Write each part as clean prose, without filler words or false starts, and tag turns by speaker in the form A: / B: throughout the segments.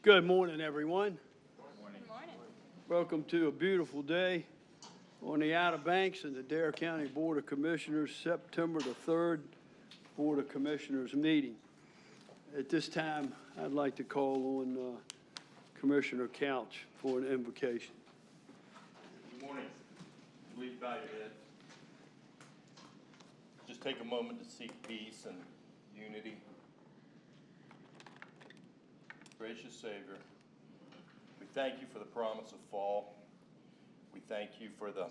A: Good morning, everyone.
B: Good morning.
A: Welcome to a beautiful day on the Outer Banks and the Dare County Board of Commissioners, September the 3rd Board of Commissioners meeting. At this time, I'd like to call on Commissioner Couch for an invocation.
C: Good morning. Please bow your head. Just take a moment to seek peace and unity. Gracious Savior, we thank you for the promise of fall. We thank you for the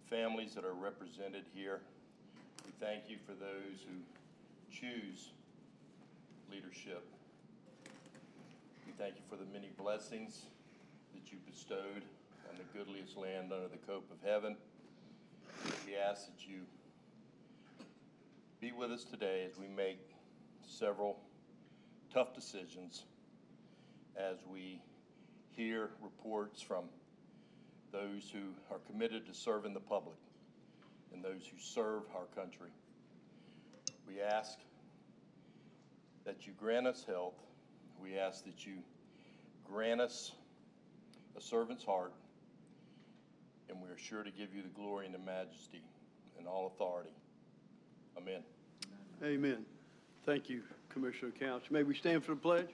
C: families that are represented here. We thank you for those who choose leadership. We thank you for the many blessings that you bestowed on the goodliest land under the cope of heaven. We ask that you be with us today as we make several tough decisions, as we hear reports from those who are committed to serving the public and those who serve our country. We ask that you grant us health. We ask that you grant us a servant's heart, and we are sure to give you the glory and the majesty and all authority. Amen.
A: Amen. Thank you, Commissioner Couch. May we stand for the pledge?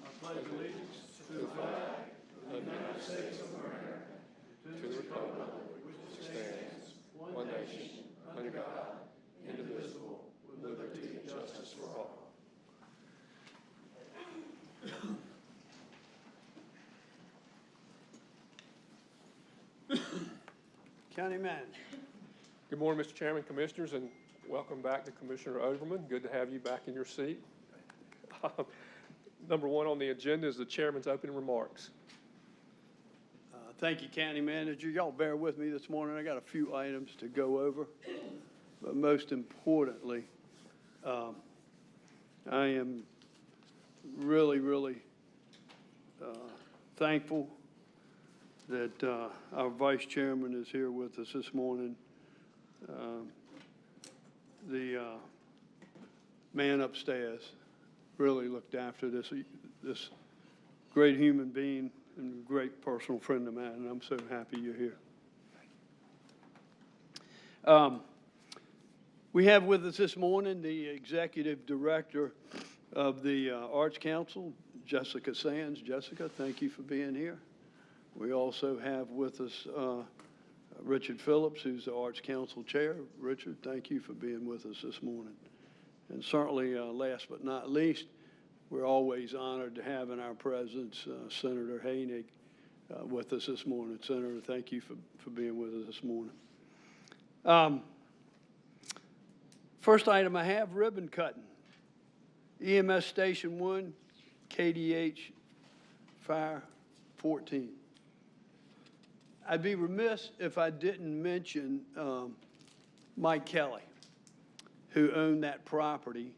A: I pledge allegiance to the flag of the United States of America, to the republic which stands one nation, under God, indivisible, with liberty and justice for all. County Manager.
D: Good morning, Mr. Chairman, Commissioners, and welcome back to Commissioner Overman. Good to have you back in your seat. Number one on the agenda is the Chairman's opening remarks.
A: Thank you, County Manager. Y'all bear with me this morning. I got a few items to go over, but most importantly, I am really thankful that our Vice Chairman is here with us this morning. The man upstairs really looked after this great human being and a great personal friend of mine, and I'm so happy you're here. We have with us this morning the Executive Director of the Arts Council, Jessica Sands. Jessica, thank you for being here. We also have with us Richard Phillips, who's the Arts Council Chair. Richard, thank you for being with us this morning. And certainly, last but not least, we're always honored to have in our presence Senator Hoenig with us this morning. Senator, thank you for being with us this morning. First item I have, ribbon cutting. EMS Station 1, KDH Fire 14. I'd be remiss if I didn't mention Mike Kelly, who owned that property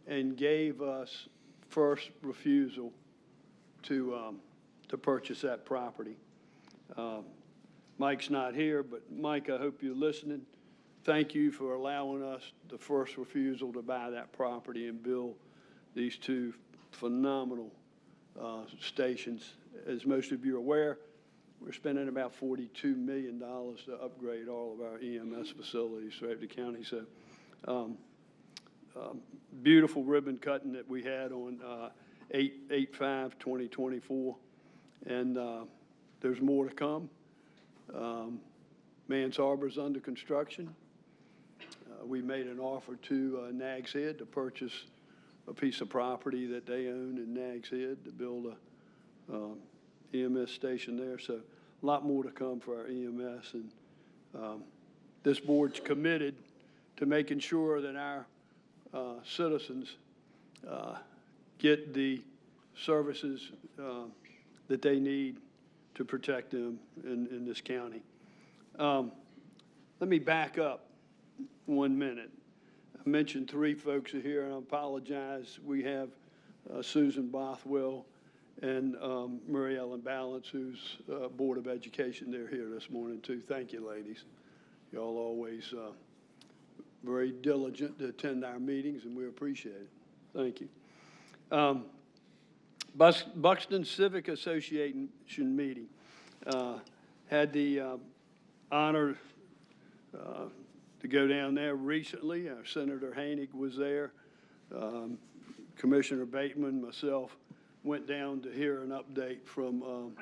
A: and gave us first refusal to purchase that property. Mike's not here, but Mike, I hope you're listening. Thank you for allowing us the first refusal to buy that property and build these two phenomenal stations. As most of you are aware, we're spending about $42 million to upgrade all of our EMS facilities throughout the county. So beautiful ribbon cutting that we had on 8/5/2024, and there's more to come. Mans Harbor's under construction. We made an offer to Nags Head to purchase a piece of property that they own in Nags Head to build a EMS station there. So a lot more to come for our EMS, and this board's committed to making sure that our citizens get the services that they need to protect them in this county. Let me back up 1 minute. I mentioned 3 folks are here, and I apologize. We have Susan Bothwell and Mary Ellen Balance, who's Board of Education. They're here this morning, too. Thank you, ladies. Y'all always very diligent to attend our meetings, and we appreciate it. Thank you. Buxton Civic Association meeting. Had the honor to go down there recently. Senator Hoenig was there. Commissioner Bateman, myself, went down to hear an update from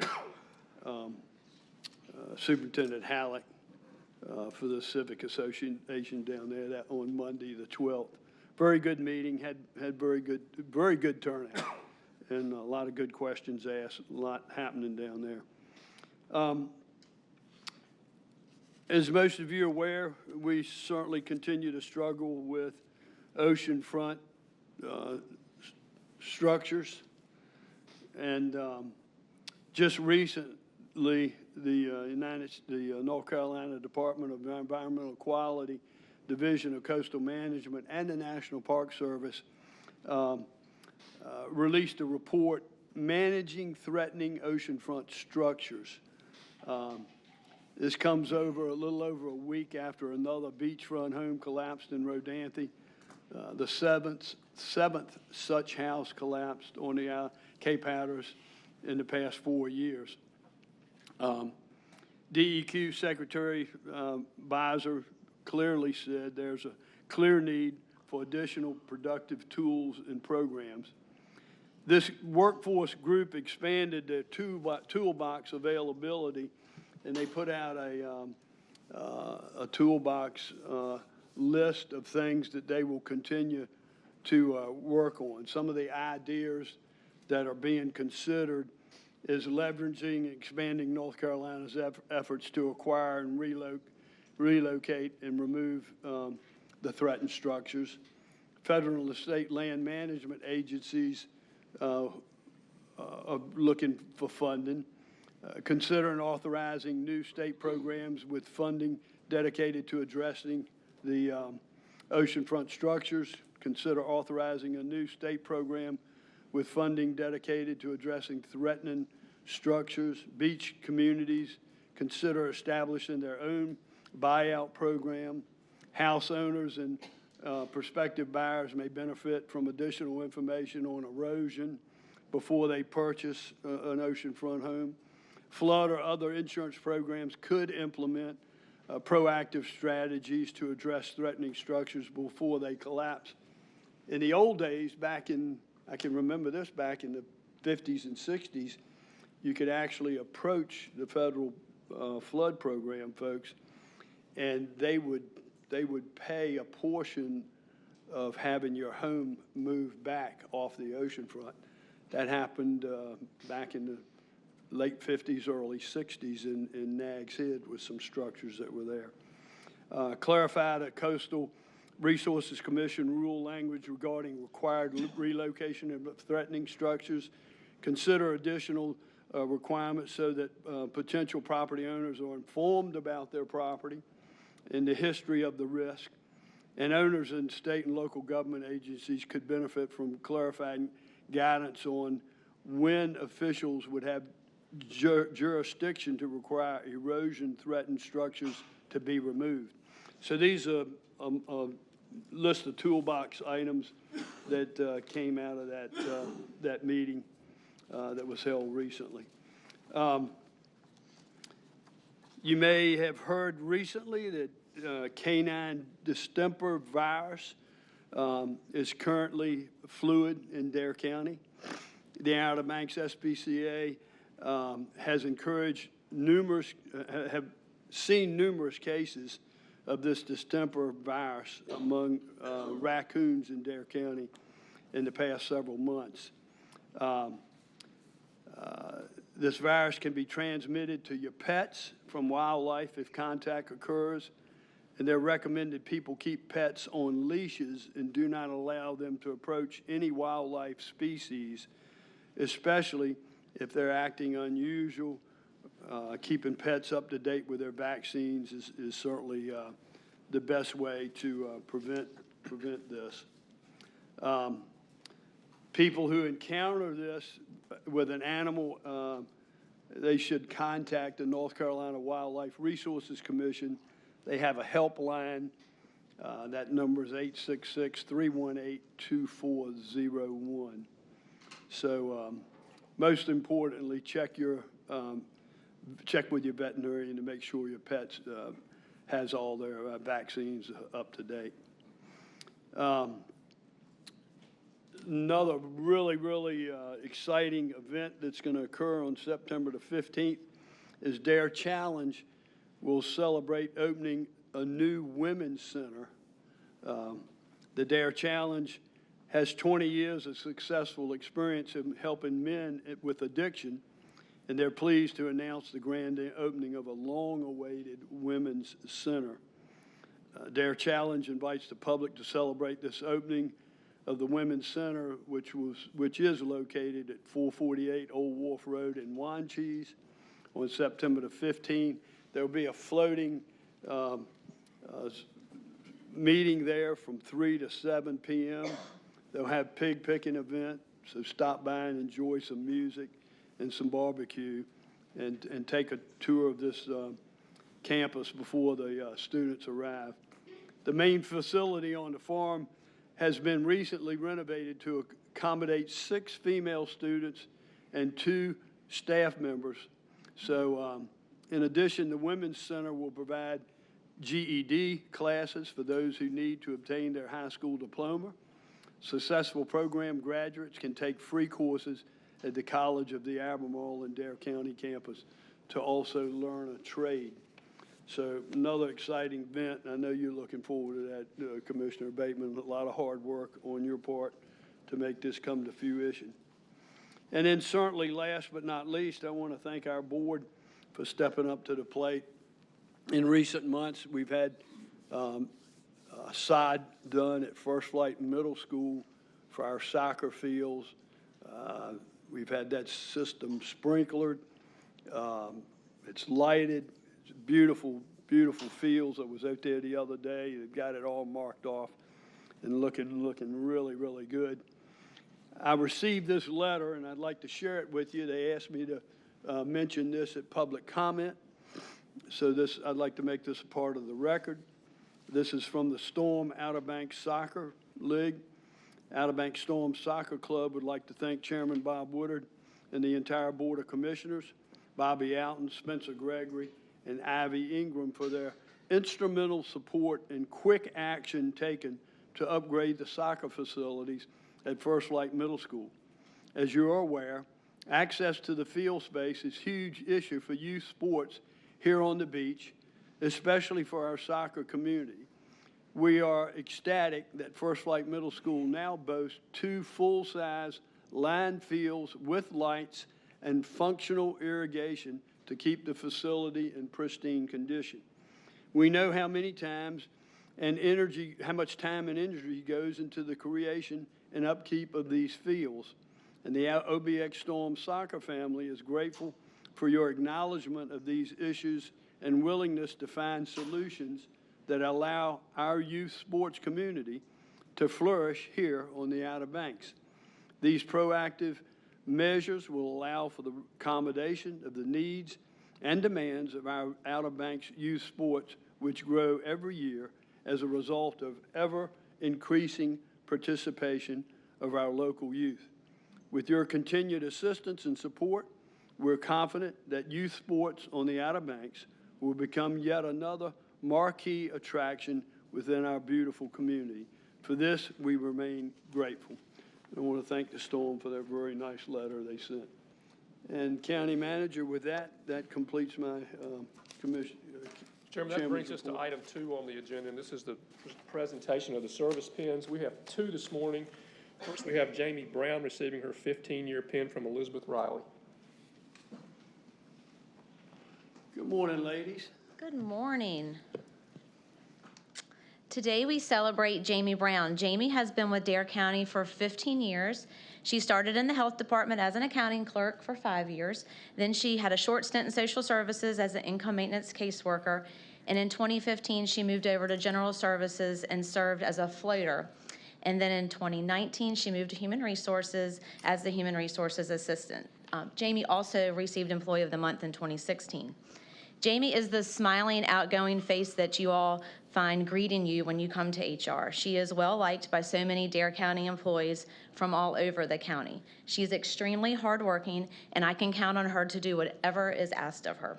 A: Superintendent Halleck for the Civic Association down there that on Monday, the 12th. Very good meeting, had very good turnout, and a lot of good questions asked, a lot happening down there. As most of you are aware, we certainly continue to struggle with oceanfront structures, and just recently, the North Carolina Department of Environmental Quality, Division of Coastal Management, and the National Park Service released a report, Managing Threatening Oceanfront Structures. This comes over a little over a week after another beachfront home collapsed in Rodanthe. The seventh such house collapsed on the Cape Hatteras in the past 4 years. DEQ Secretary Beiser clearly said there's a clear need for additional productive tools and programs. This workforce group expanded their toolbox availability, and they put out a toolbox list of things that they will continue to work on. Some of the ideas that are being considered is leveraging and expanding North Carolina's efforts to acquire and relocate and remove the threatened structures. Federal and state land management agencies are looking for funding. Considering authorizing new state programs with funding dedicated to addressing the oceanfront structures. Consider authorizing a new state program with funding dedicated to addressing threatening structures. Beach communities consider establishing their own buyout program. House owners and prospective buyers may benefit from additional information on erosion before they purchase an oceanfront home. Flood or other insurance programs could implement proactive strategies to address threatening structures before they collapse. In the old days, I can remember this back in the 50s and 60s, you could actually approach the federal flood program folks, and they would pay a portion of having your home moved back off the oceanfront. That happened back in the late 50s, early 60s in Nags Head with some structures that were there. Clarify the Coastal Resources Commission rule language regarding required relocation of threatening structures. Consider additional requirements so that potential property owners are informed about their property and the history of the risk. And owners in state and local government agencies could benefit from clarifying guidance on when officials would have jurisdiction to require erosion-threatened structures to be removed. So these are a list of toolbox items that came out of that meeting that was held recently. You may have heard recently that canine distemper virus is currently fluid in Dare County. The Outer Banks SPCA has encouraged have seen numerous cases of this distemper virus among raccoons in Dare County in the past several months. This virus can be transmitted to your pets from wildlife if contact occurs, and they're recommended people keep pets on leashes and do not allow them to approach any wildlife species, especially if they're acting unusual. Keeping pets up to date with their vaccines is certainly the best way to prevent this. People who encounter this with an animal, they should contact the North Carolina Wildlife Resources Commission. They have a helpline. That number is 866-318-2401. So most importantly, check with your veterinarian to make sure your pets has all their vaccines up to date. Another really exciting event that's going to occur on September the 15th is Dare Challenge will celebrate opening a new women's center. The Dare Challenge has 20 years of successful experience in helping men with addiction, and they're pleased to announce the grand opening of a long-awaited women's center. Dare Challenge invites the public to celebrate this opening of the Women's Center, which is located at 448 Old Wharf Road in Wanchese on September the 15th. There will be a floating meeting there from 3 to 7 p.m. They'll have pig picking event, so stop by and enjoy some music and some barbecue and take a tour of this campus before the students arrive. The main facility on the farm has been recently renovated to accommodate 6 female students and 2 staff members. So in addition, the Women's Center will provide GED classes for those who need to obtain their high school diploma. Successful program graduates can take free courses at the College of the Albemarle and Dare County campus to also learn a trade. So another exciting event. I know you're looking forward to that, Commissioner Bateman. A lot of hard work on your part to make this come to fruition. And then certainly last but not least, I want to thank our board for stepping up to the plate. In recent months, we've had sod done at First Flight Middle School for our soccer fields. We've had that system sprinklered. It's lighted. It's beautiful, beautiful fields. I was out there the other day. They've got it all marked off and looking really, really good. I received this letter, and I'd like to share it with you. They asked me to mention this at public comment. So I'd like to make this a part of the record. This is from the Storm Outer Banks Soccer League. Outer Banks Storm Soccer Club would like to thank Chairman Bob Woodard and the entire Board of Commissioners, Bobby Alton, Spencer Gregory, and Ivy Ingram for their instrumental support and quick action taken to upgrade the soccer facilities at First Flight Middle School. As you're aware, access to the field space is a huge issue for youth sports here on the beach, especially for our soccer community. We are ecstatic that First Flight Middle School now boasts 2 full-size lined fields with lights and functional irrigation to keep the facility in pristine condition. We know how much time and energy goes into the creation and upkeep of these fields. And the OBX Storm soccer family is grateful for your acknowledgement of these issues and willingness to find solutions that allow our youth sports community to flourish here on the Outer Banks. These proactive measures will allow for the accommodation of the needs and demands of our Outer Banks youth sports, which grow every year as a result of ever-increasing participation of our local youth. With your continued assistance and support, we're confident that youth sports on the Outer Banks will become yet another marquee attraction within our beautiful community. For this, we remain grateful. I want to thank the Storm for their very nice letter they sent. And County Manager, with that completes my commission.
D: Chairman, that brings us to item 2 on the agenda, and this is the presentation of the service pins. We have 2 this morning. First, we have Jamie Brown receiving her 15-year pin from Elizabeth Riley.
A: Good morning, ladies.
B: Good morning. Today we celebrate Jamie Brown. Jamie has been with Dare County for 15 years. She started in the health department as an accounting clerk for 5 years. Then she had a short stint in social services as an income maintenance caseworker. And in 2015, she moved over to general services and served as a floater. And then in 2019, she moved to human resources as the human resources assistant. Jamie also received Employee of the Month in 2016. Jamie is the smiling, outgoing face that you all find greeting you when you come to HR. She is well-liked by so many Dare County employees from all over the county. She's extremely hardworking, and I can count on her to do whatever is asked of her.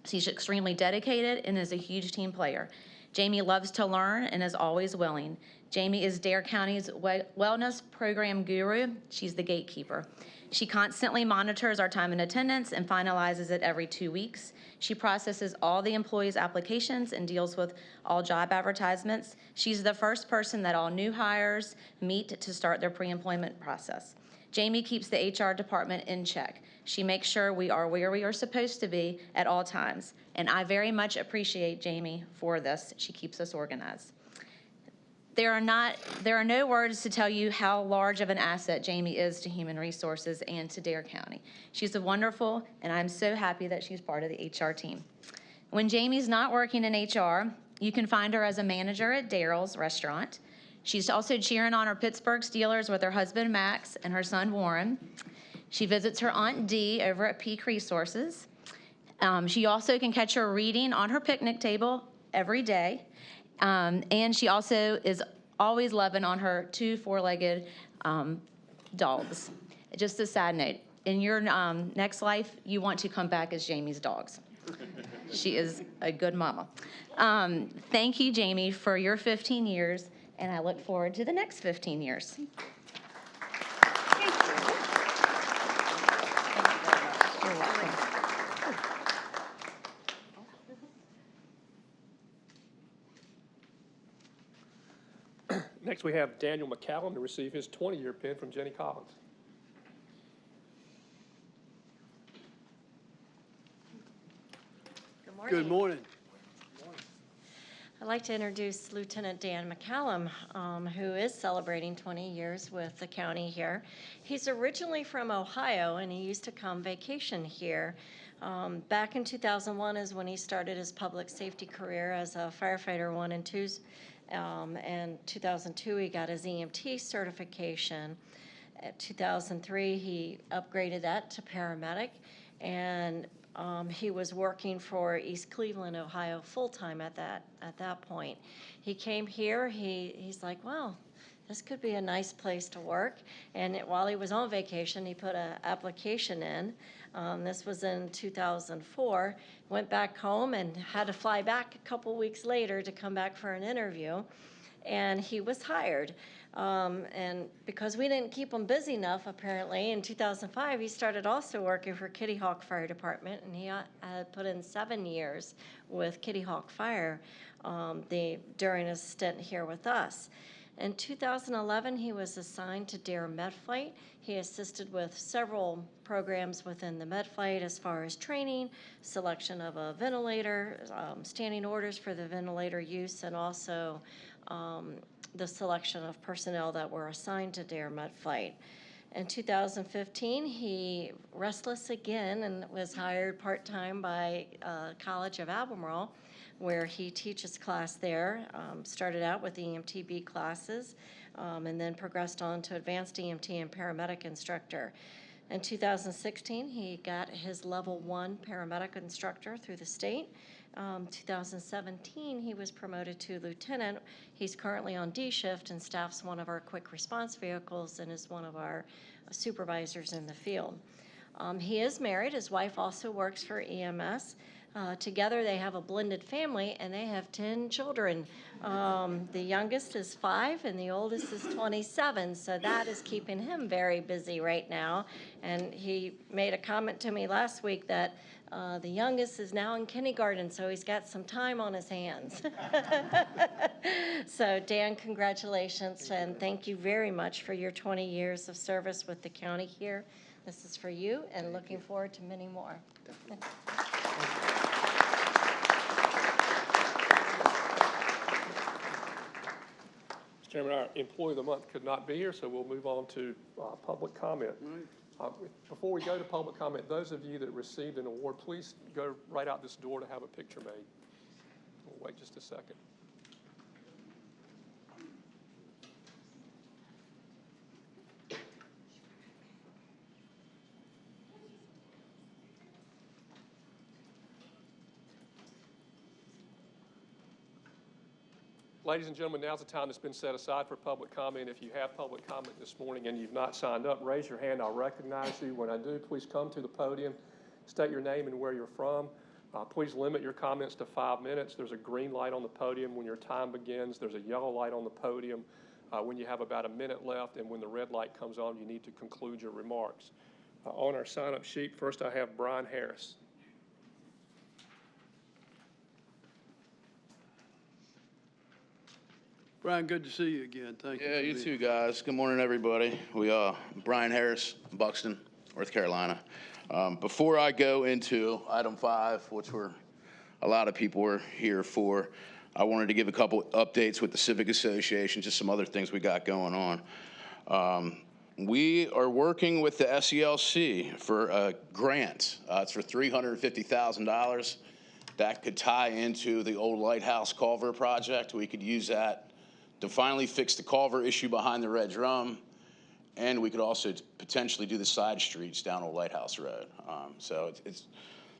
B: She's extremely dedicated and is a huge team player. Jamie loves to learn and is always willing. Jamie is Dare County's wellness program guru. She's the gatekeeper. She constantly monitors our time and attendance and finalizes it every 2 weeks. She processes all the employees' applications and deals with all job advertisements. She's the first person that all new hires meet to start their pre-employment process. Jamie keeps the HR department in check. She makes sure we are where we are supposed to be at all times. And I very much appreciate Jamie for this. She keeps us organized. There are no words to tell you how large of an asset Jamie is to Human Resources and to Dare County. She's wonderful, and I'm so happy that she's part of the HR team. When Jamie's not working in HR, you can find her as a manager at Daryl's Restaurant. She's also cheering on her Pittsburgh Steelers with her husband Max and her son Warren. She visits her Aunt Dee over at Peak Resources. She also can catch her reading on her picnic table every day. And she also is always loving on her 2 four-legged dogs. Just a side note, in your next life, you want to come back as Jamie's dogs. She is a good mama. Thank you, Jamie, for your 15 years, and I look forward to the next 15 years. You're welcome.
D: Next, we have Daniel McCallum to receive his 20-year pin from Jenny Collins.
E: Good morning.
A: Good morning.
E: I'd like to introduce Lieutenant Dan McCallum, who is celebrating 20 years with the county here. He's originally from Ohio, and he used to come vacation here. Back in 2001 is when he started his public safety career as a firefighter 1 and 2. And 2002, he got his EMT certification. At 2003, he upgraded that to paramedic, and he was working for East Cleveland, Ohio, full-time at that point. He came here, he's like, well, this could be a nice place to work. And while he was on vacation, he put an application in. This was in 2004. Went back home and had to fly back a couple weeks later to come back for an interview. And he was hired. And because we didn't keep him busy enough, apparently, in 2005, he started also working for Kitty Hawk Fire Department, and he had put in 7 years with Kitty Hawk Fire during his stint here with us. In 2011, he was assigned to Dare MedFlight. He assisted with several programs within the MedFlight as far as training, selection of a ventilator, standing orders for the ventilator use, and also the selection of personnel that were assigned to Dare MedFlight. In 2015, he restless again and was hired part-time by College of Albemarle, where he teaches class there. Started out with EMTB classes and then progressed on to advanced EMT and paramedic instructor. In 2016, he got his level 1 paramedic instructor through the state. 2017, he was promoted to lieutenant. He's currently on D shift and staffs one of our quick response vehicles and is one of our supervisors in the field. He is married. His wife also works for EMS. Together they have a blended family, and they have 10 children. The youngest is 5 and the oldest is 27, so that is keeping him very busy right now. And he made a comment to me last week that the youngest is now in kindergarten, so he's got some time on his hands. So Dan, congratulations, and thank you very much for your 20 years of service with the county here. This is for you, and looking forward to many more.
D: Mr. Chairman, our employee of the month could not be here, so we'll move on to public comment. Before we go to public comment, those of you that received an award, please go right out this door to have a picture made. We'll wait just a second. Ladies and gentlemen, now's the time that's been set aside for public comment. If you have public comment this morning and you've not signed up, raise your hand. I'll recognize you. When I do, please come to the podium, state your name and where you're from. Please limit your comments to 5 minutes. There's a green light on the podium when your time begins. There's a yellow light on the podium when you have about a minute left, and when the red light comes on, you need to conclude your remarks. On our sign-up sheet, first I have Brian Harris.
A: Brian, good to see you again. Thank you.
F: Yeah, you too, guys. Good morning, everybody. Brian Harris, Buxton, North Carolina. Before I go into item 5, which a lot of people were here for, I wanted to give a couple updates with the Civic Association, just some other things we got going on. We are working with the SELC for a grant. It's for $350,000. That could tie into the old lighthouse culvert project. We could use that to finally fix the culvert issue behind the red drum, and we could also potentially do the side streets down Old Lighthouse Road. So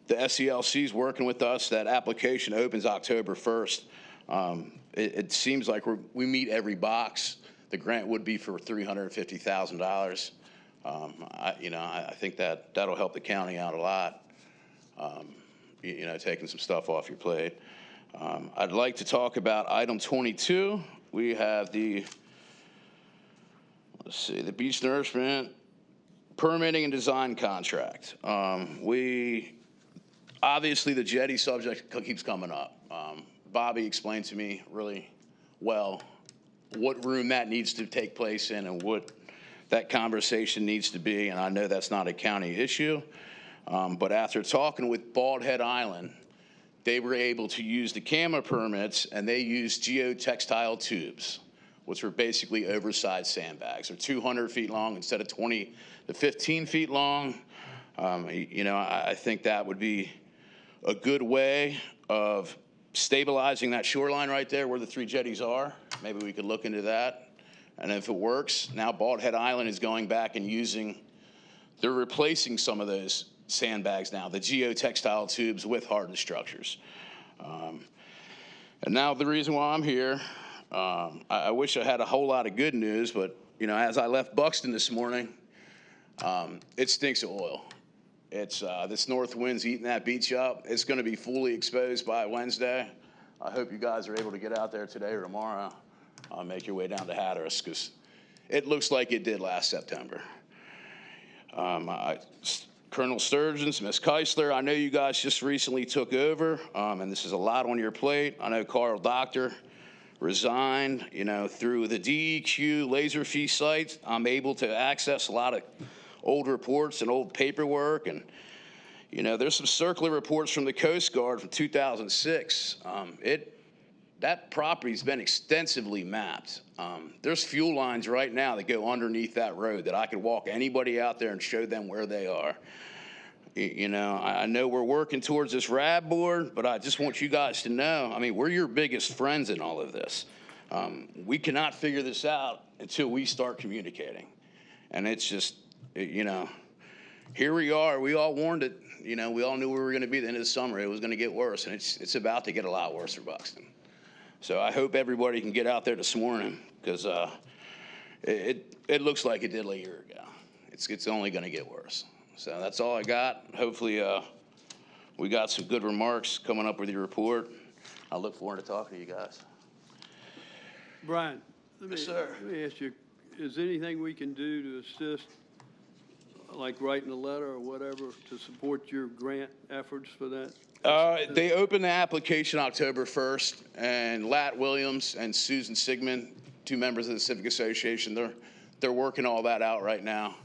F: the SELC is working with us. That application opens October 1st. It seems like we meet every box. The grant would be for $350,000. I think that'll help the county out a lot. Taking some stuff off your plate. I'd like to talk about item 22. We have the beach nourishment permitting and design contract. Obviously the jetty subject keeps coming up. Bobby explained to me really well what room that needs to take place in and what that conversation needs to be, and I know that's not a county issue. But after talking with Bald Head Island, they were able to use the CAMA permits, and they used geotextile tubes, which were basically oversized sandbags. They're 200 feet long instead of 20 to 15 feet long. I think that would be a good way of stabilizing that shoreline right there where the 3 jetties are. Maybe we could look into that. And if it works, now Bald Head Island is going back and they're replacing some of those sandbags now, the geotextile tubes with hardened structures. And now the reason why I'm here, I wish I had a whole lot of good news, but as I left Buxton this morning, it stinks of oil. It's this north wind's eating that beach up. It's going to be fully exposed by Wednesday. I hope you guys are able to get out there today or tomorrow. Make your way down to Hatteras, because it looks like it did last September. Colonel Sturgeon, Ms. Keisler, I know you guys just recently took over, and this is a lot on your plate. I know Carl Doctor resigned, through the DEQ Laserfee site. I'm able to access a lot of old reports and old paperwork, and, there's some circular reports from the Coast Guard from 2006. That property's been extensively mapped. There's fuel lines right now that go underneath that road that I could walk anybody out there and show them where they are. I know we're working towards this RAB board, but I just want you guys to know, we're your biggest friends in all of this. We cannot figure this out until we start communicating. And it's just, here we are. We all warned it. We all knew we were going to be at the end of the summer. It was going to get worse, and it's about to get a lot worse for Buxton. So I hope everybody can get out there this morning, because it looks like it did a year ago. It's only going to get worse. So that's all I got. Hopefully we got some good remarks coming up with your report. I look forward to talking to you guys.
A: Brian, let
F: Yes, sir.
A: me ask you, is anything we can do to assist, like writing a letter or whatever, to support your grant efforts for that?
F: They opened the application October 1st, and Lat Williams and Susan Sigmund, 2 members of the Civic Association, they're working all that out right now.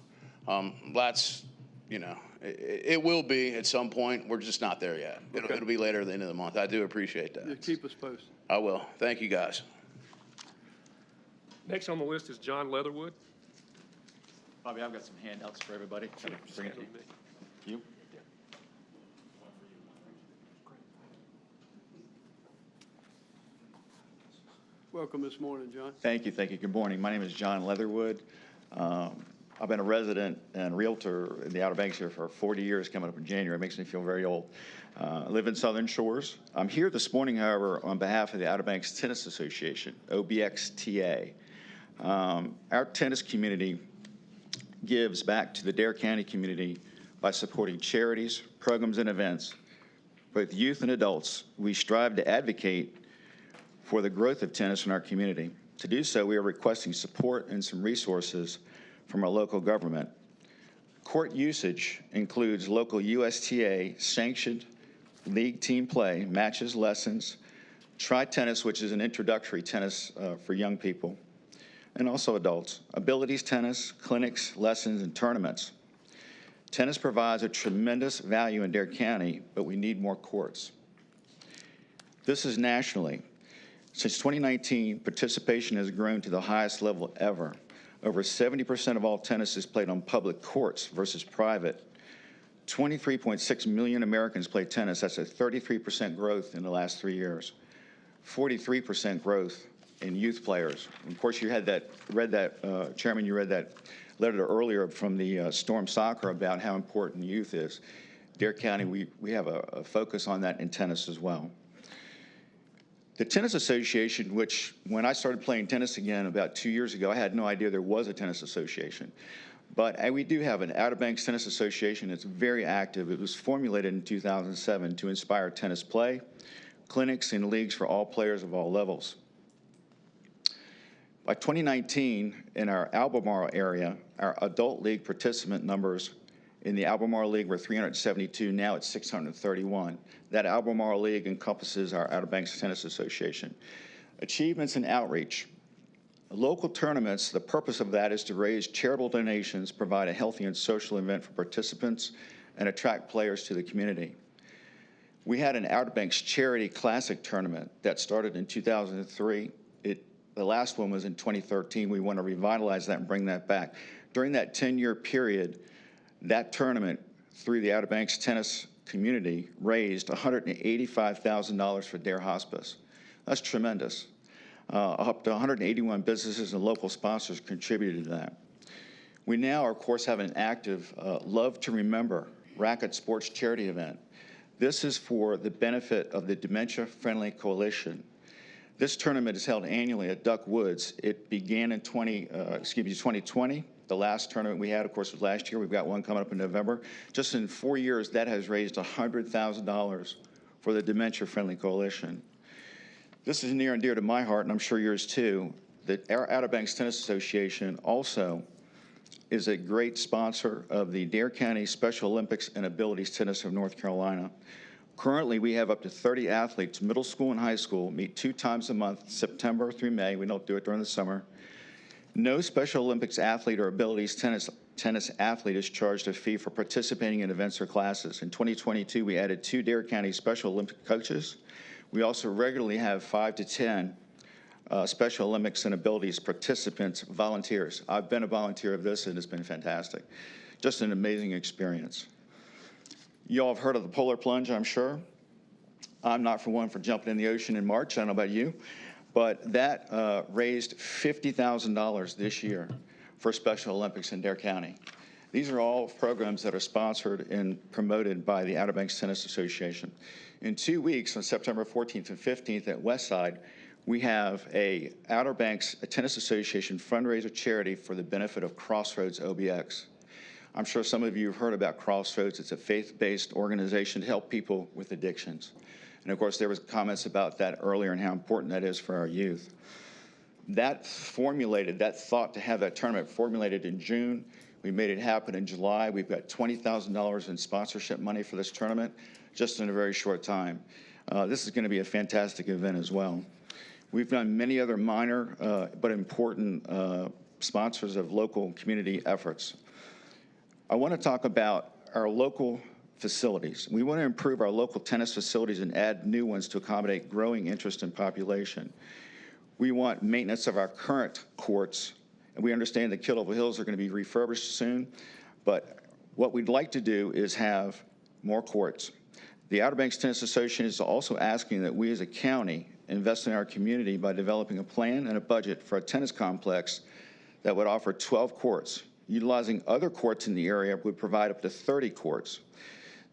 F: Lat's, it will be at some point. We're just not there yet. It'll be later at the end of the month. I do appreciate that.
A: Yeah, keep us posted.
F: I will. Thank you, guys.
D: Next on the list is John Leatherwood.
G: Bobby, I've got some handouts for everybody. Bring it to you.
A: Welcome this morning, John.
G: Thank you. Good morning. My name is John Leatherwood. I've been a resident and realtor in the Outer Banks here for 40 years, coming up in January. It makes me feel very old. I live in Southern Shores. I'm here this morning, however, on behalf of the Outer Banks Tennis Association, OBXTA. Our tennis community gives back to the Dare County community by supporting charities, programs, and events. Both youth and adults, we strive to advocate for the growth of tennis in our community. To do so, we are requesting support and some resources from our local government. Court usage includes local USTA sanctioned league team play, matches, lessons, tri-tennis, which is an introductory tennis for young people, and also adults, abilities tennis, clinics, lessons, and tournaments. Tennis provides a tremendous value in Dare County, but we need more courts. This is nationally. Since 2019, participation has grown to the highest level ever. Over 70% of all tennis is played on public courts versus private. 23.6 million Americans play tennis. That's a 33% growth in the last 3 years. 43% growth in youth players. Of course, you had Chairman, you read that letter earlier from the Storm Soccer about how important youth is. Dare County, we have a focus on that in tennis as well. The Tennis Association, which when I started playing tennis again about 2 years ago, I had no idea there was a tennis association. But we do have an Outer Banks Tennis Association that's very active. It was formulated in 2007 to inspire tennis play, clinics, and leagues for all players of all levels. By 2019, in our Albemarle area, our adult league participant numbers in the Albemarle League were 372. Now it's 631. That Albemarle League encompasses our Outer Banks Tennis Association. Achievements and outreach. Local tournaments, the purpose of that is to raise charitable donations, provide a healthy and social event for participants, and attract players to the community. We had an Outer Banks Charity Classic tournament that started in 2003. The last one was in 2013. We want to revitalize that and bring that back. During that 10-year period, that tournament, through the Outer Banks tennis community, raised $185,000 for Dare Hospice. That's tremendous. Up to 181 businesses and local sponsors contributed to that. We now, of course, have an active Love to Remember racket sports charity event. This is for the benefit of the Dementia Friendly Coalition. This tournament is held annually at Duck Woods. It began in 2020. The last tournament we had, of course, was last year. We've got one coming up in November. Just in 4 years, that has raised $100,000 for the Dementia Friendly Coalition. This is near and dear to my heart, and I'm sure yours too. Our Outer Banks Tennis Association also is a great sponsor of the Dare County Special Olympics and Abilities Tennis of North Carolina. Currently, we have up to 30 athletes, middle school and high school, meet 2 times a month, September through May. We don't do it during the summer. No Special Olympics athlete or abilities tennis athlete is charged a fee for participating in events or classes. In 2022, we added 2 Dare County Special Olympic coaches. We also regularly have 5 to 10 Special Olympics and abilities participants, volunteers. I've been a volunteer of this, and it's been fantastic. Just an amazing experience. You all have heard of the polar plunge, I'm sure. I'm not for jumping in the ocean in March. I don't know about you. But that raised $50,000 this year for Special Olympics in Dare County. These are all programs that are sponsored and promoted by the Outer Banks Tennis Association. In 2 weeks, on September 14th and 15th at Westside, we have a Outer Banks Tennis Association fundraiser charity for the benefit of Crossroads OBX. I'm sure some of you have heard about Crossroads. It's a faith-based organization to help people with addictions. And of course, there was comments about that earlier and how important that is for our youth. That thought to have that tournament formulated in June. We made it happen in July. We've got $20,000 in sponsorship money for this tournament just in a very short time. This is going to be a fantastic event as well. We've done many other minor but important sponsors of local community efforts. I want to talk about our local facilities. We want to improve our local tennis facilities and add new ones to accommodate growing interest in population. We want maintenance of our current courts, and we understand that Kill Hills are going to be refurbished soon, but what we'd like to do is have more courts. The Outer Banks Tennis Association is also asking that we as a county invest in our community by developing a plan and a budget for a tennis complex that would offer 12 courts, utilizing other courts in the area would provide up to 30 courts.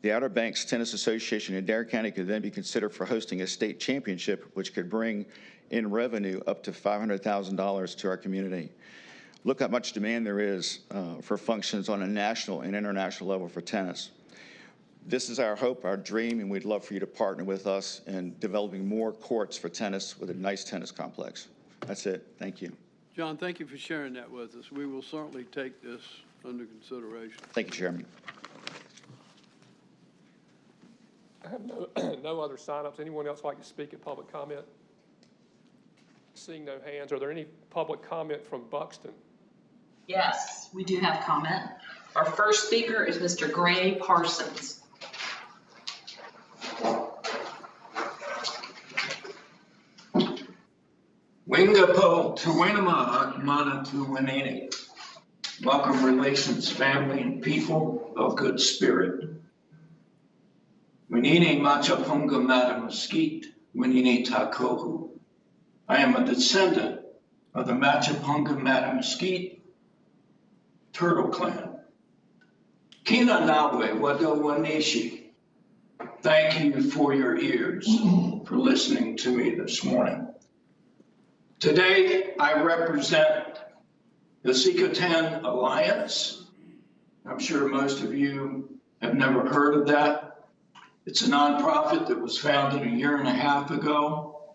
G: The Outer Banks Tennis Association in Dare County could then be considered for hosting a state championship, which could bring in revenue up to $500,000 to our community. Look how much demand there is for functions on a national and international level for tennis. This is our hope, our dream, and we'd love for you to partner with us in developing more courts for tennis with a nice tennis complex. That's it. Thank you.
A: John, thank you for sharing that with us. We will certainly take this under consideration.
G: Thank you, Chairman.
D: I have no other signups. Anyone else like to speak at public comment? Seeing no hands, are there any public comment from Buxton?
H: Yes, we do have comment. Our first speaker is Mr. Gray Parsons.
I: Wingapo to Winama Akmana to Winini. Welcome, relations, family, and people of good spirit. Winini Machapunga Mata Mesquite, Winini Takohu. I am a descendant of the Machapunga Mata Mesquite Turtle Clan. Kina Nawe Wado Wanishi. Thank you for your ears, for listening to me this morning. Today, I represent the Sikatan Alliance. I'm sure most of you have never heard of that. It's a nonprofit that was founded a year and a half ago.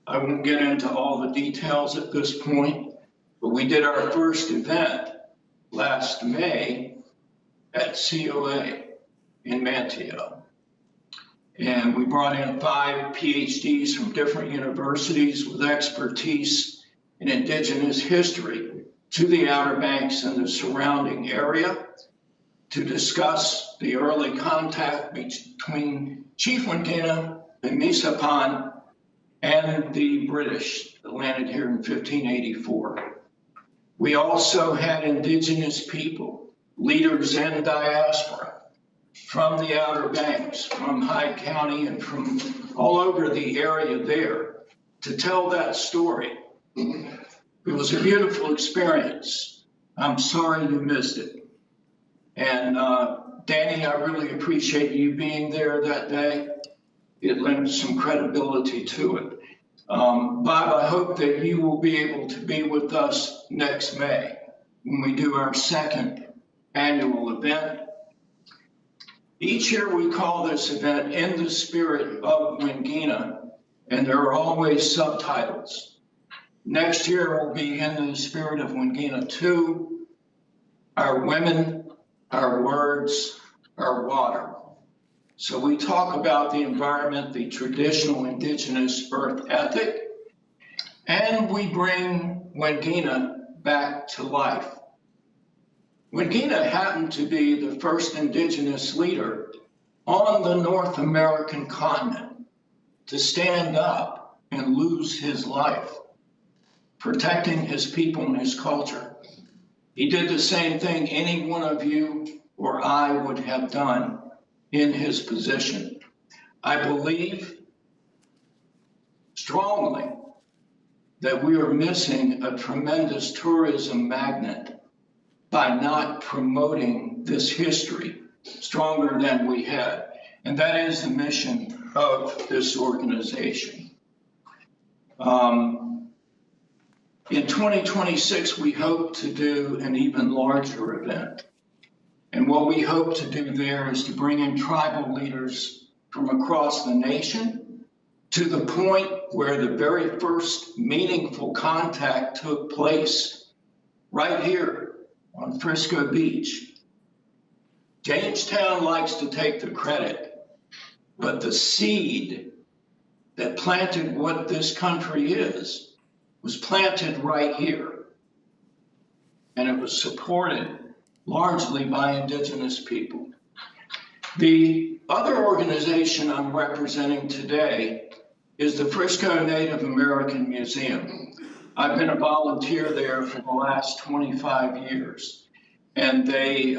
I: I won't get into all the details at this point, but we did our first event last May at COA in Manteo. And we brought in 5 PhDs from different universities with expertise in indigenous history to the Outer Banks and the surrounding area to discuss the early contact between Chief Wingina and Misapan and the British that landed here in 1584. We also had indigenous people, leaders in diaspora, from the Outer Banks, from Hyde County, and from all over the area there to tell that story. It was a beautiful experience. I'm sorry you missed it. And Danny, I really appreciate you being there that day. It lent some credibility to it. Bob, I hope that you will be able to be with us next May when we do our second annual event. Each year we call this event In the Spirit of Wingina, and there are always subtitles. Next year will be In the Spirit of Wingina 2, Our Women, Our Words, Our Water. So we talk about the environment, the traditional indigenous earth ethic, and we bring Wingina back to life. Wingina happened to be the first indigenous leader on the North American continent to stand up and lose his life, protecting his people and his culture. He did the same thing any one of you or I would have done in his position. I believe strongly that we are missing a tremendous tourism magnet by not promoting this history stronger than we had. And that is the mission of this organization. In 2026, we hope to do an even larger event. And what we hope to do there is to bring in tribal leaders from across the nation to the point where the very first meaningful contact took place right here on Frisco Beach. Jamestown likes to take the credit, but the seed that planted what this country is was planted right here. And it was supported largely by indigenous people. The other organization I'm representing today is the Frisco Native American Museum. I've been a volunteer there for the last 25 years, and they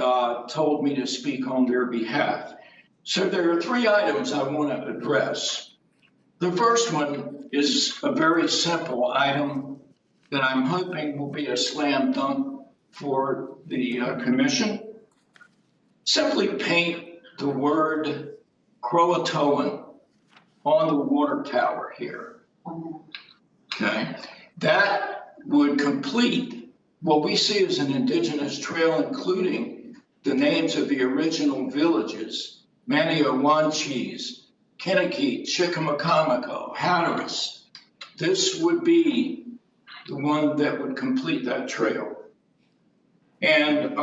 I: told me to speak on their behalf. So there are 3 items I want to address. The first one is a very simple item that I'm hoping will be a slam dunk for the commission. Simply paint the word Croatoan on the water tower here. Okay, that would complete what we see as an indigenous trail, including the names of the original villages: Maniowanchees, Kenneth, Chickamaucomico, Hatteras. This would be the one that would complete that trail. And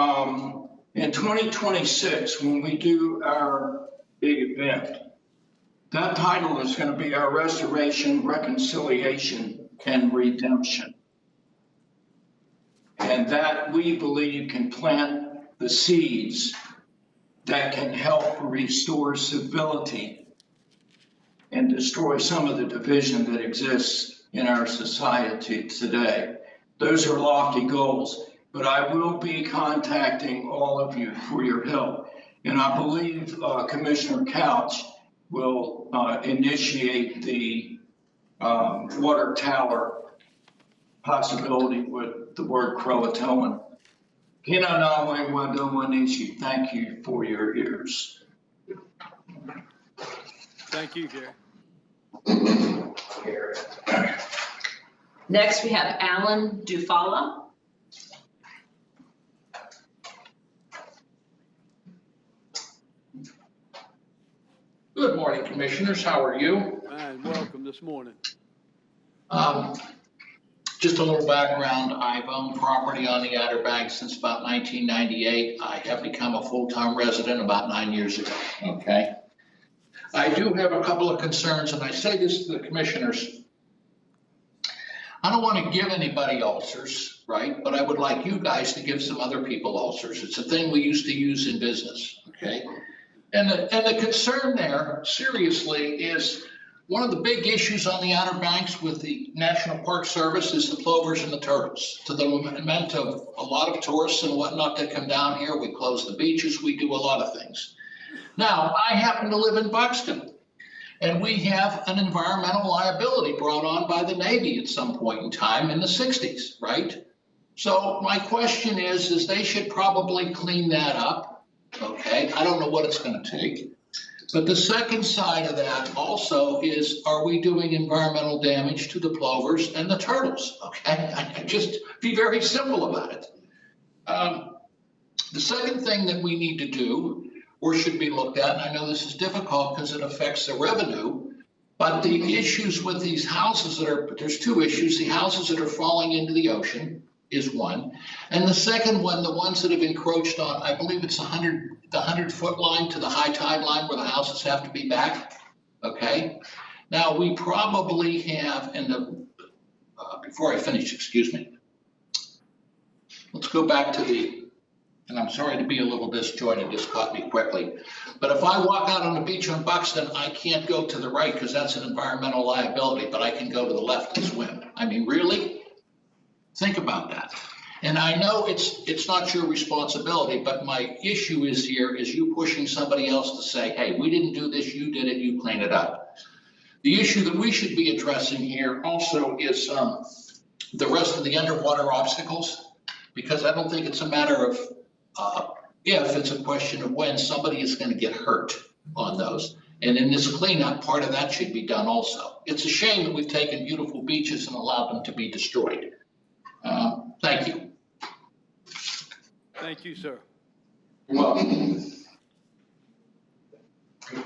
I: in 2026, when we do our big event, that title is going to be our Restoration, Reconciliation, and Redemption. And that, we believe, can plant the seeds that can help restore civility and destroy some of the division that exists in our society today. Those are lofty goals, but I will be contacting all of you for your help. And I believe Commissioner Couch will initiate the water tower possibility with the word Croatoan. Thank you for your ears.
A: Thank you, Gary.
H: Next, we have Alan Dufala.
J: Good morning, Commissioners. How are you?
A: And welcome this morning.
J: Just a little background. I've owned property on the Outer Banks since about 1998. I have become a full-time resident about 9 years ago, okay? I do have a couple of concerns, and I say this to the Commissioners. I don't want to give anybody ulcers, right? But I would like you guys to give some other people ulcers. It's a thing we used to use in business, okay? And the concern there, seriously, is one of the big issues on the Outer Banks with the National Park Service is the plovers and the turtles. To the lament of a lot of tourists and whatnot that come down here, we close the beaches, we do a lot of things. Now, I happen to live in Buxton, and we have an environmental liability brought on by the Navy at some point in time in the 60s, right? So my question is they should probably clean that up, okay? I don't know what it's going to take. But the second side of that also is, are we doing environmental damage to the plovers and the turtles, okay? I just be very simple about it. The second thing that we need to do, or should be looked at, and I know this is difficult because it affects the revenue, but the issues with these houses there's two issues. The houses that are falling into the ocean is one. And the second one, the ones that have encroached on, I believe it's the 100-foot line to the high tide line where the houses have to be back, okay? Now, we probably have, before I finish, excuse me, let's go back to and I'm sorry to be a little disjointed, this caught me quickly. But if I walk out on the beach on Buxton, I can't go to the right because that's an environmental liability, but I can go to the left and swim. I mean, really? Think about that. And I know it's not your responsibility, but my issue is you pushing somebody else to say, hey, we didn't do this, you did it, you clean it up. The issue that we should be addressing here also is the rest of the underwater obstacles, because I don't think it's a matter of if, it's a question of when somebody is going to get hurt on those. And in this cleanup, part of that should be done also. It's a shame that we've taken beautiful beaches and allowed them to be destroyed. Thank you.
A: Thank you, sir.
J: You're welcome.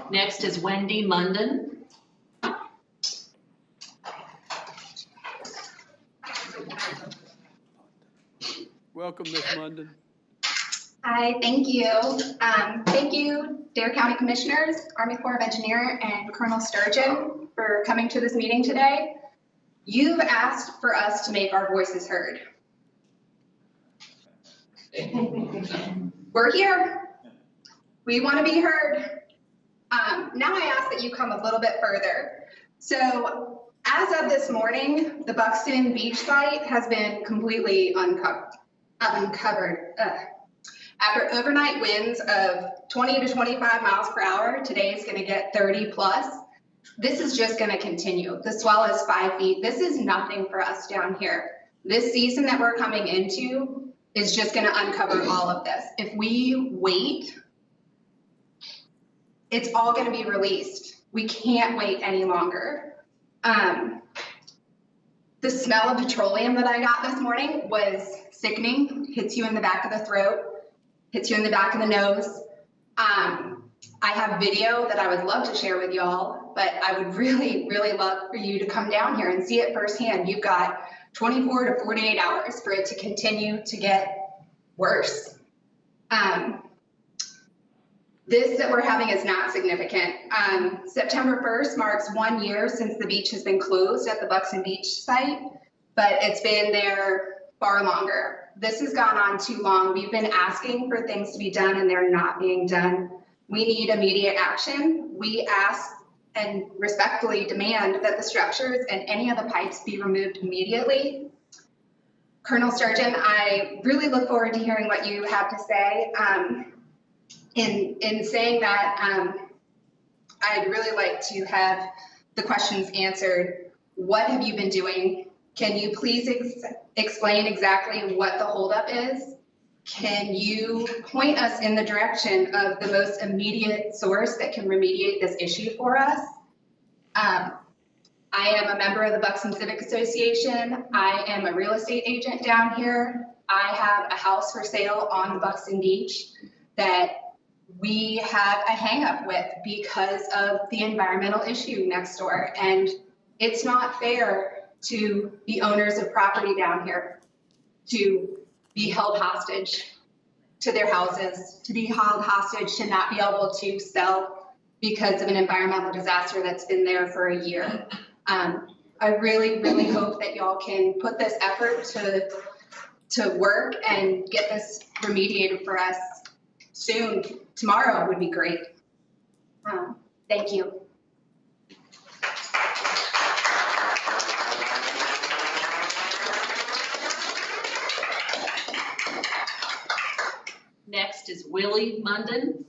H: Next is Wendy London.
A: Welcome, Ms. London.
K: Hi, thank you. Thank you, Dare County Commissioners, Army Corps of Engineer, and Colonel Sturgeon for coming to this meeting today. You've asked for us to make our voices heard. We're here. We want to be heard. Now I ask that you come a little bit further. So as of this morning, the Buxton beach site has been completely uncovered. After overnight winds of 20 to 25 miles per hour, today is going to get 30 plus. This is just going to continue. The swell is 5 feet. This is nothing for us down here. This season that we're coming into is just going to uncover all of this. If we wait, it's all going to be released. We can't wait any longer. The smell of petroleum that I got this morning was sickening. Hits you in the back of the throat, hits you in the back of the nose. I have video that I would love to share with y'all, but I would really, really love for you to come down here and see it firsthand. You've got 24 to 48 hours for it to continue to get worse. This that we're having is not significant. September 1st marks 1 year since the beach has been closed at the Buxton Beach site, but it's been there far longer. This has gone on too long. We've been asking for things to be done and they're not being done. We need immediate action. We ask and respectfully demand that the structures and any of the pipes be removed immediately. Colonel Sturgeon, I really look forward to hearing what you have to say. In saying that, I'd really like to have the questions answered. What have you been doing? Can you please explain exactly what the holdup is? Can you point us in the direction of the most immediate source that can remediate this issue for us? I am a member of the Buxton Civic Association. I am a real estate agent down here. I have a house for sale on the Buxton Beach that we have a hang up with because of the environmental issue next door. And it's not fair to the owners of property down here to be held hostage to their houses, to be held hostage to not be able to sell because of an environmental disaster that's been there for a year. I really, really hope that y'all can put this effort to work and get this remediated for us soon. Tomorrow would be great. Thank you.
H: Next is Willie Munden.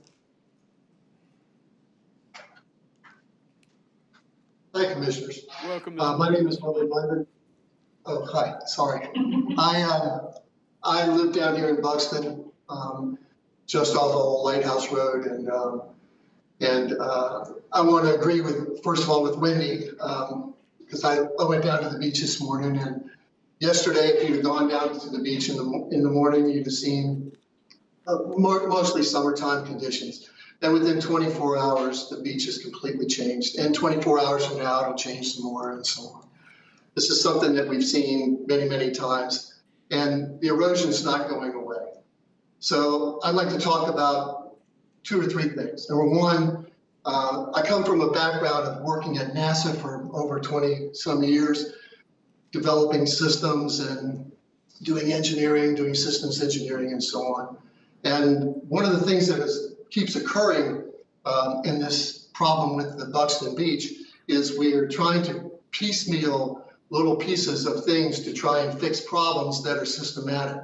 L: Hi, Commissioners.
A: Welcome.
L: My name is Willie Munden. Oh, hi, sorry. I live down here in Buxton, just off of Old Lighthouse Road, and I want to agree with, first of all, with Wendy, because I went down to the beach this morning, and yesterday, if you'd gone down to the beach in the morning, you'd have seen mostly summertime conditions. And within 24 hours, the beach has completely changed. And 24 hours from now, it'll change some more and so on. This is something that we've seen many, many times, and the erosion's not going away. So I'd like to talk about 2 or 3 things. Number one, I come from a background of working at NASA for over 20 some years, developing systems and doing engineering, doing systems engineering and so on. And one of the things that keeps occurring in this problem with the Buxton Beach is we are trying to piecemeal little pieces of things to try and fix problems that are systematic.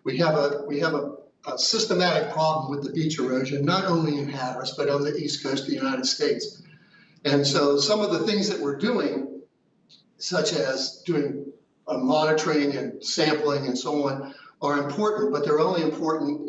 L: We have a systematic problem with the beach erosion, not only in Hatteras, but on the East Coast of the United States. And so some of the things that we're doing, such as doing monitoring and sampling and so on, are important, but they're only important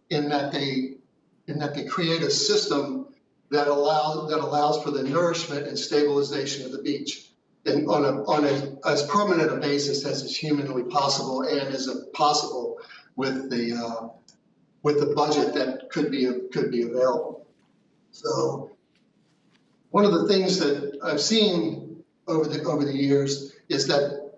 L: in that they create a system that allows for the nourishment and stabilization of the beach, and on as permanent a basis as is humanly possible and as possible with the budget that could be available. So one of the things that I've seen over the years is that,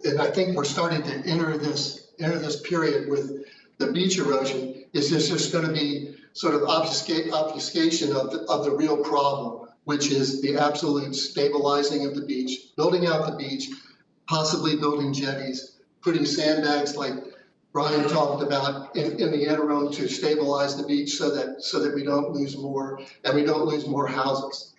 L: and I think we're starting to enter this period with the beach erosion, is there's just going to be sort of obfuscation of the real problem, which is the absolute stabilizing of the beach, building out the beach, possibly building jetties, putting sandbags like Brian talked about in the interim to stabilize the beach so that we don't lose more, and we don't lose more houses.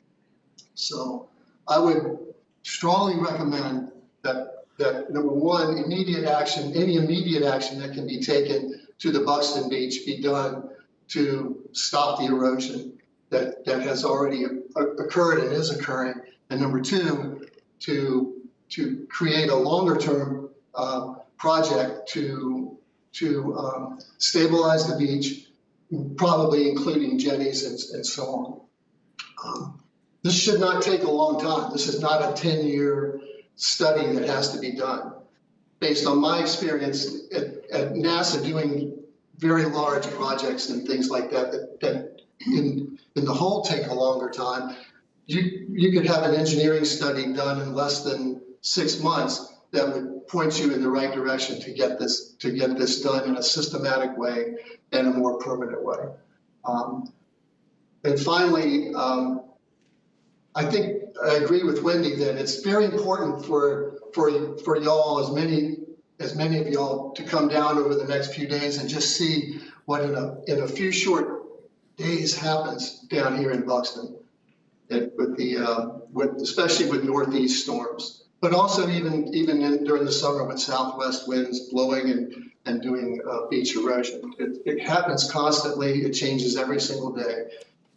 L: So I would strongly recommend that number one, immediate action, any immediate action that can be taken to the Buxton Beach be done to stop the erosion that has already occurred and is occurring. And number two, to create a longer term project to to stabilize the beach, probably including jetties and so on. This should not take a long time. This is not a 10-year study that has to be done. Based on my experience at NASA doing very large projects and things like that in the whole take a longer time, you could have an engineering study done in less than 6 months that would point you in the right direction to get this done in a systematic way and a more permanent way. And finally, I think I agree with Wendy that it's very important for y'all, as many of y'all, to come down over the next few days and just see what in a few short days happens down here in Buxton, especially with northeast storms, but also even during the summer with southwest winds blowing and doing beach erosion. It happens constantly. It changes every single day.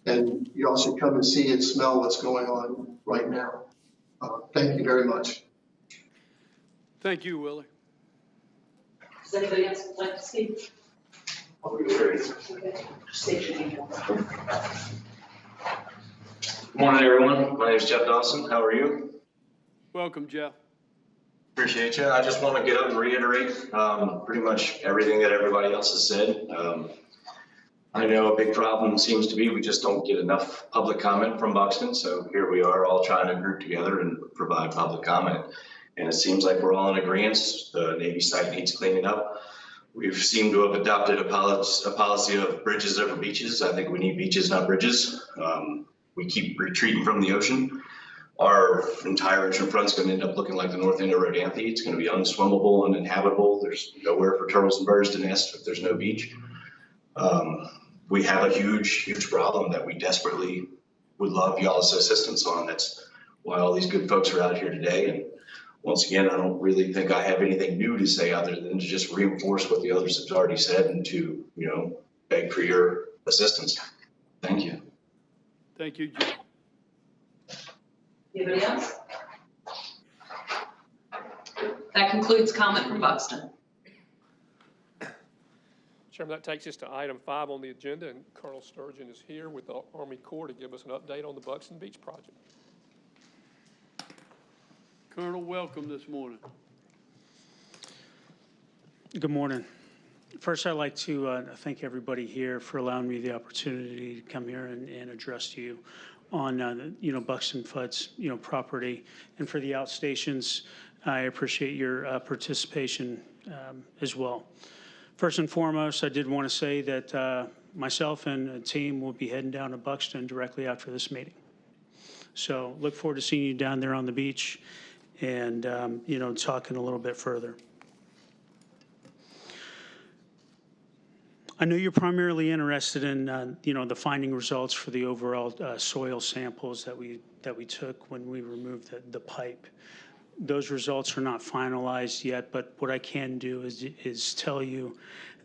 L: And you all should come and see and smell what's going on right now. Thank you very much.
A: Thank you, Willie.
H: Does anybody else would like to speak? Okay. State your name.
M: Good morning, everyone. My name is Jeff Dawson. How are you?
A: Welcome, Jeff.
M: Appreciate you. I just want to get up and reiterate pretty much everything that everybody else has said. I know a big problem seems to be we just don't get enough public comment from Buxton. So here we are all trying to group together and provide public comment. And it seems like we're all in agreement. The Navy site needs cleaning up. We seem to have adopted a policy of bridges over beaches. I think we need beaches, not bridges. We keep retreating from the ocean. Our entire ocean front's going to end up looking like the north end of Rodanthe. It's going to be unswimmable, uninhabitable. There's nowhere for turtles and birds to nest if there's no beach. We have a huge problem that we desperately would love y'all's assistance on. That's why all these good folks are out here today. And once again, I don't really think I have anything new to say other than to just reinforce what the others have already said and to, beg for your assistance. Thank you.
A: Thank you, Jeff.
H: Anybody else? That concludes comment from Buxton.
D: Chairman, that takes us to item 5 on the agenda, and Colonel Sturgeon is here with the Army Corps to give us an update on the Buxton Beach project.
A: Colonel, welcome this morning.
N: Good morning. First, I'd like to thank everybody here for allowing me the opportunity to come here and address you on, Buxton Fudd's, property. And for the outstations, I appreciate your participation as well. First and foremost, I did want to say that myself and a team will be heading down to Buxton directly after this meeting. So look forward to seeing you down there on the beach and, talking a little bit further. I know you're primarily interested in, the finding results for the overall soil samples that we took when we removed the pipe. Those results are not finalized yet, but what I can do is tell you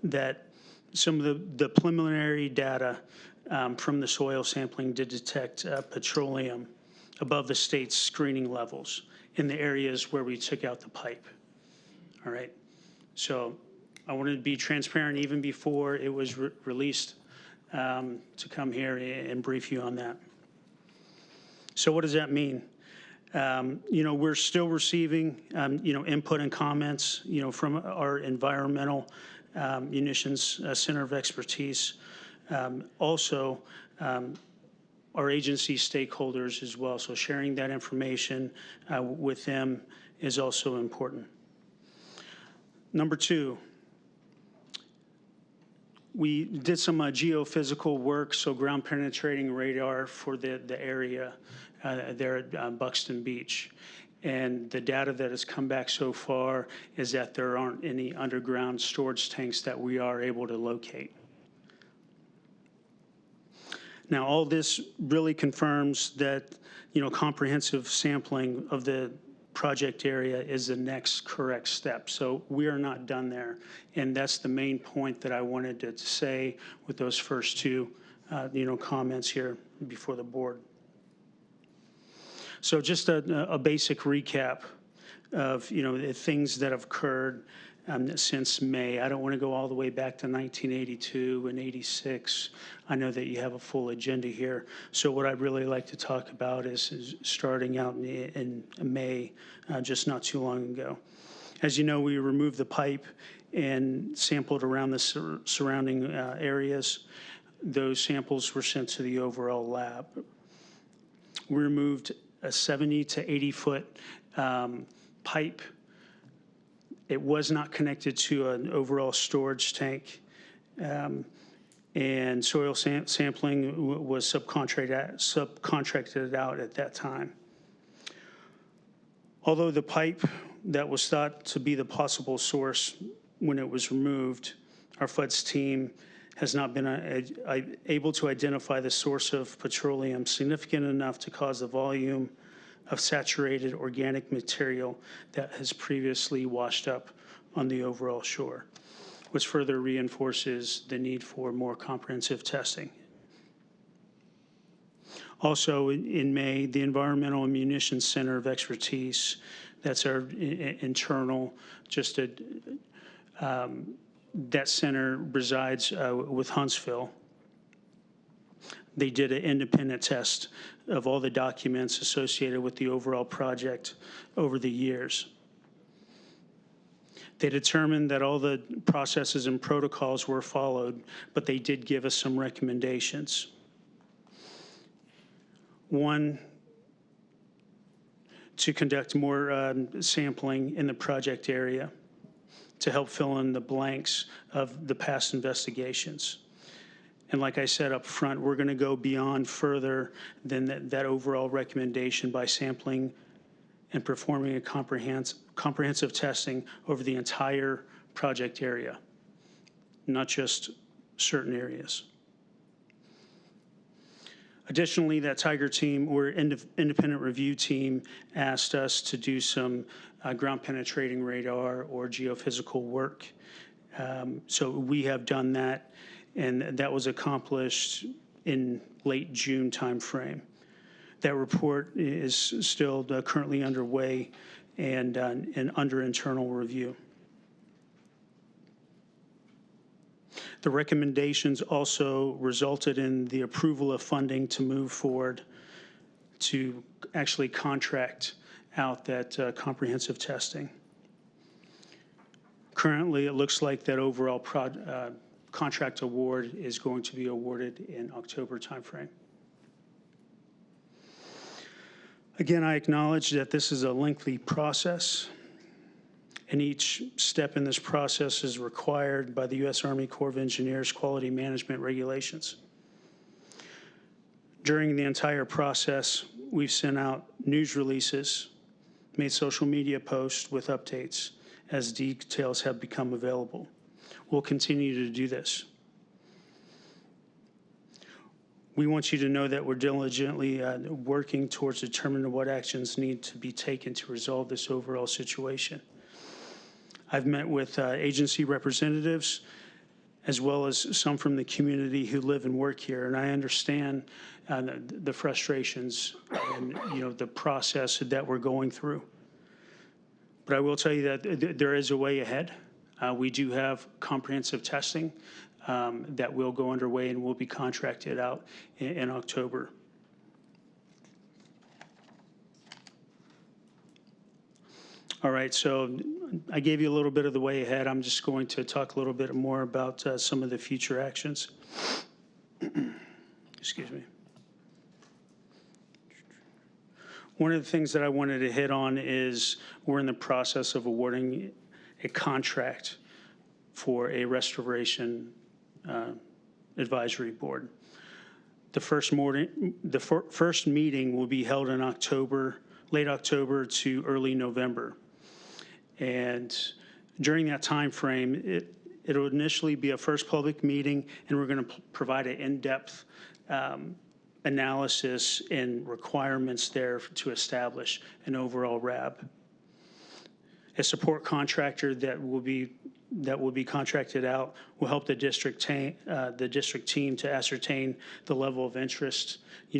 N: that some of the preliminary data from the soil sampling did detect petroleum above the state's screening levels in the areas where we took out the pipe. All right. So I wanted to be transparent even before it was released to come here and brief you on that. So what does that mean? We're still receiving, input and comments, from our environmental munitions center of expertise. Also, our agency stakeholders as well. So sharing that information with them is also important. Number 2, we did some geophysical work, so ground penetrating radar for the area there at Buxton Beach. And the data that has come back so far is that there aren't any underground storage tanks that we are able to locate. Now, all this really confirms that, comprehensive sampling of the project area is the next correct step. So we are not done there. And that's the main point that I wanted to say with those first 2, comments here before the board. So just a basic recap of, the things that have occurred since May. I don't want to go all the way back to 1982 and 86. I know that you have a full agenda here. So what I'd really like to talk about is starting out in May, just not too long ago. As you know, we removed the pipe and sampled around the surrounding areas. Those samples were sent to the overall lab. We removed a 70 to 80 foot pipe. It was not connected to an overall storage tank. And soil sampling was subcontracted out at that time. Although the pipe that was thought to be the possible source when it was removed, our floods team has not been able to identify the source of petroleum significant enough to cause the volume of saturated organic material that has previously washed up on the overall shore, which further reinforces the need for more comprehensive testing. Also, in May, the Environmental and Munitions Center of Expertise, that's our internal, that center resides with Huntsville. They did an independent test of all the documents associated with the overall project over the years. They determined that all the processes and protocols were followed, but they did give us some recommendations. One, to conduct more sampling in the project area to help fill in the blanks of the past investigations. And like I said up front, we're going to go beyond further than that overall recommendation by sampling and performing a comprehensive testing over the entire project area, not just certain areas. Additionally, that Tiger team or independent review team asked us to do some ground penetrating radar or geophysical work. So we have done that, and that was accomplished in late June timeframe. That report is still currently underway and under internal review. The recommendations also resulted in the approval of funding to move forward to actually contract out that comprehensive testing. Currently, it looks like that overall contract award is going to be awarded in October timeframe. Again, I acknowledge that this is a lengthy process, and each step in this process is required by the U.S. Army Corps of Engineers Quality Management Regulations. During the entire process, we've sent out news releases, made social media posts with updates as details have become available. We'll continue to do this. We want you to know that we're diligently working towards determining what actions need to be taken to resolve this overall situation. I've met with agency representatives as well as some from the community who live and work here, and I understand the frustrations and the process that we're going through. But I will tell you that there is a way ahead. We do have comprehensive testing that will go underway and will be contracted out in October. All right, so I gave you a little bit of the way ahead. I'm just going to talk a little bit more about some of the future actions. Excuse me. One of the things that I wanted to hit on is we're in the process of awarding a contract for a restoration advisory board. The first meeting will be held in October, late October to early November. And during that time frame, it'll initially be a first public meeting, and we're going to provide an in-depth analysis and requirements there to establish an overall RAB. A support contractor that will be contracted out will help the district team to ascertain the level of interest,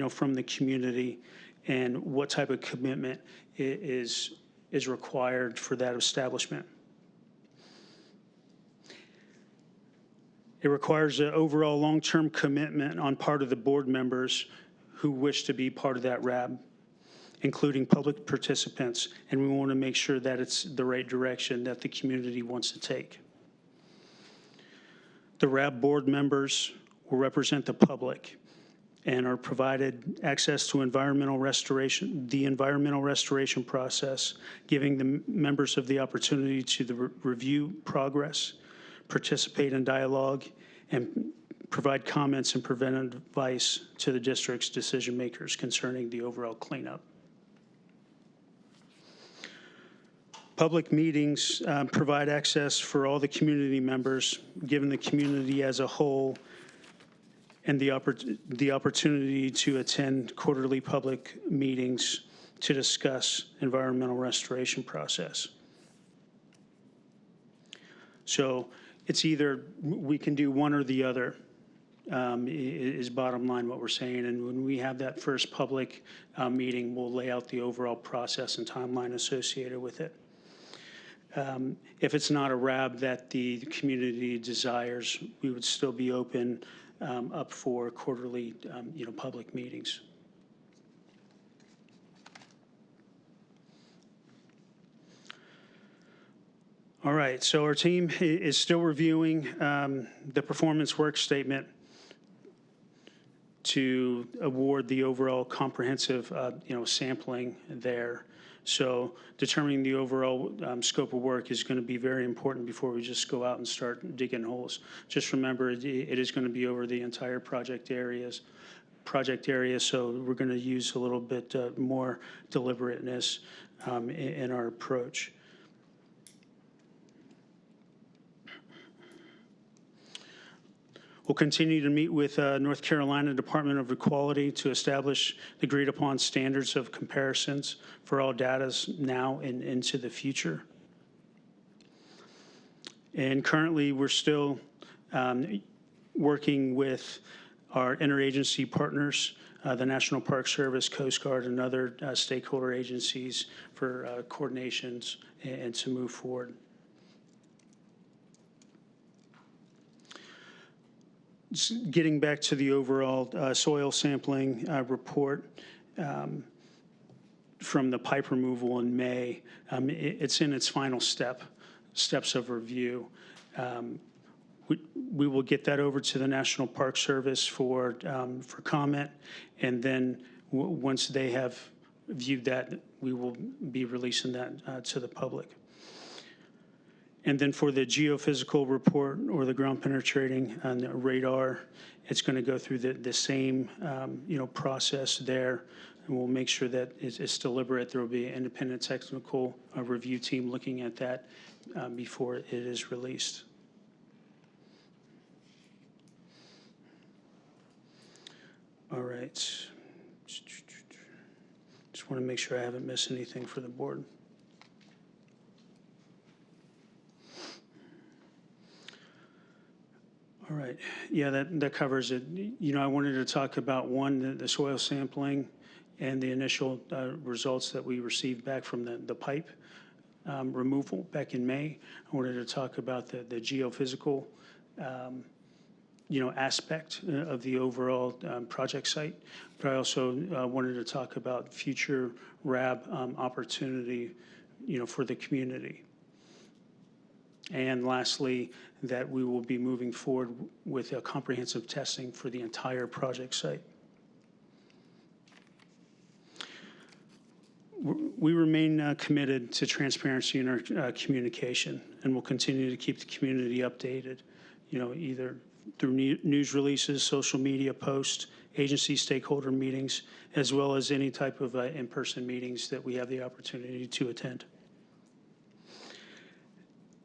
N: from the community and what type of commitment is required for that establishment. It requires an overall long-term commitment on part of the board members who wish to be part of that RAB, including public participants, and we want to make sure that it's the right direction that the community wants to take. The RAB board members will represent the public and are provided access to the environmental restoration process, giving the members of the opportunity to review progress, participate in dialogue, and provide comments and preventive advice to the district's decision makers concerning the overall cleanup. Public meetings provide access for all the community members, giving the community as a whole and the opportunity to attend quarterly public meetings to discuss environmental restoration process. So it's either we can do one or the other, is bottom line what we're saying. And when we have that first public meeting, we'll lay out the overall process and timeline associated with it. If it's not a RAB that the community desires, we would still be open up for quarterly, public meetings. All right, so our team is still reviewing the performance work statement to award the overall comprehensive, sampling there. So determining the overall scope of work is going to be very important before we just go out and start digging holes. Just remember, it is going to be over the entire project area, so we're going to use a little bit more deliberateness in our approach. We'll continue to meet with North Carolina Department of Equality to establish the agreed upon standards of comparisons for all data now and into the future. And currently, we're still working with our interagency partners, the National Park Service, Coast Guard, and other stakeholder agencies for coordinations and to move forward. Getting back to the overall soil sampling report from the pipe removal in May, it's in its final steps of review. We will get that over to the National Park Service for comment, and then once they have viewed that, we will be releasing that to the public. And then for the geophysical report or the ground penetrating and the radar, it's going to go through the same process there, and we'll make sure that it's deliberate. There will be an independent technical review team looking at that before it is released. All right. Just want to make sure I haven't missed anything for the board. All right. Yeah, that covers it. I wanted to talk about the soil sampling and the initial results that we received back from the pipe removal back in May. I wanted to talk about the geophysical, aspect of the overall project site. But I also wanted to talk about future RAB opportunity, for the community. And lastly, that we will be moving forward with a comprehensive testing for the entire project site. We remain committed to transparency in our communication, and we'll continue to keep the community updated, either through news releases, social media posts, agency stakeholder meetings, as well as any type of in-person meetings that we have the opportunity to attend.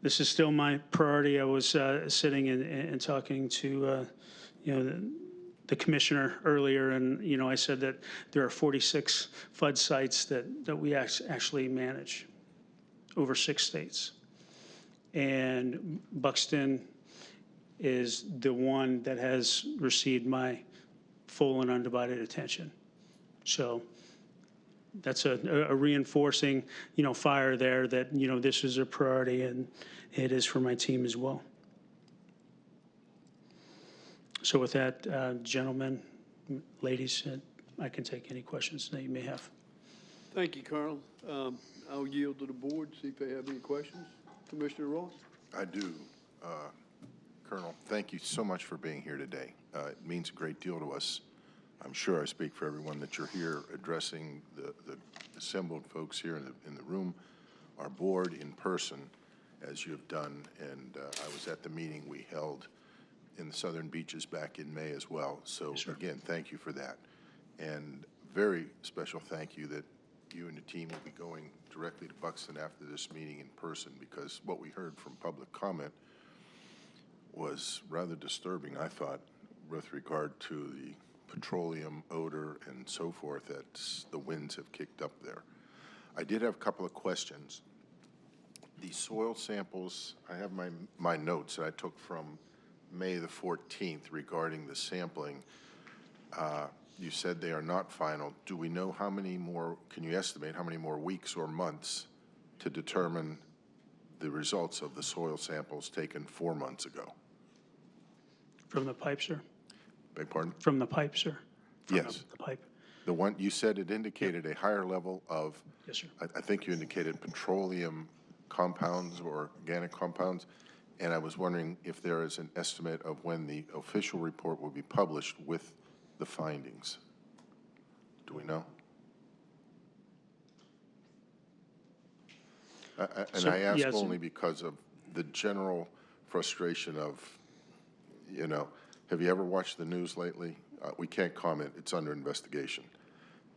N: This is still my priority. I was sitting and talking to, the commissioner earlier, and, I said that there are 46 FUD sites that we actually manage over 6 states. And Buxton is the one that has received my full and undivided attention. So that's a reinforcing, fire there that, this is a priority, and it is for my team as well. So with that, gentlemen, ladies, I can take any questions that you may have.
A: Thank you, Colonel. I'll yield to the board, see if they have any questions. Commissioner Ross?
O: I do. Colonel, thank you so much for being here today. It means a great deal to us. I'm sure I speak for everyone that you're here addressing the assembled folks here in the room, our board in person, as you have done. And I was at the meeting we held in the Southern Beaches back in May as well. So again, thank you for that. And very special thank you that you and the team will be going directly to Buxton after this meeting in person, because what we heard from public comment was rather disturbing, I thought, with regard to the petroleum odor and so forth that the winds have kicked up there. I did have a couple of questions. The soil samples, I have my notes that I took from May the 14th regarding the sampling. You said they are not final. Do we know how many more, can you estimate how many more weeks or months to determine the results of the soil samples taken 4 months ago?
N: From the pipe, sir?
O: Beg pardon?
N: From the pipe, sir? From
O: Yes.
N: The pipe.
O: The one, you said it indicated a higher level of,
N: Yes, sir.
O: I think you indicated petroleum compounds or organic compounds, and I was wondering if there is an estimate of when the official report will be published with the findings. Do we know? And
N: So,
O: I ask
N: yes.
O: only because of the general frustration of, you know, have you ever watched the news lately? We can't comment, it's under investigation.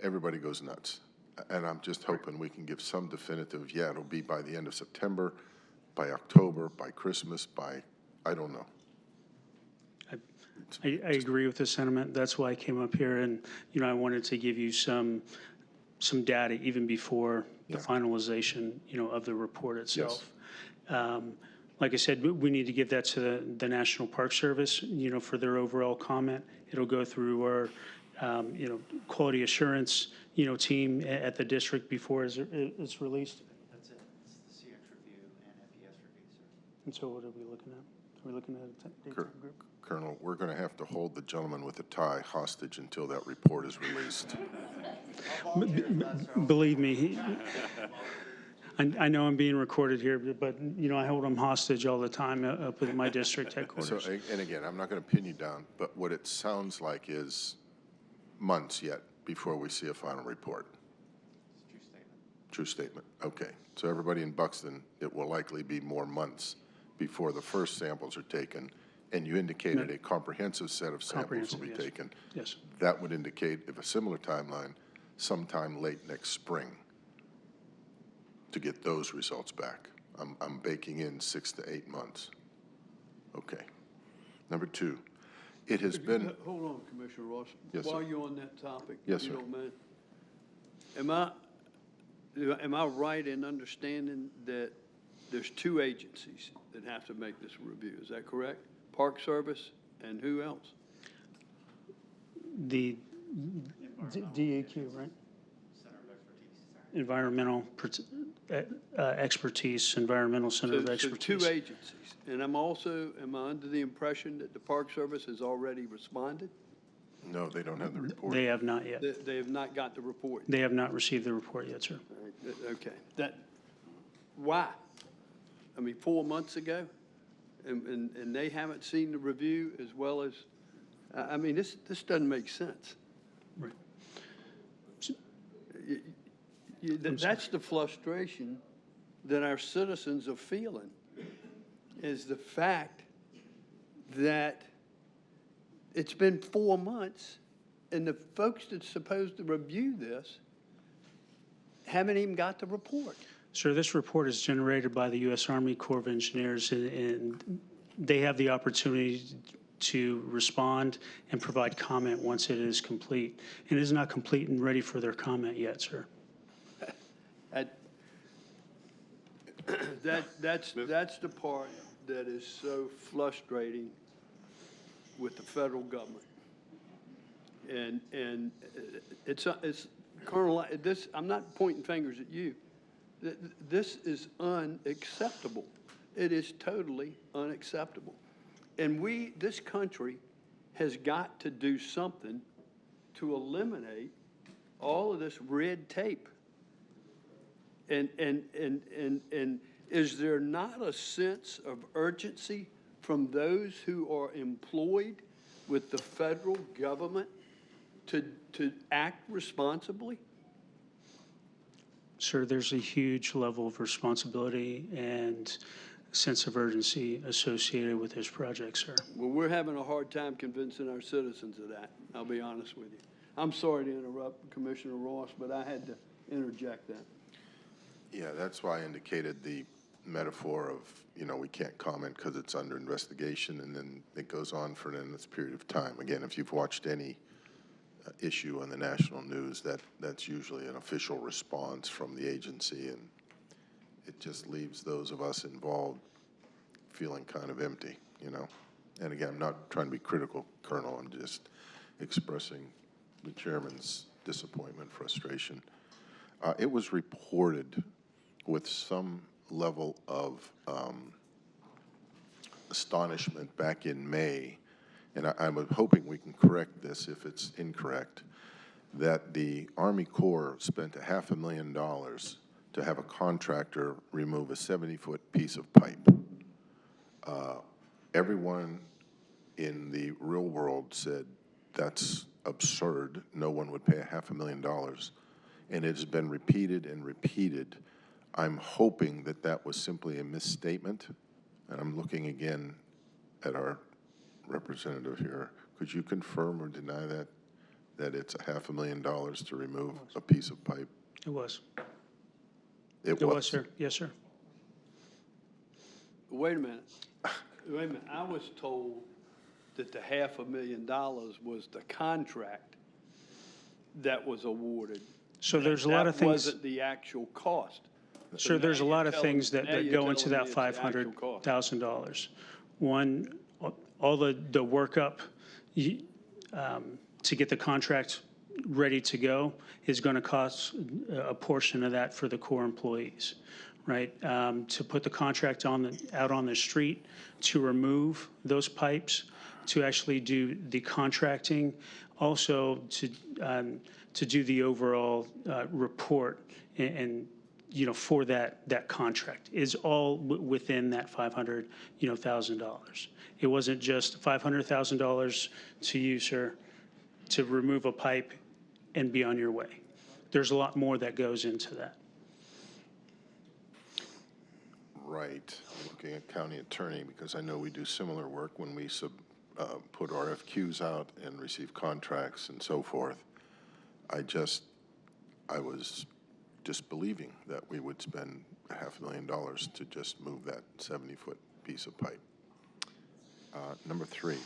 O: Everybody goes nuts. And I'm just hoping we can give some definitive, yeah, it'll be by the end of September, by October, by Christmas, by, I don't know.
N: I agree with the sentiment. That's why I came up here, and, you know, I wanted to give you some data even before the finalization, you know, of the report itself.
O: Yes.
N: Like I said, we need to give that to the National Park Service, you know, for their overall comment. It'll go through our, you know, quality assurance, you know, team at the district before it's released.
P: That's it. It's the CX review and FES review, sir.
N: And so what are we looking at? Are we looking at a daytime group?
O: Colonel, we're going to have to hold the gentleman with the tie hostage until that report is released.
N: Believe me, I know I'm being recorded here, but, you know, I hold them hostage all the time up at my district headquarters.
O: So, and again, I'm not going to pin you down, but what it sounds like is months yet before we see a final report.
P: True statement.
O: True statement. Okay. So everybody in Buxton, it will likely be more months before the first samples are taken. And you indicated a comprehensive set of samples will be taken.
N: Yes.
O: That would indicate, if a similar timeline, sometime late next spring to get those results back. I'm baking in 6 to 8 months. Okay. Number two, it has been.
A: Hold on, Commissioner Ross.
O: Yes,
A: While
O: sir.
A: you're on that topic,
O: Yes,
A: if you
O: sir.
A: don't mind. Am I right in understanding that there's two agencies that have to make this review? Is that correct? Park Service and who else?
N: The DEQ, right?
P: Center of Expertise.
N: Environmental expertise, Environmental Center of
A: So
N: Expertise.
A: two agencies. And am I under the impression that the Park Service has already responded?
O: No, they don't have the report.
N: They have not yet.
A: They have not got the report?
N: They have not received the report yet, sir.
A: Okay. Why? I mean, 4 months ago? And they haven't seen the review as well as, I mean, this doesn't make sense.
N: Right.
A: That's the frustration that our citizens are feeling, is the fact that it's been 4 months and the folks that's supposed to review this haven't even got the report.
N: Sir, this report is generated by the U.S. Army Corps of Engineers, and they have the opportunity to respond and provide comment once it is complete. And it is not complete and ready for their comment yet, sir.
A: That's the part that is so frustrating with the federal government. And it's Colonel, I'm not pointing fingers at you. This is unacceptable. It is totally unacceptable. And this country has got to do something to eliminate all of this red tape. And is there not a sense of urgency from those who are employed with the federal government to act responsibly?
N: Sir, there's a huge level of responsibility and sense of urgency associated with this project, sir.
A: Well, we're having a hard time convincing our citizens of that, I'll be honest with you. I'm sorry to interrupt Commissioner Ross, but I had to interject that.
O: Yeah, that's why I indicated the metaphor of, we can't comment because it's under investigation, and then it goes on for an endless period of time. Again, if you've watched any issue on the national news, that's usually an official response from the agency, and it just leaves those of us involved feeling kind of empty, And again, I'm not trying to be critical, Colonel. I'm just expressing the chairman's disappointment, frustration. It was reported with some level of astonishment back in May, and I'm hoping we can correct this if it's incorrect, that the Army Corps spent $500,000 to have a contractor remove a 70-foot piece of pipe. Everyone in the real world said, that's absurd. No one would pay $500,000. And it has been repeated and repeated. I'm hoping that that was simply a misstatement. And I'm looking again at our representative here. Could you confirm or deny that it's $500,000 to remove a piece of pipe?
N: It was.
O: It
N: was, sir. Yes, sir.
A: Wait a minute. I was told that the $500,000 was the contract that was awarded.
N: So there's a lot of things.
A: That wasn't the actual cost.
N: Sure, there's a lot of things that go into that $500,000. One, all the workup to get the contract ready to go is going to cost a portion of that for the Corps employees, right? To put the contract out on the street, to remove those pipes, to actually do the contracting, also to do the overall report and for that contract is all within that $500,000. It wasn't just $500,000 to you, sir, to remove a pipe and be on your way. There's a lot more that goes into that.
O: Right. I'm looking at county attorney because I know we do similar work when we put RFQs out and receive contracts and so forth. I was disbelieving that we would spend $500,000 to just move that 70-foot piece of pipe. Number 3,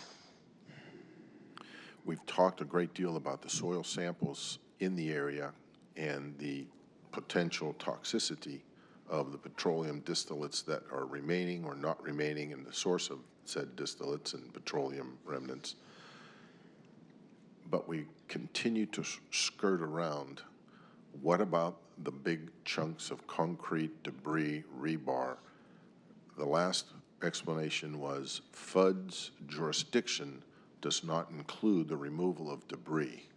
O: we've talked a great deal about the soil samples in the area and the potential toxicity of the petroleum distillates that are remaining or not remaining in the source of said distillates and petroleum remnants. But we continue to skirt around. What about the big chunks of concrete, debris, rebar? The last explanation was FUD's jurisdiction does not include the removal of debris.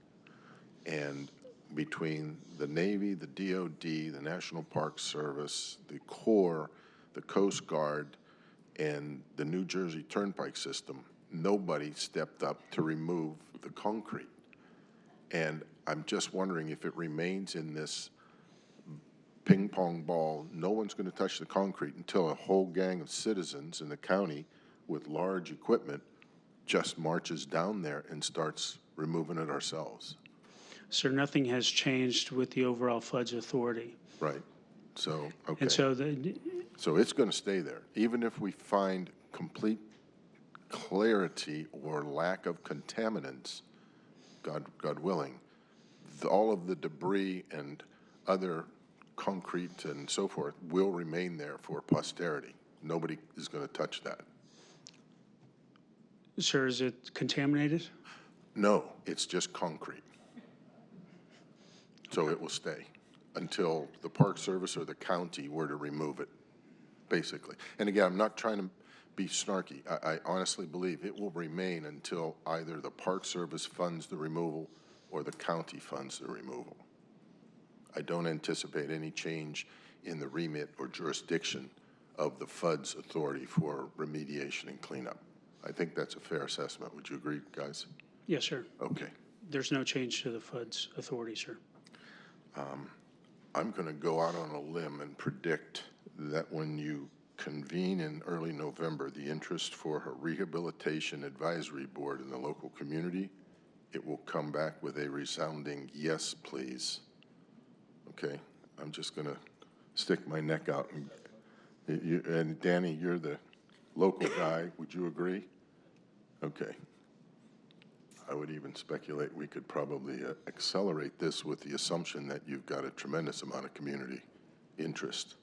O: And between the Navy, the DOD, the National Park Service, the Corps, the Coast Guard, and the New Jersey Turnpike system, nobody stepped up to remove the concrete. And I'm just wondering if it remains in this ping pong ball, no one's going to touch the concrete until a whole gang of citizens in the county with large equipment just marches down there and starts removing it ourselves.
N: Sir, nothing has changed with the overall floods authority.
O: Right. So, okay.
N: And so
O: so it's going to stay there. Even if we find complete clarity or lack of contaminants, God willing, all of the debris and other concrete and so forth will remain there for posterity. Nobody is going to touch that.
N: Sir, is it contaminated?
O: No, it's just concrete. So it will stay until the Park Service or the county were to remove it, basically. And again, I'm not trying to be snarky. I honestly believe it will remain until either the Park Service funds the removal or the county funds the removal. I don't anticipate any change in the remit or jurisdiction of the FUD's authority for remediation and cleanup. I think that's a fair assessment. Would you agree, guys?
N: Yes, sir.
O: Okay.
N: There's no change to the FUD's authority, sir.
O: I'm going to go out on a limb and predict that when you convene in early November the interest for a rehabilitation advisory board in the local community, it will come back with a resounding yes, please. Okay? I'm just going to stick my neck out. And Danny, you're the local guy. Would you agree? Okay. I would even speculate we could probably accelerate this with the assumption that you've got a tremendous amount of community interest.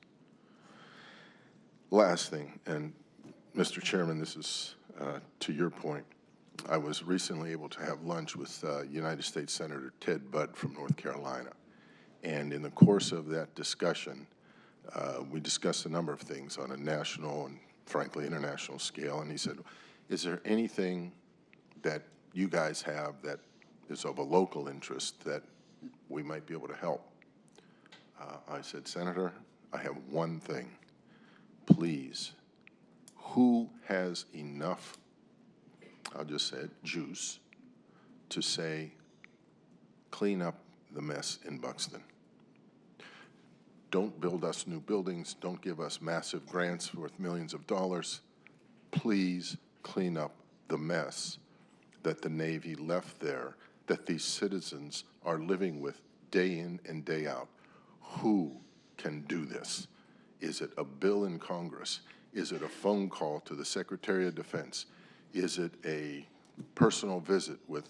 O: Last thing, and Mr. Chairman, this is to your point. I was recently able to have lunch with United States Senator Ted Budd from North Carolina. And in the course of that discussion, we discussed a number of things on a national and frankly international scale. And he said, is there anything that you guys have that is of a local interest that we might be able to help? I said, Senator, I have one thing. Please, who has enough, I'll just say it, juice, to say, clean up the mess in Buxton? Don't build us new buildings. Don't give us massive grants worth millions of dollars. Please clean up the mess that the Navy left there, that these citizens are living with day in and day out. Who can do this? Is it a bill in Congress? Is it a phone call to the Secretary of Defense? Is it a personal visit with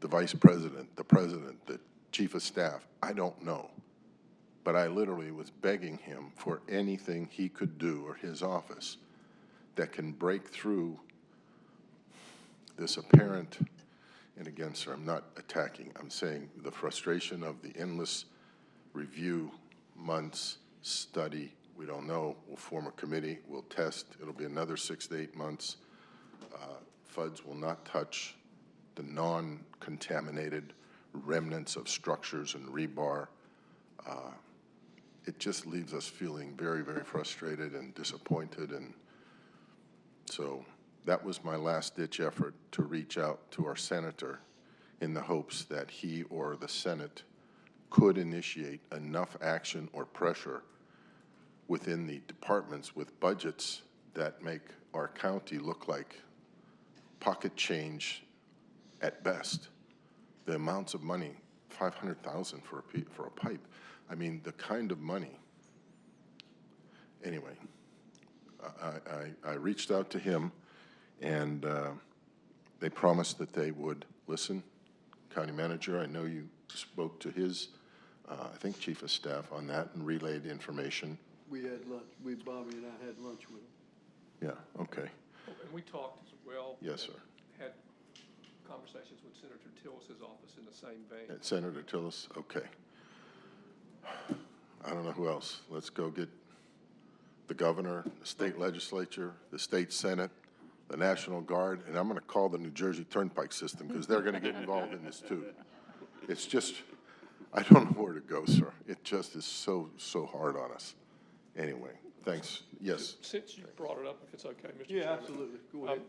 O: the Vice President, the Chief of Staff? I don't know. But I literally was begging him for anything he could do, or his office, that can break through this apparent, and again, sir, I'm not attacking, I'm saying the frustration of the endless review, months, study, we don't know, we'll form a committee, we'll test, it'll be another 6 to 8 months. FUDs will not touch the non-contaminated remnants of structures and rebar. It just leaves us feeling very, very frustrated and disappointed, and so that was my last-ditch effort to reach out to our senator in the hopes that he or the Senate could initiate enough action or pressure within the departments with budgets that make our county look like pocket change at best. The amounts of money, $500,000 for a pipe. I mean, the kind of money. Anyway, I reached out to him, and they promised that they would listen. County manager, I know you spoke to his, I think, chief of staff on that and relayed information.
A: We had lunch, Bobby and I had lunch with him.
O: Yeah, okay.
D: And we talked as well.
O: Yes, sir.
D: Had conversations with Senator Tillis's office in the same vein.
O: Senator Tillis, okay. I don't know who else. Let's go get the governor, the state legislature, the state senate, the National Guard, and I'm going to call the New Jersey Turnpike System because they're going to get involved in this too. It's just, I don't know where to go, sir. It just is so hard on us. Anyway, thanks. Yes.
D: Since you brought it up, if it's okay, Mr.
A: Yeah,
D: Chairman.
A: absolutely. Go ahead.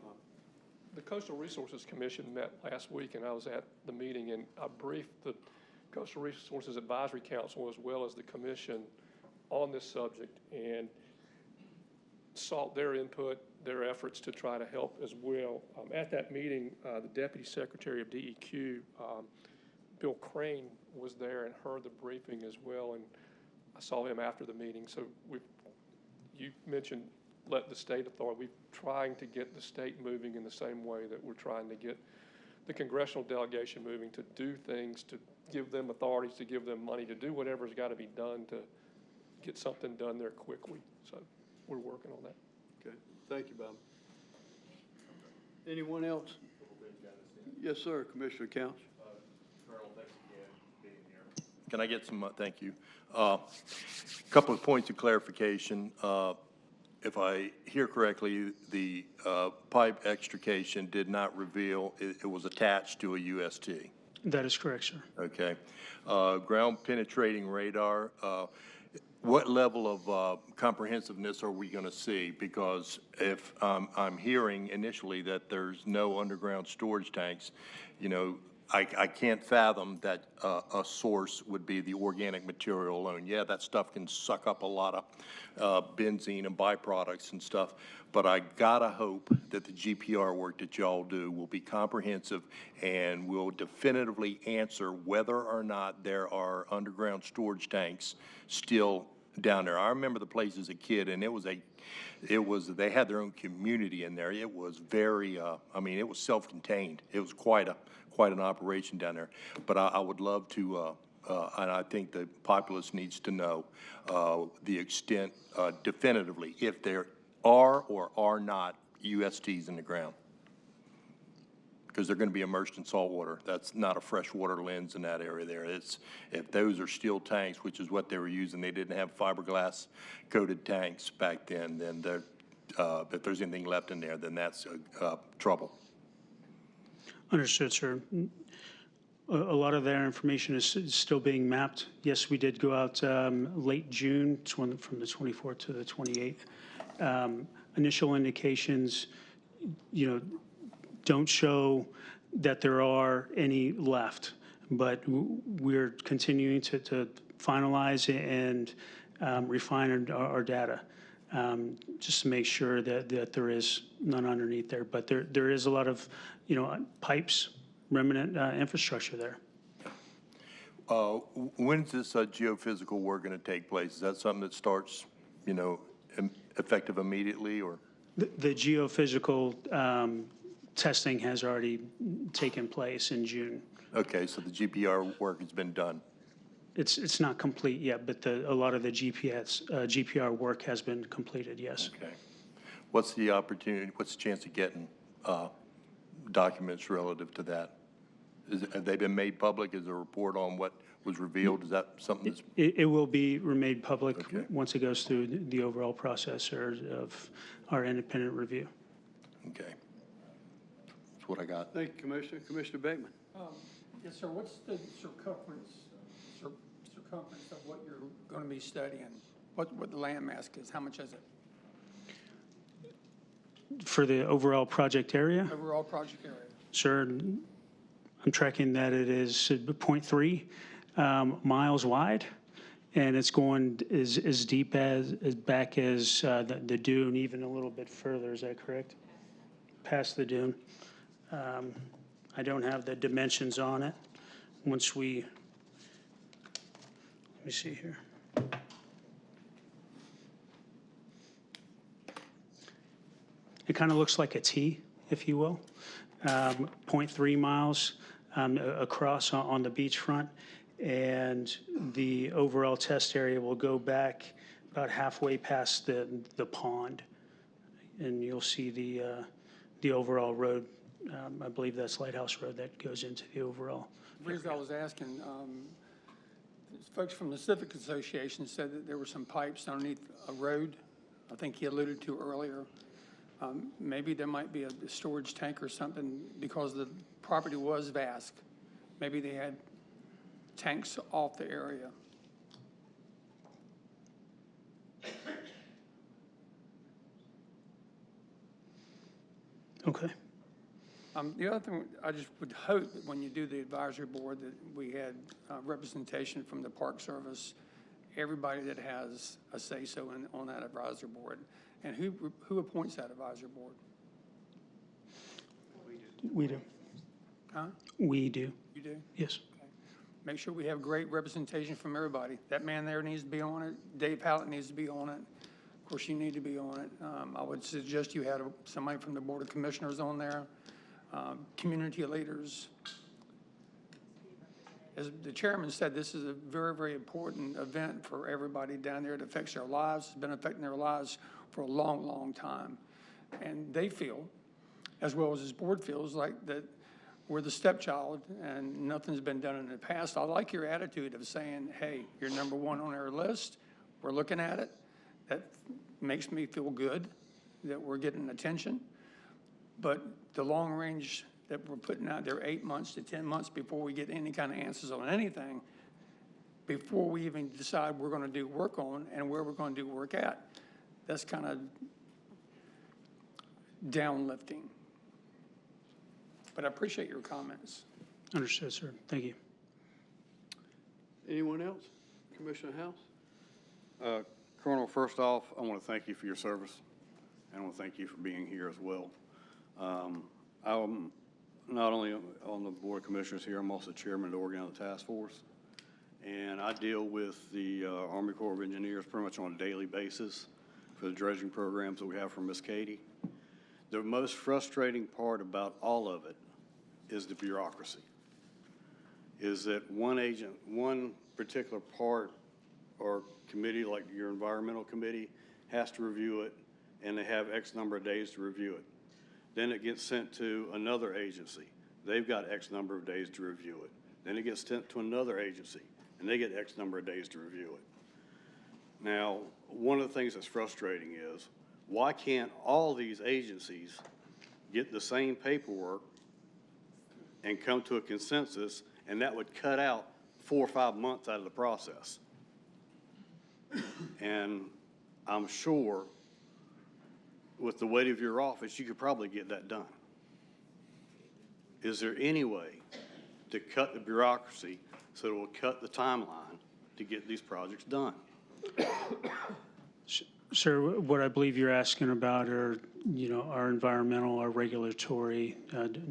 D: The Coastal Resources Commission met last week, and I was at the meeting, and I briefed the Coastal Resources Advisory Council as well as the commission on this subject and sought their input, their efforts to try to help as well. At that meeting, the Deputy Secretary of DEQ, Bill Crane, was there and heard the briefing as well, and I saw him after the meeting. So you mentioned let the state authority. We're trying to get the state moving in the same way that we're trying to get the congressional delegation moving to do things, to give them authorities, to give them money, to do whatever's got to be done to get something done there quickly. So we're working on that.
A: Okay, thank you, Bob. Anyone else? Yes, sir, Commissioner Couch.
C: Colonel, thanks again for being here. Can I get some, thank you. Couple of points of clarification. if I hear correctly, the pipe extrication did not reveal it was attached to a UST.
N: That is correct, sir.
C: Okay. Ground penetrating radar, what level of comprehensiveness are we going to see? Because if I'm hearing initially that there's no underground storage tanks, you know, I can't fathom that a source would be the organic material alone. Yeah, that stuff can suck up a lot of benzene and byproducts and stuff, but I gotta hope that the GPR work that y'all do will be comprehensive and will definitively answer whether or not there are underground storage tanks still down there. I remember the place as a kid, and they had their own community in there. It was very, I mean, it was self-contained. It was quite an operation down there. But I would love to, and I think the populace needs to know the extent definitively if there are or are not USTs in the ground. Because they're going to be immersed in salt water. That's not a freshwater lens in that area there. It's, if those are steel tanks, which is what they were using, they didn't have fiberglass coated tanks back then, then if there's anything left in there, then that's trouble.
N: Understood, sir. A lot of their information is still being mapped. Yes, we did go out late June, from the 24th to the 28th. Initial indications, you know, don't show that there are any left, but we're continuing to finalize and refine our data just to make sure that there is none underneath there. But there is a lot of, you know, pipes, remnant infrastructure there.
C: When's this geophysical work going to take place? Is that something that starts, you know, effective immediately, or?
N: The geophysical testing has already taken place in June.
C: Okay, so the GPR work has been done.
N: It's not complete yet, but a lot of the GPR work has been completed, yes.
C: Okay. What's the opportunity, what's the chance of getting documents relative to that? Have they been made public? Is there a report on what was revealed? Is that something that's?
N: It will be made public
C: Okay.
N: once it goes through the overall process of our independent review.
C: Okay. That's what I got.
A: Thank you, Commissioner. Commissioner Beckman.
Q: Yes, sir. What's the circumference of what you're going to be studying? What the landmass is? How much is it?
N: For the overall project area?
Q: Overall project area.
N: Sir, I'm tracking that it is 0.3 miles wide, and it's going as deep as back as the dune, even a little bit further. Is that correct? Past the dune. I don't have the dimensions on it. Once we, let me see here. It kind of looks like a T, if you will. 0.3 miles across on the beachfront, and the overall test area will go back about halfway past the pond, and you'll see the overall road. I believe that's Lighthouse Road that goes into the overall.
Q: The reason I was asking, folks from the Civic Association said that there were some pipes underneath a road. I think he alluded to earlier. Maybe there might be a storage tank or something, because the property was vast. Maybe they had tanks off the area.
N: Okay.
Q: The other thing, I just would hope that when you do the advisory board that we had representation from the Park Service, everybody that has a say-so on that advisory board. And who appoints that advisory board?
N: We do.
Q: Huh?
N: We do.
Q: You do?
N: Yes.
Q: Okay. Make sure we have great representation from everybody. That man there needs to be on it. Dave Hallett needs to be on it. Of course, you need to be on it. I would suggest you had somebody from the Board of Commissioners on there, community leaders. As the chairman said, this is a very, very important event for everybody down there. It affects their lives. It's been affecting their lives for a long, long time. And they feel, as well as this board feels, like that we're the stepchild and nothing's been done in the past. I like your attitude of saying, hey, you're number one on our list. We're looking at it. That makes me feel good that we're getting attention. But the long range that we're putting out there, 8 months to 10 months before we get any kind of answers on anything, before we even decide we're going to do work on and where we're going to do work at, that's kind of downlifting. But I appreciate your comments.
N: Understood, sir. Thank you.
A: Anyone else? Commissioner House?
R: Colonel, first off, I want to thank you for your service, and I want to thank you for being here as well. I'm not only on the Board of Commissioners here, I'm also chairman of the Organizing Task Force, and I deal with the Army Corps of Engineers pretty much on a daily basis for the dredging programs that we have from Miss Katie. The most frustrating part about all of it is the bureaucracy, is that one particular part or committee, like your environmental committee, has to review it, and they have X number of days to review it. Then it gets sent to another agency. They've got X number of days to review it. Then it gets sent to another agency, and they get X number of days to review it. Now, one of the things that's frustrating is, why can't all these agencies get the same paperwork and come to a consensus, and that would cut out 4 or 5 months out of the process? And I'm sure with the weight of your office, you could probably get that done. Is there any way to cut the bureaucracy so it will cut the timeline to get these projects done?
N: Sir, what I believe you're asking about are, our environmental, our regulatory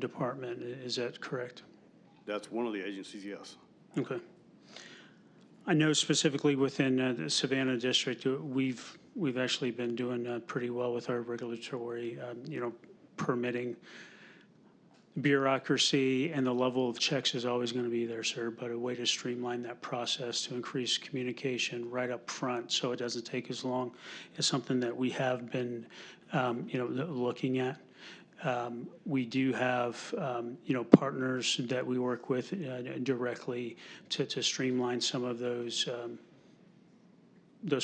N: department. Is that correct?
R: That's one of the agencies, yes.
N: Okay. I know specifically within the Savannah district, we've actually been doing pretty well with our regulatory, permitting. Bureaucracy and the level of checks is always going to be there, sir, but a way to streamline that process to increase communication right up front so it doesn't take as long is something that we have been, looking at. We do have, partners that we work with directly to streamline some of those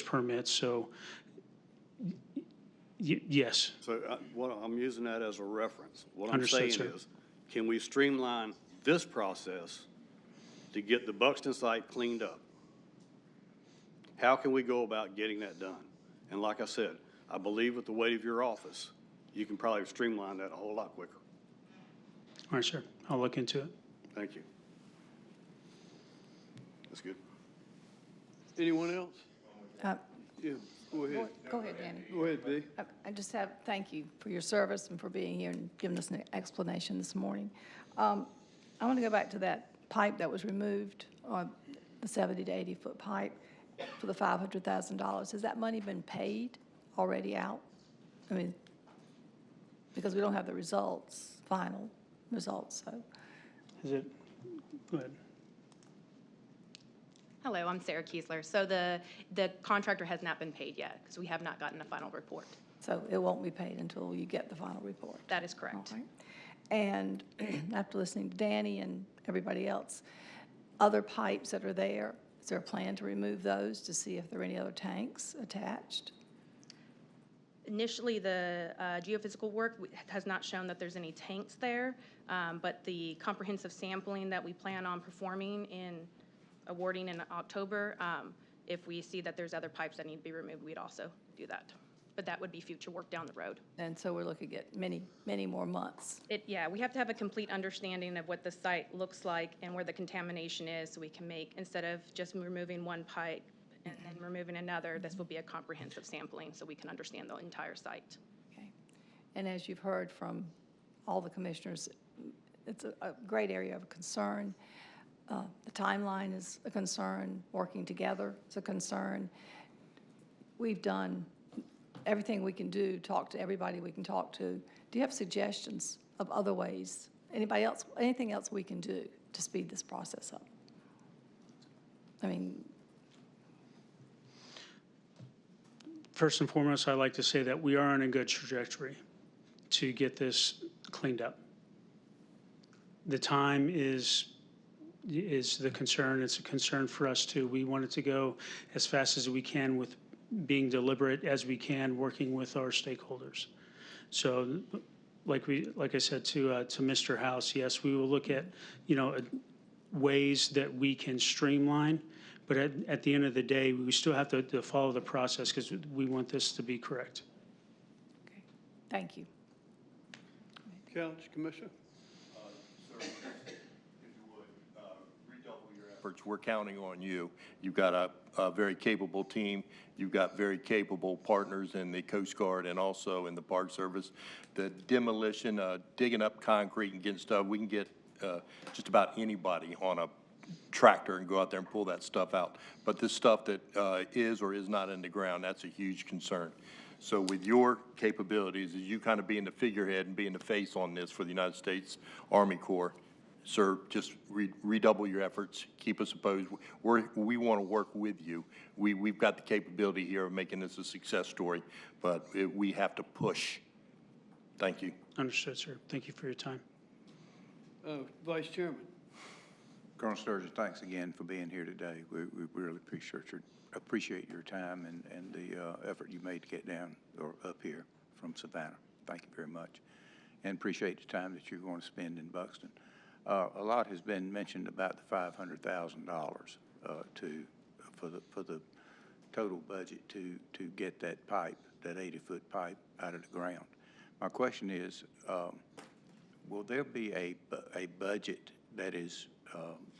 N: permits. So, yes.
R: So I'm using that as a reference. What I'm
N: Understood,
R: saying
N: sir.
R: is, can we streamline this process to get the Buxton site cleaned up? How can we go about getting that done? And like I said, I believe with the weight of your office, you can probably streamline that a whole lot quicker.
N: All right, sir. I'll look into it.
R: Thank you. That's good.
A: Anyone else? Yeah, go ahead.
S: Go ahead, Danny.
A: Go ahead, B.
S: I just have, thank you for your service and for being here and giving us an explanation this morning. I want to go back to that pipe that was removed, the 70 to 80-foot pipe for the $500,000. Has that money been paid already out? I mean, because we don't have the results, final results, so.
N: Is it? Go ahead.
T: Hello, I'm Sarah Kiesler. So the contractor has not been paid yet because we have not gotten a final report.
S: So it won't be paid until you get the final report?
T: That is correct.
S: All right. And after listening to Danny and everybody else, other pipes that are there, is there a plan to remove those to see if there are any other tanks attached?
T: Initially, the geophysical work has not shown that there's any tanks there, but the comprehensive sampling that we plan on performing awarding in October, if we see that there's other pipes that need to be removed, we'd also do that. But that would be future work down the road.
S: And so we're looking at many, many more months.
T: Yeah, we have to have a complete understanding of what the site looks like and where the contamination is so we can make, instead of just removing one pipe and then removing another, this will be a comprehensive sampling so we can understand the entire site.
S: Okay. And as you've heard from all the commissioners, it's a great area of concern. The timeline is a concern. Working together is a concern. We've done everything we can do, talk to everybody we can talk to. Do you have suggestions of other ways? Anybody else, anything else we can do to speed this process up? I mean,
N: First and foremost, I'd like to say that we are on a good trajectory to get this cleaned up. The time is the concern. It's a concern for us too. We want it to go as fast as we can with being deliberate as we can, working with our stakeholders. So like I said to Mr. House, yes, we will look at, ways that we can streamline, but at the end of the day, we still have to follow the process because we want this to be correct.
S: Okay. Thank you.
A: Couch, Commissioner?
C: Sir, if you would, redouble your efforts. We're counting on you. You've got a very capable team. You've got very capable partners in the Coast Guard and also in the Park Service. The demolition, digging up concrete and getting stuff, we can get just about anybody on a tractor and go out there and pull that stuff out. But this stuff that is or is not in the ground, that's a huge concern. So with your capabilities, as you kind of being the figurehead and being the face on this for the United States Army Corps, sir, just redouble your efforts, keep us opposed. We want to work with you. We've got the capability here of making this a success story, but we have to push. Thank you.
N: Understood, sir. Thank you for your time.
A: Vice Chairman.
U: Colonel Sturgeon, thanks again for being here today. We really appreciate your time and the effort you made to get down or up here from Savannah. Thank you very much. And appreciate the time that you're going to spend in Buxton. A lot has been mentioned about the $500,000 for the total budget to get that pipe, that 80-foot pipe, out of the ground. My question is, will there be a budget that is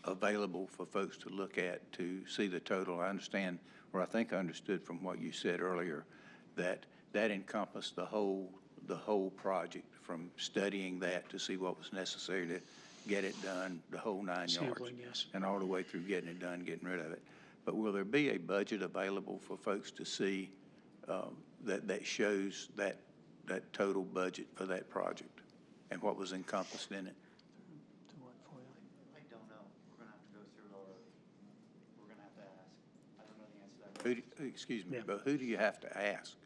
U: available for folks to look at to see the total? I understand, or I think I understood from what you said earlier, that encompassed the whole project, from studying that to see what was necessary to get it done, the whole 9 yards,
N: Yes.
U: and all the way through getting it done, getting rid of it. But will there be a budget available for folks to see that shows that total budget for that project and what was encompassed in it?
P: I don't know. We're going to have to go through all of it. We're going to have to ask. I don't know the answer to that.
U: Excuse me, but who do you have to ask?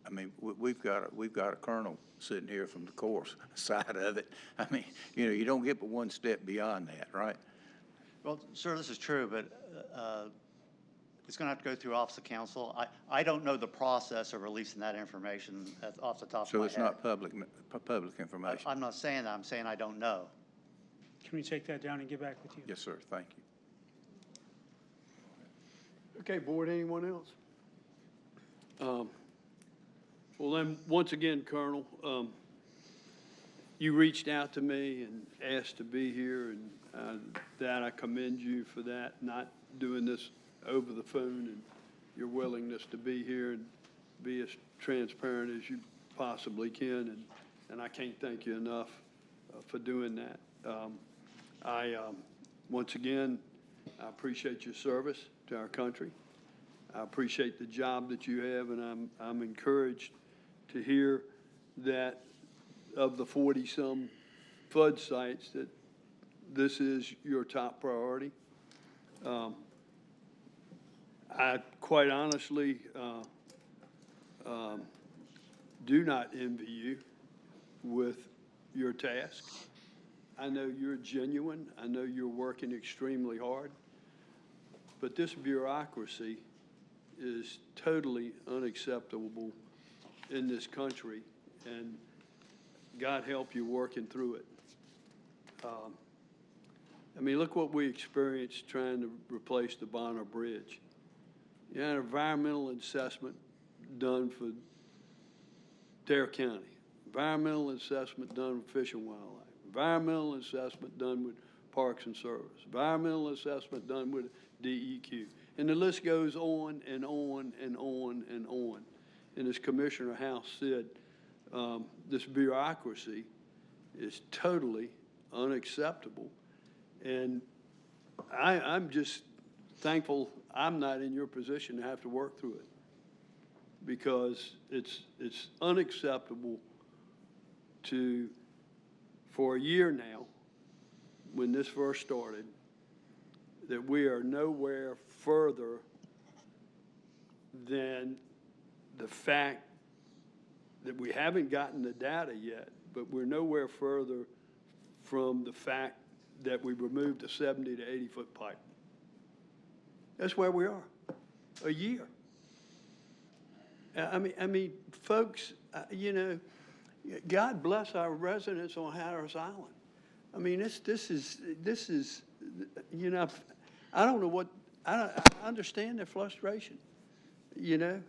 U: I mean, we've got a colonel sitting here from the Corps side of it. I mean, you don't get but one step beyond that, right?
P: Well, sir, this is true, but it's going to have to go through Office of Counsel. I don't know the process of releasing that information off the top of my head.
U: So it's not public information?
P: I'm not saying that. I'm saying I don't know.
N: Can we take that down and get back with you?
U: Yes, sir. Thank you.
A: Okay, board, anyone else? Well, then, once again, Colonel, you reached out to me and asked to be here, and that I commend you for that, not doing this over the phone, and your willingness to be here and be as transparent as you possibly can, and I can't thank you enough for doing that. Once again, I appreciate your service to our country. I appreciate the job that you have, and I'm encouraged to hear that of the 40-some flood sites that this is your top priority. I quite honestly do not envy you with your task. I know you're genuine. I know you're working extremely hard. But this bureaucracy is totally unacceptable in this country, and God help you working through it. I mean, look what we experienced trying to replace the Bonner Bridge. You had an environmental assessment done for Dare County, environmental assessment done with Fish and Wildlife, environmental assessment done with Parks and Service, environmental assessment done with DEQ. And the list goes on and on and on and on. And as Commissioner House said, this bureaucracy is totally unacceptable. And I'm just thankful I'm not in your position to have to work through it, because it's unacceptable for a year now, when this first started, that we are nowhere further than the fact that we haven't gotten the data yet, but we're nowhere further from the fact that we removed a 70 to 80-foot pipe. That's where we are. a year. I mean, folks, you know, God bless our residents on Hatteras Island. I mean, this is, you know, I don't know what, I understand their frustration, you know.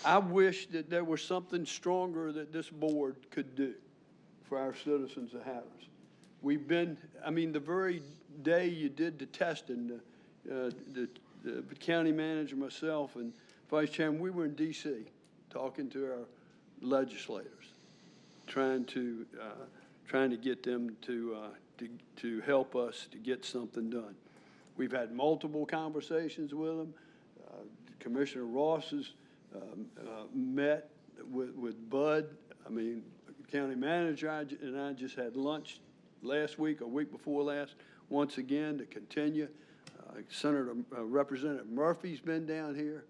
A: I wish that there was something stronger that this board could do for our citizens of Hatteras. We've been, I mean, the very day you did the testing, the county manager, myself, and Vice Chairman, we were in D.C. talking to our legislators, trying to get them to help us to get something done. We've had multiple conversations with them. Commissioner Ross has met with Bud. I mean, county manager and I just had lunch last week or week before last, once again to continue. Representative Murphy's been down here.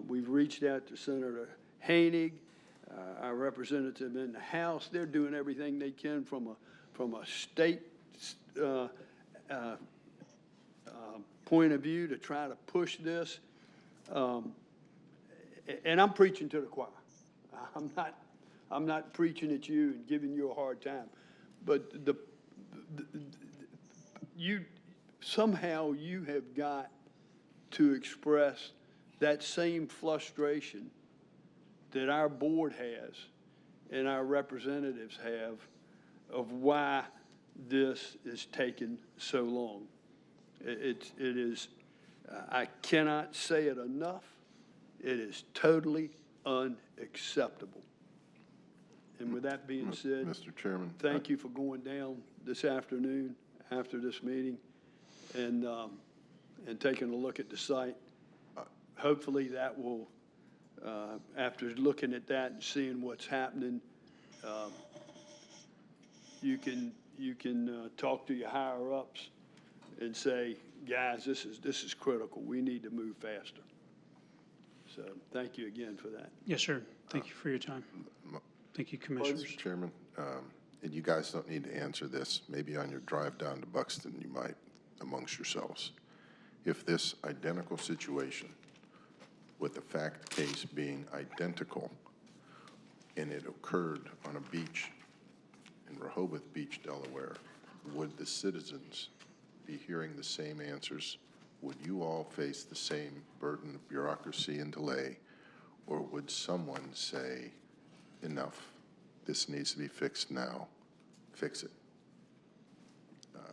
A: We've reached out to Senator Hainig, our representative in the House. They're doing everything they can from a state point of view to try to push this. And I'm preaching to the choir. I'm not preaching at you and giving you a hard time, but somehow you have got to express that same frustration that our board has and our representatives have of why this is taking so long. It is, I cannot say it enough. It is totally unacceptable. And with that being said,
O: Mr. Chairman,
A: thank you for going down this afternoon after this meeting and taking a look at the site. Hopefully that will, after looking at that and seeing what's happening, you can talk to your higher ups and say, guys, this is critical. We need to move faster. So thank you again for that.
N: Yes, sir. Thank you for your time. Thank you, Commissioners.
O: Mr. Chairman, and you guys don't need to answer this. Maybe on your drive down to Buxton, you might amongst yourselves. If this identical situation with the fact case being identical and it occurred on a beach in Rehoboth Beach, Delaware, would the citizens be hearing the same answers? Would you all face the same burden of bureaucracy and delay? Or would someone say, enough, this needs to be fixed now, fix it?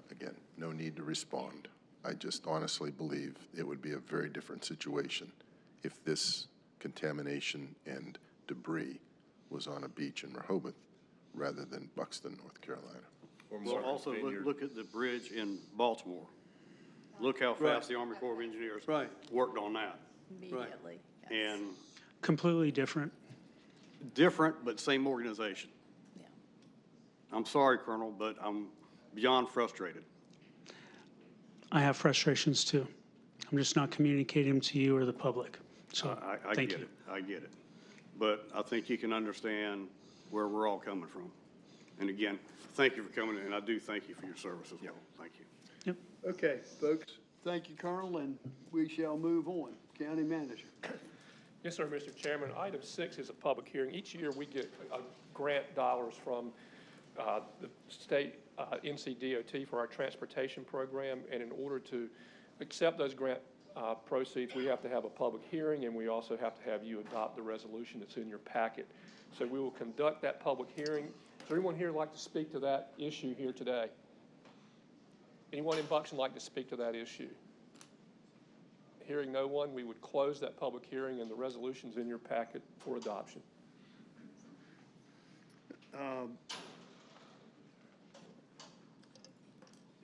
O: Again, no need to respond. I just honestly believe it would be a very different situation if this contamination and debris was on a beach in Rehoboth rather than Buxton, North Carolina.
R: Well, also look at the bridge in Baltimore. Look how fast the Army Corps of Engineers worked on that.
S: Immediately.
R: And
N: Completely different.
R: different, but same organization.
S: Yeah.
R: I'm sorry, Colonel, but I'm beyond frustrated.
N: I have frustrations too. I'm just not communicating them to you or the public. So
R: I
N: thank
R: get
N: you.
R: it. I get it. But I think you can understand where we're all coming from. And again, thank you for coming, and I do thank you for your service as well. Thank you.
N: Yep.
A: Okay, folks, thank you, Colonel, and we shall move on. County Manager.
D: Yes, sir, Mr. Chairman. Item 6 is a public hearing. Each year we get grant dollars from the state NCDOT for our transportation program, and in order to accept those grant proceeds, we have to have a public hearing, and we also have to have you adopt the resolution that's in your packet. So we will conduct that public hearing. Is there anyone here like to speak to that issue here today? Anyone in Buxton like to speak to that issue? Hearing no one, we would close that public hearing, and the resolution's in your packet for adoption.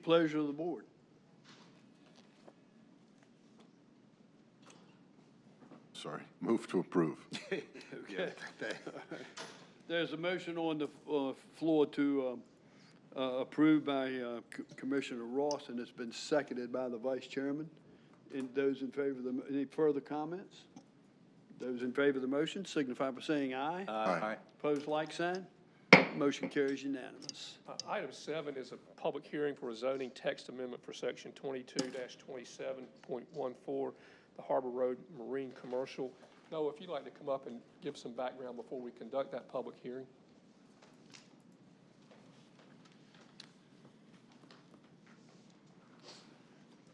A: Pleasure of the board.
O: Sorry, move to approve.
A: Okay. There's a motion on the floor to approve by Commissioner Ross, and it's been seconded by the Vice Chairman. And those in favor of the, any further comments? Those in favor of the motion signify by saying aye.
O: Aye.
A: Opposed, like sign. Motion carries unanimous.
D: Item 7 is a public hearing for a zoning text amendment for section 22-27.14 the Harbor Road Marine Commercial. Noah, if you'd like to come up and give some background before we conduct that public hearing.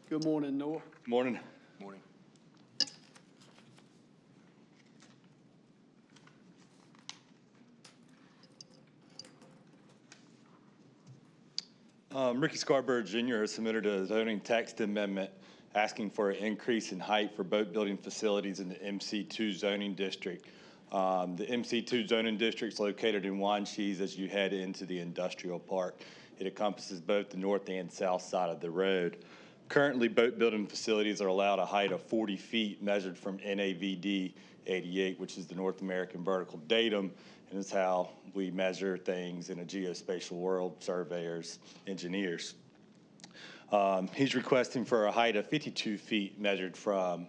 A: Good morning, Noah.
B: Morning.
A: Morning.
B: Ricky Scarborough Jr. has submitted a zoning text amendment asking for an increase in height for boat building facilities in the MC2 zoning district. The MC2 zoning district is located in Wanchese as you head into the industrial park. It encompasses both the north and south side of the road. Currently, boat building facilities are allowed a height of 40 feet measured from NAVD 88, which is the North American Vertical Datum, and it's how we measure things in a geospatial world, surveyors, engineers. He's requesting for a height of 52 feet measured from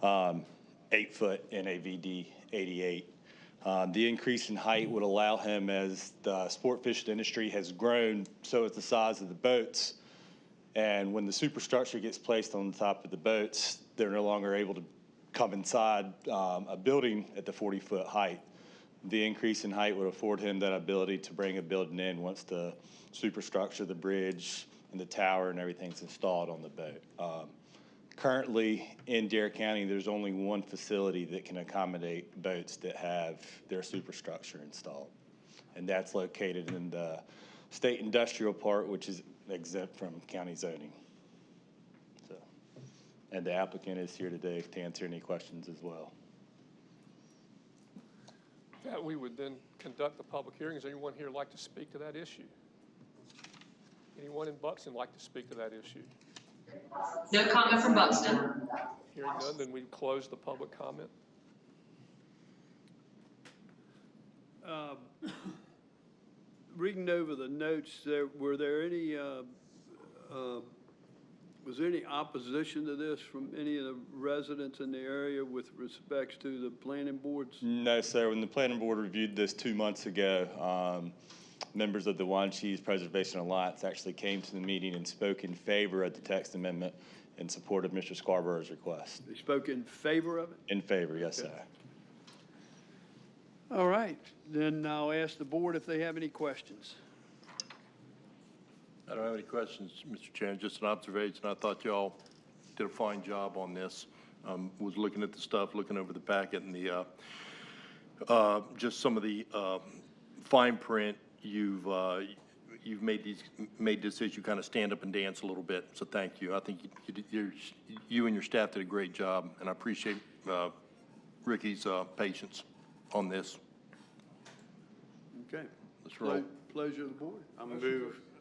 B: 8-foot NAVD 88. The increase in height would allow him, as the sport fishing industry has grown, so is the size of the boats. And when the superstructure gets placed on the top of the boats, they're no longer able to come inside a building at the 40-foot height. The increase in height would afford him that ability to bring a building in once the superstructure, the bridge, and the tower and everything's installed on the boat. Currently, in Dare County, there's only one facility that can accommodate boats that have their superstructure installed, and that's located in the State Industrial Park, which is exempt from county zoning. So, and the applicant is here today to answer any questions as well.
D: That we would then conduct the public hearing. Does anyone here like to speak to that issue? Anyone in Buxton like to speak to that issue?
H: No comment from Buxton.
D: Hearing none, then we close the public comment.
A: Reading over the notes, were there any, was there any opposition to this from any of the residents in the area with respects to the planning boards?
B: No, sir. When the planning board reviewed this 2 months ago, members of the Wanchese Preservation Alliance actually came to the meeting and spoke in favor of the text amendment in support of Mr. Scarborough's request.
A: They spoke in favor of it?
B: In favor, yes, sir.
A: All right, then I'll ask the board if they have any questions.
C: I don't have any questions, Mr. Chairman, just an observation. I thought y'all did a fine job on this. Was looking at the stuff, looking over the packet and the, just some of the fine print. You've made this issue kind of stand up and dance a little bit, so thank you. I think you and your staff did a great job, and I appreciate Ricky's patience on this.
A: Okay.
C: Let's roll.
A: Pleasure of the board.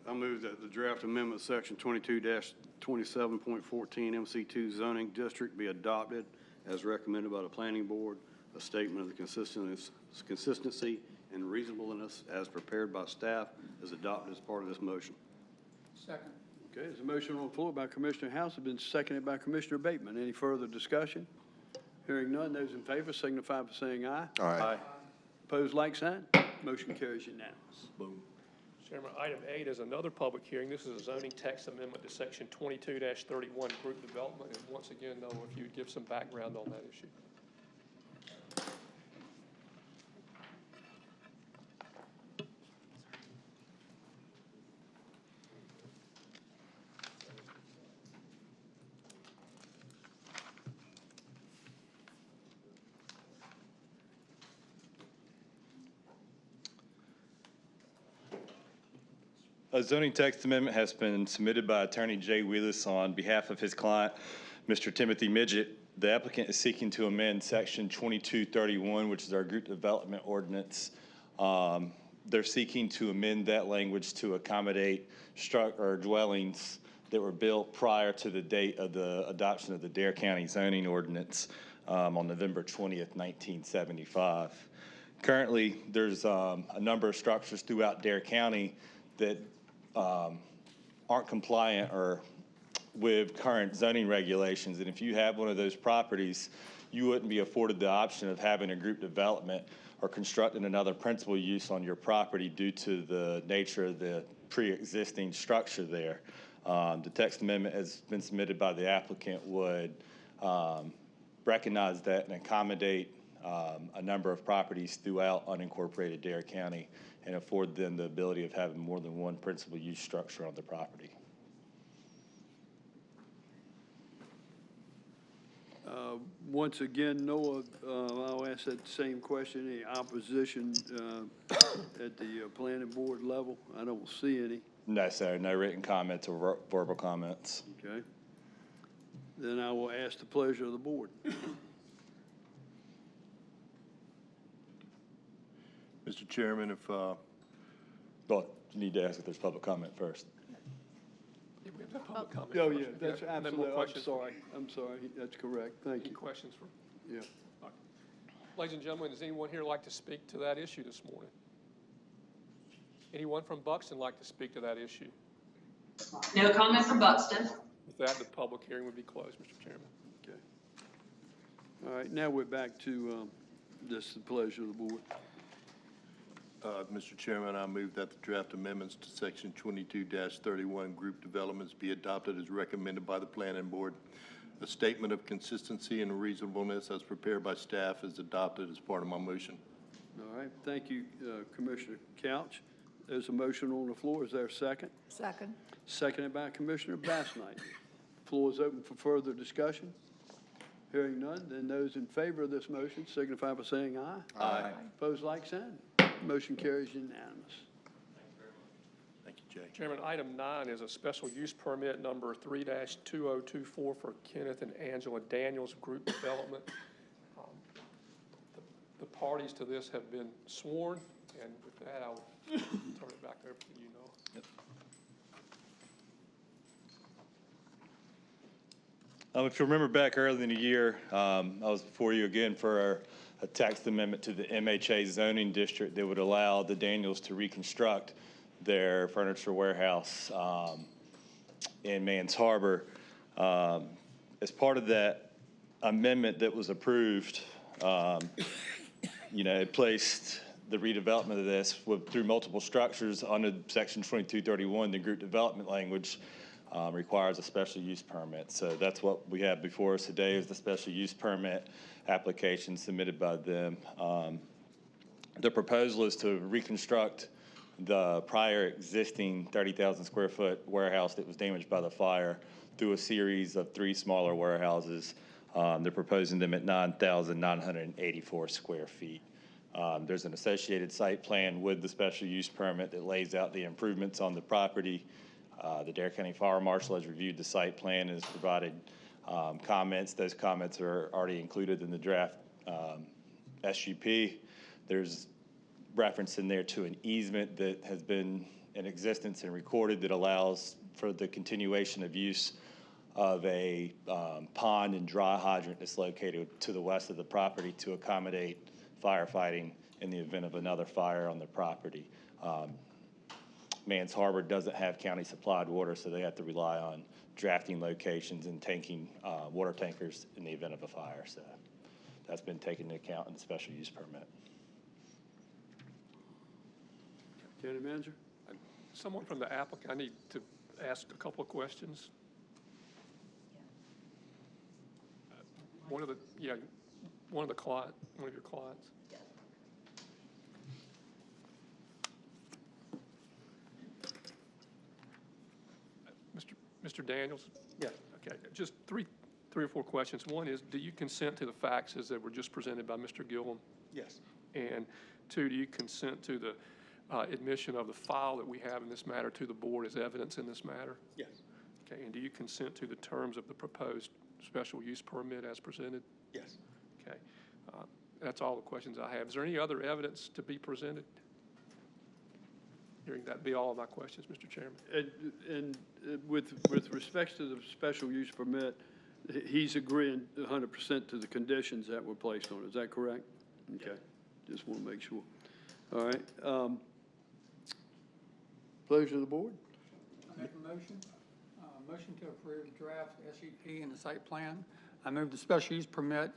R: I move that the draft amendment section 22-27.14 MC2 zoning district be adopted as recommended by the planning board. A statement of the consistency and reasonableness as prepared by staff is adopted as part of this motion.
Q: Second.
A: Okay, there's a motion on the floor by Commissioner House, has been seconded by Commissioner Bateman. Any further discussion? Hearing none, those in favor signify by saying aye.
O: Aye.
A: Opposed, like sign. Motion carries unanimous.
C: Boom.
D: Chairman, item 8 is another public hearing. This is a zoning text amendment to section 22-31 group development. And once again, Noah, if you would give some background on that issue.
B: A zoning text amendment has been submitted by Attorney Jay Wheelis on behalf of his client, Mr. Timothy Midget. The applicant is seeking to amend section 2231, which is our group development ordinance. They're seeking to amend that language to accommodate dwellings that were built prior to the date of the adoption of the Dare County zoning ordinance on November 20th, 1975. Currently, there's a number of structures throughout Dare County that aren't compliant or with current zoning regulations. And if you have one of those properties, you wouldn't be afforded the option of having a group development or constructing another principal use on your property due to the nature of the pre-existing structure there. The text amendment has been submitted by the applicant would recognize that and accommodate a number of properties throughout unincorporated Dare County and afford them the ability of having more than one principal use structure on the property.
A: Once again, Noah, I'll ask that same question. Any opposition at the planning board level? I don't see any.
B: No, sir. No written comments or verbal comments.
A: Okay. Then I will ask the pleasure of the board.
C: Mr. Chairman, if,
B: Well, you need to ask if there's public comment first.
D: Yeah, we have that public comment
A: Oh,
D: first.
A: yeah, that's
D: and then more
A: absolutely,
D: questions.
A: I'm sorry, that's correct, thank
D: Any
A: you.
D: questions for?
A: Yeah.
D: All right. Ladies and gentlemen, does anyone here like to speak to that issue this morning? Anyone from Buxton like to speak to that issue?
H: No comment from Buxton.
D: With that, the public hearing would be closed, Mr. Chairman.
A: Okay. All right, now we're back to this, the pleasure of the board.
C: Mr. Chairman, I move that the draft amendments to Section 22-31 group developments be adopted as recommended by the Planning Board. A statement of consistency and reasonableness as prepared by staff is adopted as part of my motion.
A: All right, thank you, Commissioner Couch. There's a motion on the floor. Is there a second?
S: Second.
A: Seconded by Commissioner Bassnight. Floor is open for further discussion. Hearing none, then those in favor of this motion signify by saying aye.
C: Aye.
A: Opposed, like sign. Motion carries unanimous.
C: Thank you, Jay.
D: Chairman, item 9 is a special use permit number 3-2024 for Kenneth and Angela Daniels Group Development. The parties to this have been sworn, and with that, I'll turn it back over to you, Noah. Yep.
B: If you remember back early in the year, I was before you again for a text amendment to the MHA zoning district that would allow the Daniels to reconstruct their furniture warehouse in Mans Harbor. As part of that amendment that was approved, it placed the redevelopment of this through multiple structures under Section 2231, the group development language. Requires a special use permit. So that's what we have before us today is the special use permit application submitted by them. The proposal is to reconstruct the prior existing 30,000 square foot warehouse that was damaged by the fire through a series of 3 smaller warehouses. They're proposing them at 9,984 square feet. There's an associated site plan with the special use permit that lays out the improvements on the property. The Dare County Fire Marshal has reviewed the site plan and has provided comments. Those comments are already included in the draft SUP. There's reference in there to an easement that has been in existence and recorded that allows for the continuation of use of a pond and dry hydrant that's located to the west of the property to accommodate firefighting in the event of another fire on the property. Mans Harbor doesn't have county supplied water, so they have to rely on drafting locations and tanking water tankers in the event of a fire. So that's been taken into account in the special use permit.
A: County Manager?
D: Someone from the applicant, I need to ask a couple of questions. One of your clients. Mr. Daniels? Yeah. Okay, just three or four questions. One is, do you consent to the faxes that were just presented by Mr. Gillum?
R: Yes.
D: And 2, do you consent to the admission of the file that we have in this matter to the board as evidence in this matter?
R: Yes.
D: Okay, and do you consent to the terms of the proposed special use permit as presented?
R: Yes.
D: Okay, that's all the questions I have. Is there any other evidence to be presented? Hearing that be all of my questions, Mr. Chairman.
A: And with respect to the special use permit, he's agreeing 100% to the conditions that were placed on it. Is that correct? Okay, just want to make sure. All right. Pleasure of the board.
Q: I make a motion. Motion to approve draft SUP and the site plan. I move the special use permit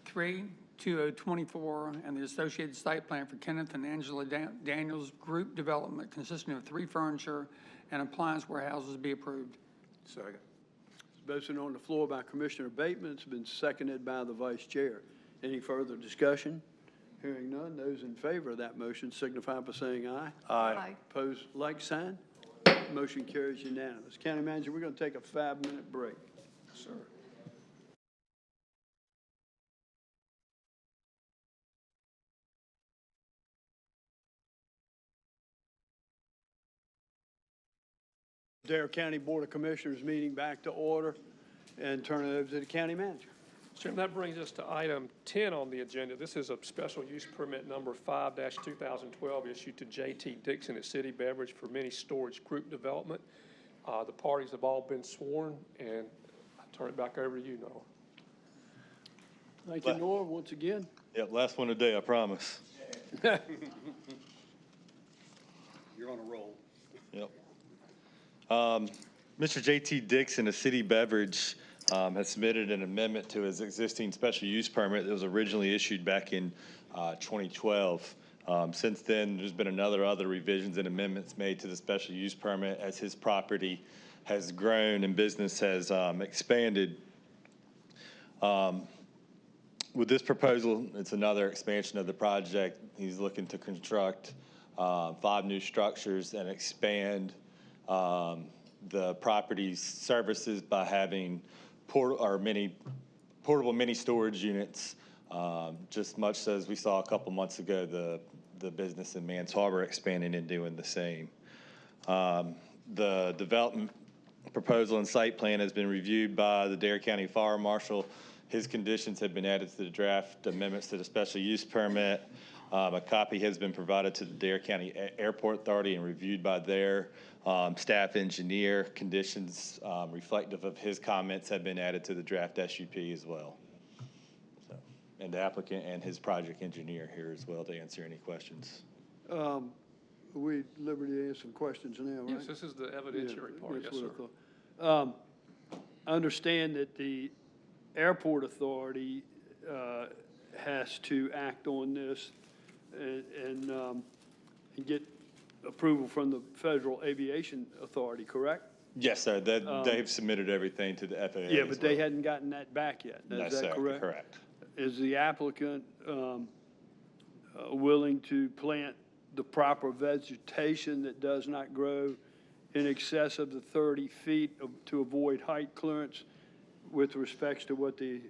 Q: 3-2024 and the associated site plan for Kenneth and Angela Daniels Group Development consisting of 3 furniture and appliance warehouses be approved.
R: Second.
A: Motion on the floor by Commissioner Bateman. It's been seconded by the Vice Chair. Any further discussion? Hearing none, those in favor of that motion signify by saying aye.
S: Aye.
A: Opposed, like sign. Motion carries unanimous. County Manager, we're going to take a 5-minute break.
D: Sir.
A: Dare County Board of Commissioners meeting back to order and turn it over to the County Manager.
D: Chairman, that brings us to item 10 on the agenda. This is a special use permit number 5-2012 issued to J.T. Dixon at City Beverage for mini storage group development. The parties have all been sworn, and I turn it back over to you, Noah.
A: Thank you, Nora, once again.
B: Yep, last one today, I promise.
R: You're on a roll.
B: Yep. Mr. J.T. Dixon, a City Beverage, has submitted an amendment to his existing special use permit that was originally issued back in 2012. Since then, there's been other revisions and amendments made to the special use permit as his property has grown and business has expanded. With this proposal, it's another expansion of the project. He's looking to construct 5 new structures and expand the property's services by having portable mini storage units, just much as we saw a couple months ago, the business in Mans Harbor expanding and doing the same. The development proposal and site plan has been reviewed by the Dare County Fire Marshal. His conditions have been added to the draft amendments to the special use permit. A copy has been provided to the Dare County Airport Authority and reviewed by their staff engineer. Conditions reflective of his comments have been added to the draft SUP as well. So, and the applicant and his project engineer here as well to answer any questions.
A: We at liberty to answer some questions now, right?
D: Yes, this is the evidentiary part, yes,
A: That's
D: sir.
A: what I thought. I understand that the Airport Authority has to act on this and get approval from the Federal Aviation Authority, correct?
B: Yes, sir. They've submitted everything to the FAA.
A: Yeah, but they hadn't gotten that back yet.
B: No,
A: Is that
B: sir,
A: correct?
B: correct.
A: Is the applicant willing to plant the proper vegetation that does not grow in excess of the 30 feet to avoid height clearance with respects to what the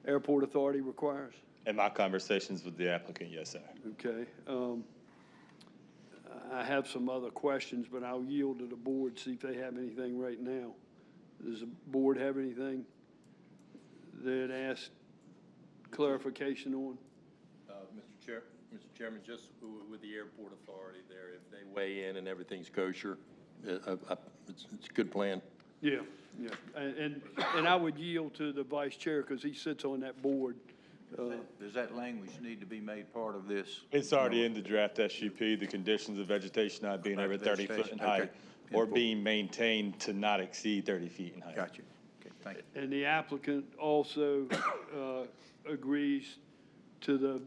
A: Airport Authority requires?
B: In my conversations with the applicant, yes, sir.
A: Okay. I have some other questions, but I'll yield to the board, see if they have anything right now. Does the board have anything they'd ask clarification on?
C: Mr. Chairman, just with the Airport Authority there, if they weigh in and everything's kosher, it's a good plan.
A: Yeah, yeah. And I would yield to the vice chair because he sits on that board.
U: Does that language need to be made part of this?
B: It's already in the draft SUP, the conditions of vegetation not being over 30 foot in height or being maintained to not exceed 30 feet in height.
U: Gotcha. Okay, thank you.
A: And the applicant also agrees to the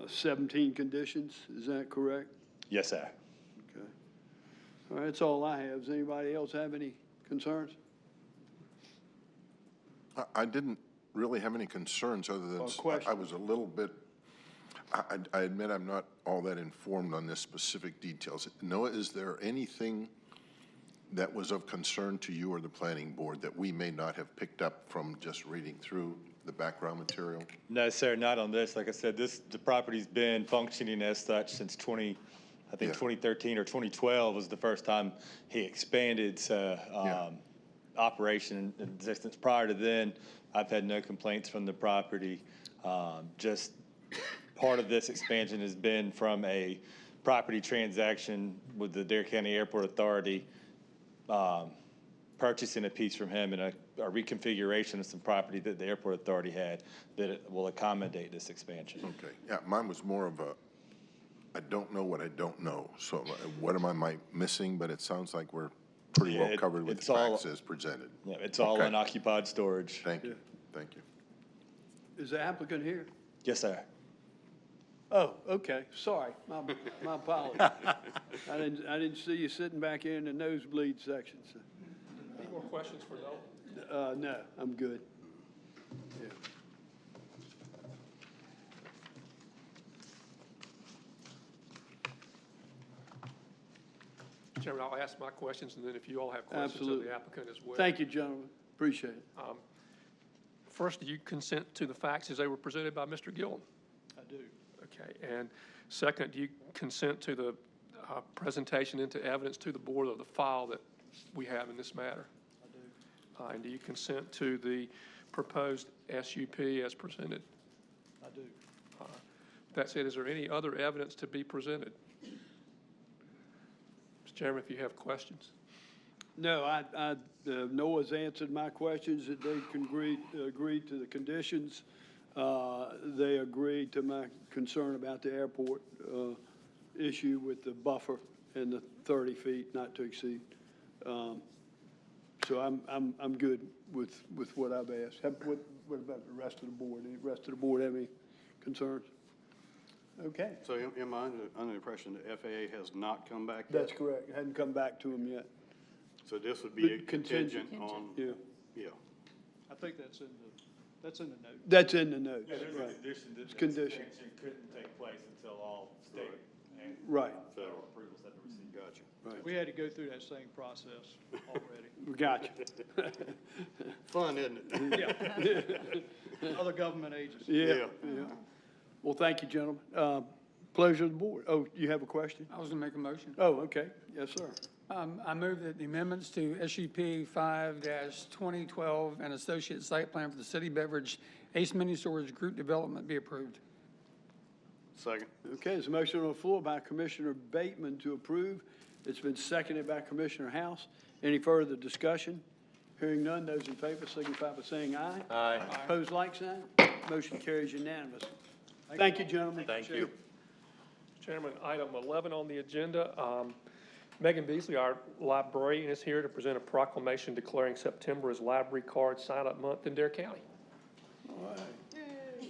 A: 17 conditions, is that correct?
B: Yes, sir.
A: Okay. All right, that's all I have. Does anybody else have any concerns?
O: I didn't really have any concerns other than I was a little bit, I admit I'm not all that informed on this specific details. Noah, is there anything that was of concern to you or the planning board that we may not have picked up from just reading through the background material?
B: No, sir, not on this. Like I said, the property's been functioning as such since 2013 or 2012 was the first time he expanded. So operation and existence prior to then, I've had no complaints from the property. Just part of this expansion has been from a property transaction with the Dare County Airport Authority, purchasing a piece from him and a reconfiguration of some property that the Airport Authority had that it will accommodate this expansion.
O: Okay, yeah, mine was more of a, I don't know what I don't know. So what am I missing? But it sounds like we're pretty well covered with the facts as presented.
B: Yeah, it's all unoccupied storage.
O: Thank you. Thank you.
A: Is the applicant here?
B: Yes, sir.
A: Oh, okay. Sorry. My apologies. I didn't see you sitting back here in the nosebleed section. So,
D: more questions for Noel?
A: No, I'm good. Yeah.
D: Chairman, I'll ask my questions, and then if you all have questions of
A: Absolutely.
D: the applicant as well.
A: Thank you, gentlemen. Appreciate it.
D: First, do you consent to the facts as they were presented by Mr. Gillum?
A: I do.
D: Okay, and second, do you consent to the presentation into evidence to the board of the file that we have in this matter?
A: I do.
D: And do you consent to the proposed SUP as presented?
A: I do.
D: That said, is there any other evidence to be presented? Mr. Chairman, if you have questions.
A: No, Noah's answered my questions, that they agreed to the conditions. They agreed to my concern about the airport issue with the buffer and the 30 feet not to exceed. So I'm good with what I've asked. What about the rest of the board? Any rest of the board have any concerns? Okay.
R: So am I under the impression that FAA has not come back yet?
A: That's correct. It hadn't come back to them yet.
R: So this would be a contingent on?
A: Yeah.
R: Yeah.
E: I think that's in the note.
A: That's in the note.
B: Yeah, there's
A: Right.
B: a condition that
A: It's
B: the
A: condition.
B: expansion couldn't take place until all state and
A: Right.
B: federal approvals had to receive.
R: Gotcha.
A: Right.
E: We had to go through that same process already.
A: We got you.
R: Fun, isn't it?
E: Yeah. Other government agencies.
A: Yeah. Well, thank you, gentlemen. Pleasure of the board. Oh, you have a question?
Q: I was going to make a motion.
A: Oh, okay. Yes, sir.
Q: I move that the amendments to SUP 5-2012 and associate site plan for the city beverage Ace Mini Storage Group Development be approved.
R: Second.
A: Okay, there's a motion on the floor by Commissioner Bateman to approve. It's been seconded by Commissioner House. Any further discussion? Hearing none, those in favor signify by saying aye.
B: Aye.
A: Opposed, like sign. Motion carries unanimous. Thank you, gentlemen.
B: Thank you.
D: Chairman, item 11 on the agenda. Megan Beasley, our librarian, is here to present a proclamation declaring September as Library Card Sign-Up Month in Dare County.
A: All right.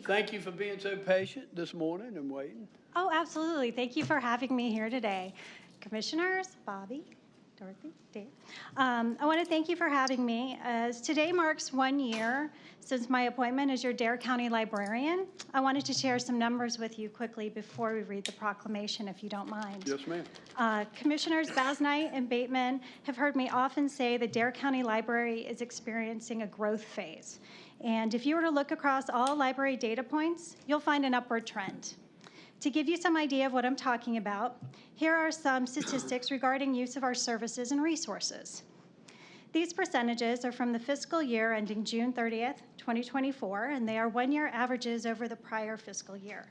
A: Thank you for being so patient this morning and waiting.
V: Oh, absolutely. Thank you for having me here today. Commissioners, Bobby, Dorothy, Dave. I want to thank you for having me. As today marks 1 year since my appointment as your Dare County librarian, I wanted to share some numbers with you quickly before we read the proclamation, if you don't mind.
A: Yes, ma'am.
V: Commissioners Basnight and Bateman have heard me often say the Dare County Library is experiencing a growth phase. And if you were to look across all library data points, you'll find an upward trend. To give you some idea of what I'm talking about, here are some statistics regarding use of our services and resources. These percentages are from the fiscal year ending June 30th, 2024, and they are 1-year averages over the prior fiscal year.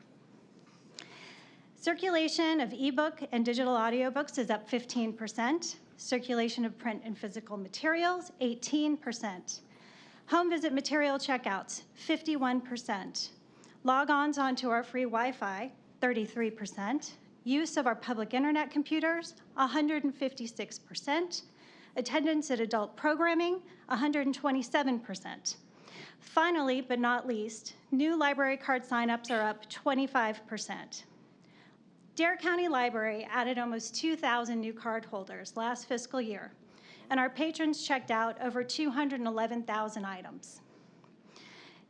V: Circulation of ebook and digital audiobooks is up 15%. Circulation of print and physical materials, 18%. Home visit material checkouts, 51%. Log-ons onto our free Wi-Fi, 33%. Use of our public internet computers, 156%. Attendance at adult programming, 127%. Finally, but not least, new library card signups are up 25%. Dare County Library added almost 2,000 new card holders last fiscal year, and our patrons checked out over 211,000 items.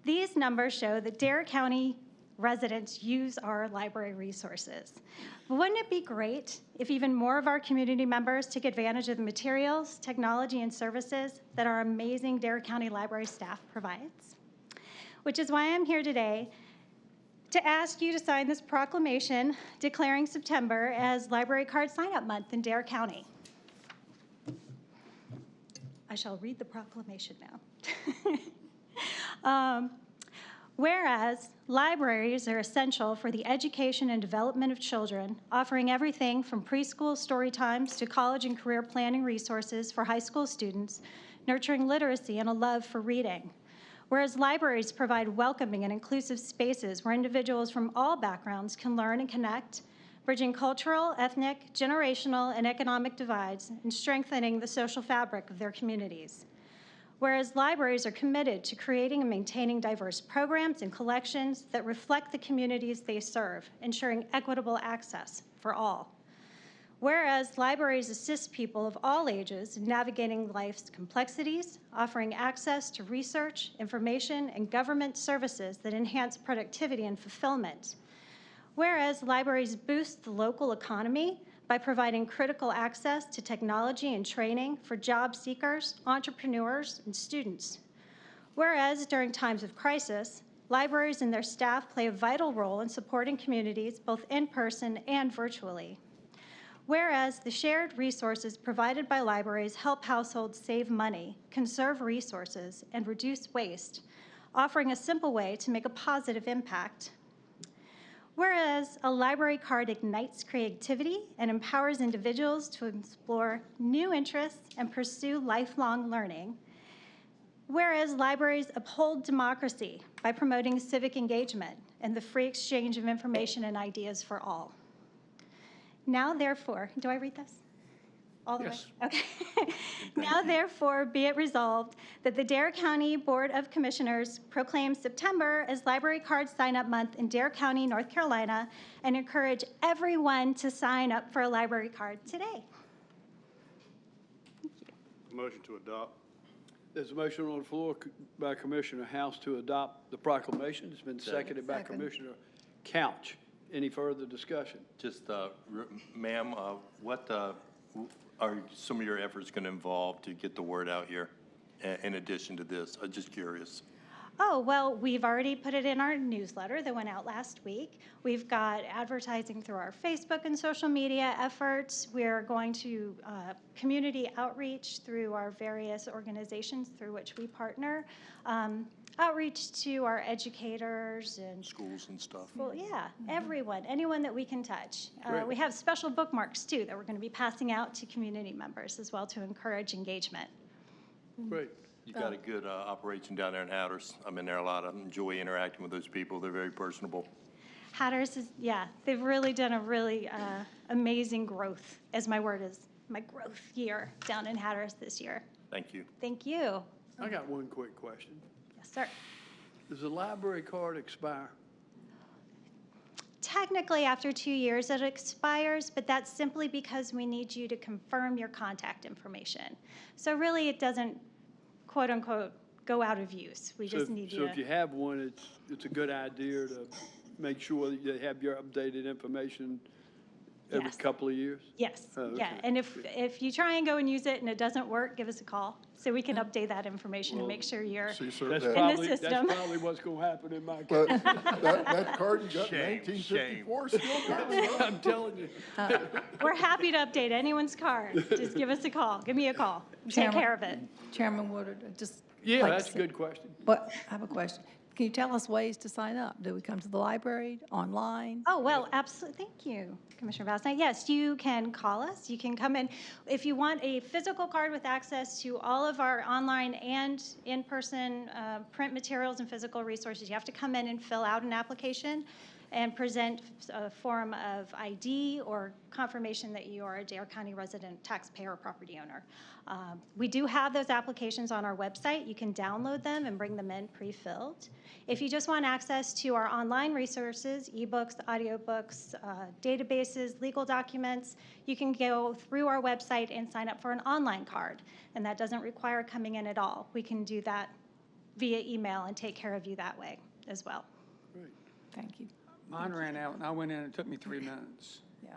V: These numbers show that Dare County residents use our library resources. Wouldn't it be great if even more of our community members took advantage of the materials, technology, and services that our amazing Dare County Library staff provides? Which is why I'm here today to ask you to sign this proclamation declaring September as Library Card Sign-Up Month in Dare County. I shall read the proclamation now. Whereas libraries are essential for the education and development of children, offering everything from preschool story times to college and career planning resources for high school students, nurturing literacy and a love for reading. Whereas libraries provide welcoming and inclusive spaces where individuals from all backgrounds can learn and connect, bridging cultural, ethnic, generational, and economic divides, and strengthening the social fabric of their communities. Whereas libraries are committed to creating and maintaining diverse programs and collections that reflect the communities they serve, ensuring equitable access for all. Whereas libraries assist people of all ages in navigating life's complexities, offering access to research, information, and government services that enhance productivity and fulfillment. Whereas libraries boost the local economy by providing critical access to technology and training for job seekers, entrepreneurs, and students. Whereas during times of crisis, libraries and their staff play a vital role in supporting communities both in person and virtually. Whereas the shared resources provided by libraries help households save money, conserve resources, and reduce waste, offering a simple way to make a positive impact. Whereas a library card ignites creativity and empowers individuals to explore new interests and pursue lifelong learning. Whereas libraries uphold democracy by promoting civic engagement and the free exchange of information and ideas for all. Now, therefore, do I read this? All the
D: Yes.
V: way? Okay. Now, therefore, be it resolved that the Dare County Board of Commissioners proclaims September as Library Card Sign-Up Month in Dare County, North Carolina, and encourage everyone to sign up for a library card today.
R: Motion to adopt.
A: There's a motion on the floor by Commissioner House to adopt the proclamation. It's been seconded by Commissioner Couch. Any further discussion?
C: Just, ma'am, what are some of your efforts going to involve to get the word out here in addition to this? I'm just curious.
V: Oh, well, we've already put it in our newsletter that went out last week. We've got advertising through our Facebook and social media efforts. We're going to community outreach through our various organizations through which we partner. Outreach to our educators and
C: schools and stuff.
V: Well, yeah, everyone, anyone that we can touch. We have special bookmarks too that we're going to be passing out to community members as well to encourage engagement.
A: Great.
C: You got a good operation down there in Hatteras. I'm in there a lot. I enjoy interacting with those people. They're very personable.
V: Hatteras is, yeah, they've really done a really amazing growth, as my word is, my growth year down in Hatteras this year.
C: Thank you.
V: Thank you.
A: I got one quick question.
V: Yes, sir.
A: Does the library card expire?
V: Technically, after 2 years, it expires, but that's simply because we need you to confirm your contact information. So really, it doesn't, quote unquote, go out of use. We just need you to.
A: So if you have one, it's a good idea to make sure that you have your updated information every couple of years?
V: Yes,
A: Oh, okay.
V: yeah. And if you try and go and use it and it doesn't work, give us a call so we can update that information and make sure you're in the system.
A: That's probably what's going to happen in my
O: But
A: case.
O: that card you got in 1954 still got.
A: I'm telling you.
V: We're happy to update anyone's card. Just give us a call. Give me a call. Take care of it.
F: Chairman Woodard, just.
A: Yeah,
F: like
A: that's
F: to
A: a
F: say-
A: good question.
F: But I have a question. Can you tell us ways to sign up? Do we come to the library, online?
V: Oh, well, absolutely. Thank you, Commissioner Vastine. Yes, you can call us. You can come in. If you want a physical card with access to all of our online and in-person print materials and physical resources, you have to come in and fill out an application and present a form of ID or confirmation that you are a Dare County resident, taxpayer, or property owner. We do have those applications on our website. You can download them and bring them in pre-filled. If you just want access to our online resources, ebooks, audiobooks, databases, legal documents, you can go through our website and sign up for an online card. And that doesn't require coming in at all. We can do that via email and take care of you that way as well.
A: Great.
F: Thank you.
Q: Mine ran out and I went in and it took me 3 minutes.
F: Yeah.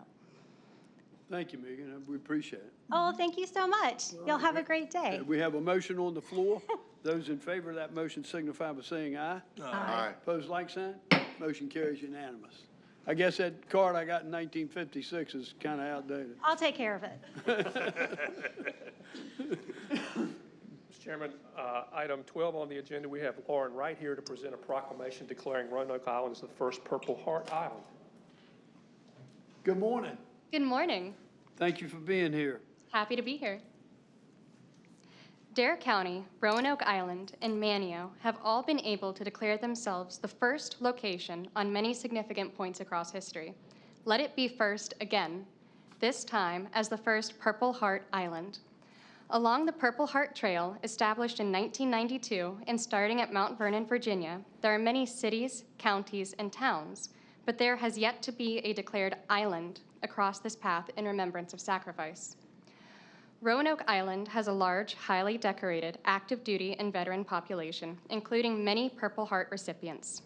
A: Thank you, Megan. We appreciate it.
V: Oh, thank you so much. You'll have a great day.
A: We have a motion on the floor. Those in favor of that motion signify by saying aye.
O: Aye.
A: Opposed, like sign. Motion carries unanimous. I guess that card I got in 1956 is kind of outdated.
V: I'll take care of it.
D: Mr. Chairman, item 12 on the agenda, we have Lauren right here to present a proclamation declaring Roanoke Island as the first Purple Heart Island.
A: Good morning.
G: Good morning.
A: Thank you for being here.
G: Happy to be here. Dare County, Roanoke Island, and Manio have all been able to declare themselves the first location on many significant points across history. Let it be first again, this time as the first Purple Heart Island. Along the Purple Heart Trail, established in 1992 and starting at Mount Vernon, Virginia, there are many cities, counties, and towns, but there has yet to be a declared island across this path in remembrance of sacrifice. Roanoke Island has a large, highly decorated, active duty and veteran population, including many Purple Heart recipients.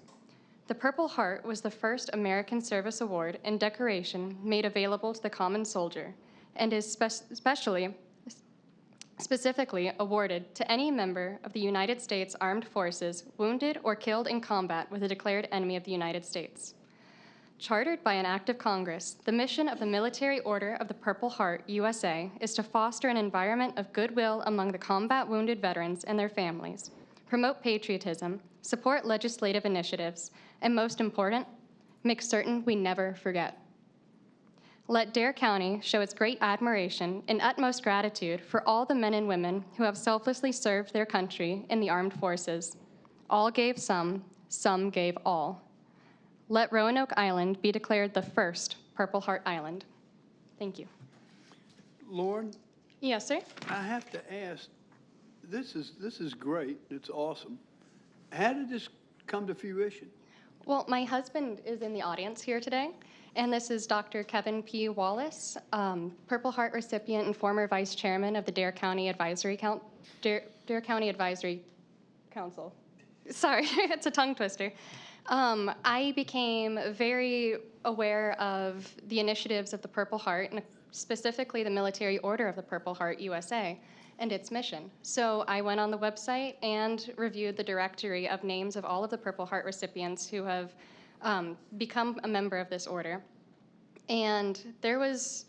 G: The Purple Heart was the first American Service Award and decoration made available to the common soldier, and is specifically awarded to any member of the United States Armed Forces wounded or killed in combat with a declared enemy of the United States. Chartered by an act of Congress, the mission of the Military Order of the Purple Heart, USA, is to foster an environment of goodwill among the combat wounded veterans and their families, promote patriotism, support legislative initiatives, and most important, make certain we never forget. Let Dare County show its great admiration and utmost gratitude for all the men and women who have selflessly served their country in the armed forces. All gave some gave all. Let Roanoke Island be declared the first Purple Heart Island. Thank you.
A: Lauren?
G: Yes, sir?
A: I have to ask, this is great, it's awesome. How did this come to fruition?
G: Well, my husband is in the audience here today, and this is Dr. Kevin P. Wallace, Purple Heart recipient and former vice chairman of the Dare County Advisory Council. Sorry, it's a tongue twister. I became very aware of the initiatives of the Purple Heart, and specifically the Military Order of the Purple Heart USA and its mission. So I went on the website and reviewed the directory of names of all of the Purple Heart recipients who have become a member of this order. And there was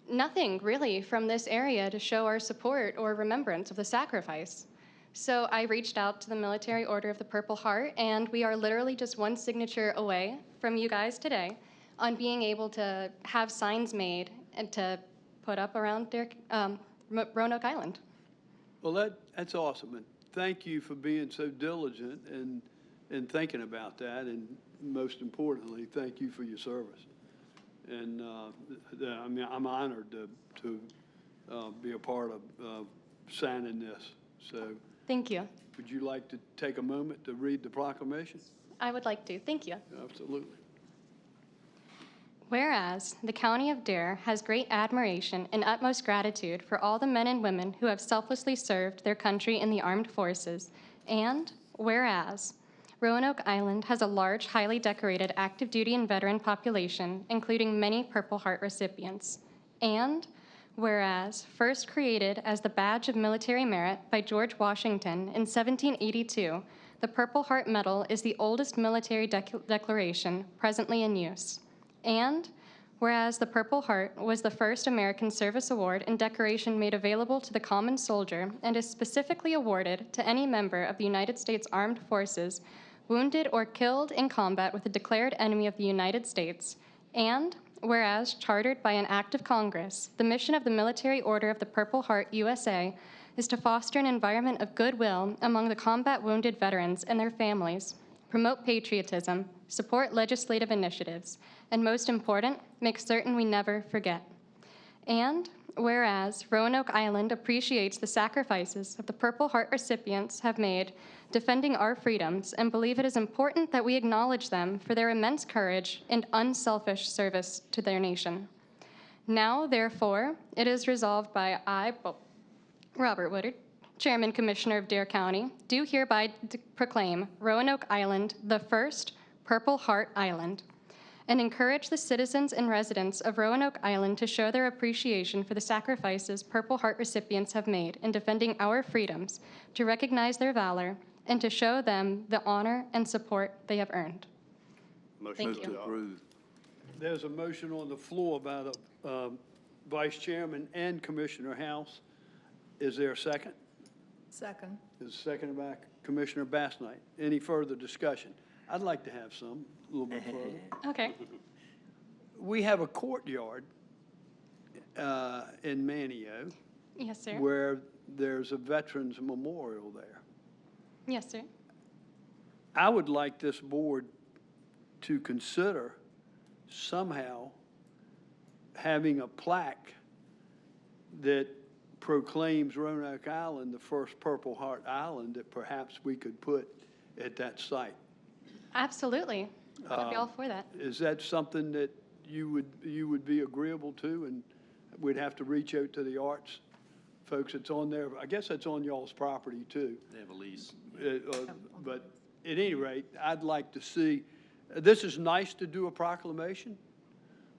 G: nothing really from this area to show our support or remembrance of the sacrifice. So I reached out to the Military Order of the Purple Heart, and we are literally just one signature away from you guys today on being able to have signs made and to put up around Roanoke Island.
A: Well, that's awesome, and thank you for being so diligent and thinking about that, and most importantly, thank you for your service. And I mean, I'm honored to be a part of signing this. So.
G: Thank you.
A: Would you like to take a moment to read the proclamation?
G: I would like to. Thank you.
A: Absolutely.
G: Whereas the County of Dare has great admiration and utmost gratitude for all the men and women who have selflessly served their country in the armed forces, and whereas Roanoke Island has a large, highly decorated active duty and veteran population, including many Purple Heart recipients, and whereas, first created as the badge of military merit by George Washington in 1782, the Purple Heart Medal is the oldest military declaration presently in use. And whereas the Purple Heart was the first American Service Award and decoration made available to the common soldier and is specifically awarded to any member of the United States Armed Forces wounded or killed in combat with a declared enemy of the United States, and whereas, chartered by an act of Congress, the mission of the Military Order of the Purple Heart USA is to foster an environment of goodwill among the combat wounded veterans and their families, promote patriotism, support legislative initiatives, and most important, make certain we never forget. And whereas Roanoke Island appreciates the sacrifices that the Purple Heart recipients have made defending our freedoms and believe it is important that we acknowledge them for their immense courage and unselfish service to their nation. Now, therefore, it is resolved by Robert Woodard, Chairman Commissioner of Dare County, do hereby proclaim Roanoke Island the first Purple Heart Island, and encourage the citizens and residents of Roanoke Island to show their appreciation for the sacrifices Purple Heart recipients have made in defending our freedoms, to recognize their valor, and to show them the honor and support they have earned.
R: Motion to approve.
A: There's a motion on the floor by the Vice Chairman and Commissioner House. Is there a second?
F: Second.
A: Is seconded by Commissioner Bassnight. Any further discussion? I'd like to have some, a little bit further.
G: Okay.
A: We have a courtyard in Manio.
G: Yes, sir.
A: Where there's a Veterans Memorial there.
G: Yes, sir.
A: I would like this board to consider somehow having a plaque that proclaims Roanoke Island the first Purple Heart Island that perhaps we could put at that site.
G: Absolutely. I'd be all for that.
A: Is that something that you would be agreeable to, and we'd have to reach out to the arts folks. It's on there. I guess that's on y'all's property too.
C: They have a lease.
A: But at any rate, I'd like to see, this is nice to do a proclamation,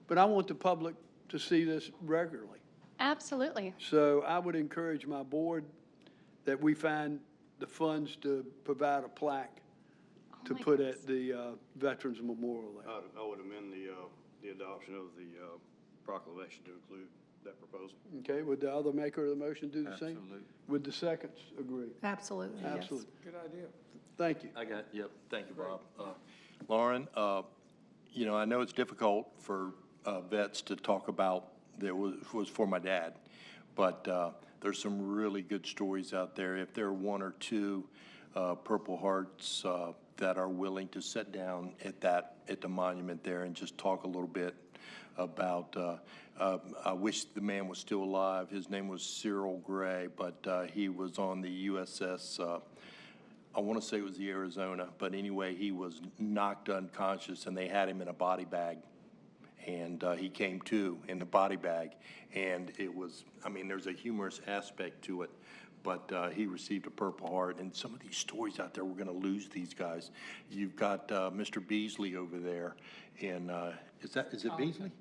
A: but I want the public to see this regularly.
G: Absolutely.
A: So I would encourage my board that we find the funds to provide a plaque to put at the Veterans Memorial there.
R: I would amend the adoption of the proclamation to include that proposal.
A: Okay, would the other maker of the motion do the same?
R: Absolutely.
A: Would the seconds agree?
F: Absolutely, yes.
A: Absolutely.
Q: Good idea.
A: Thank you.
C: Yep, thank you, Bob. Lauren, you know, I know it's difficult for vets to talk about, that was for my dad, but there's some really good stories out there. If there are one or two Purple Hearts that are willing to sit down at the monument there and just talk a little bit about, I wish the man was still alive. His name was Cyril Gray, but he was on the USS, I want to say it was the Arizona, but anyway, he was knocked unconscious and they had him in a body bag. And he came to in the body bag, and it was, I mean, there's a humorous aspect to it, but he received a Purple Heart. And some of these stories out there, we're going to lose these guys. You've got Mr. Beasley over there, and is it Beasley?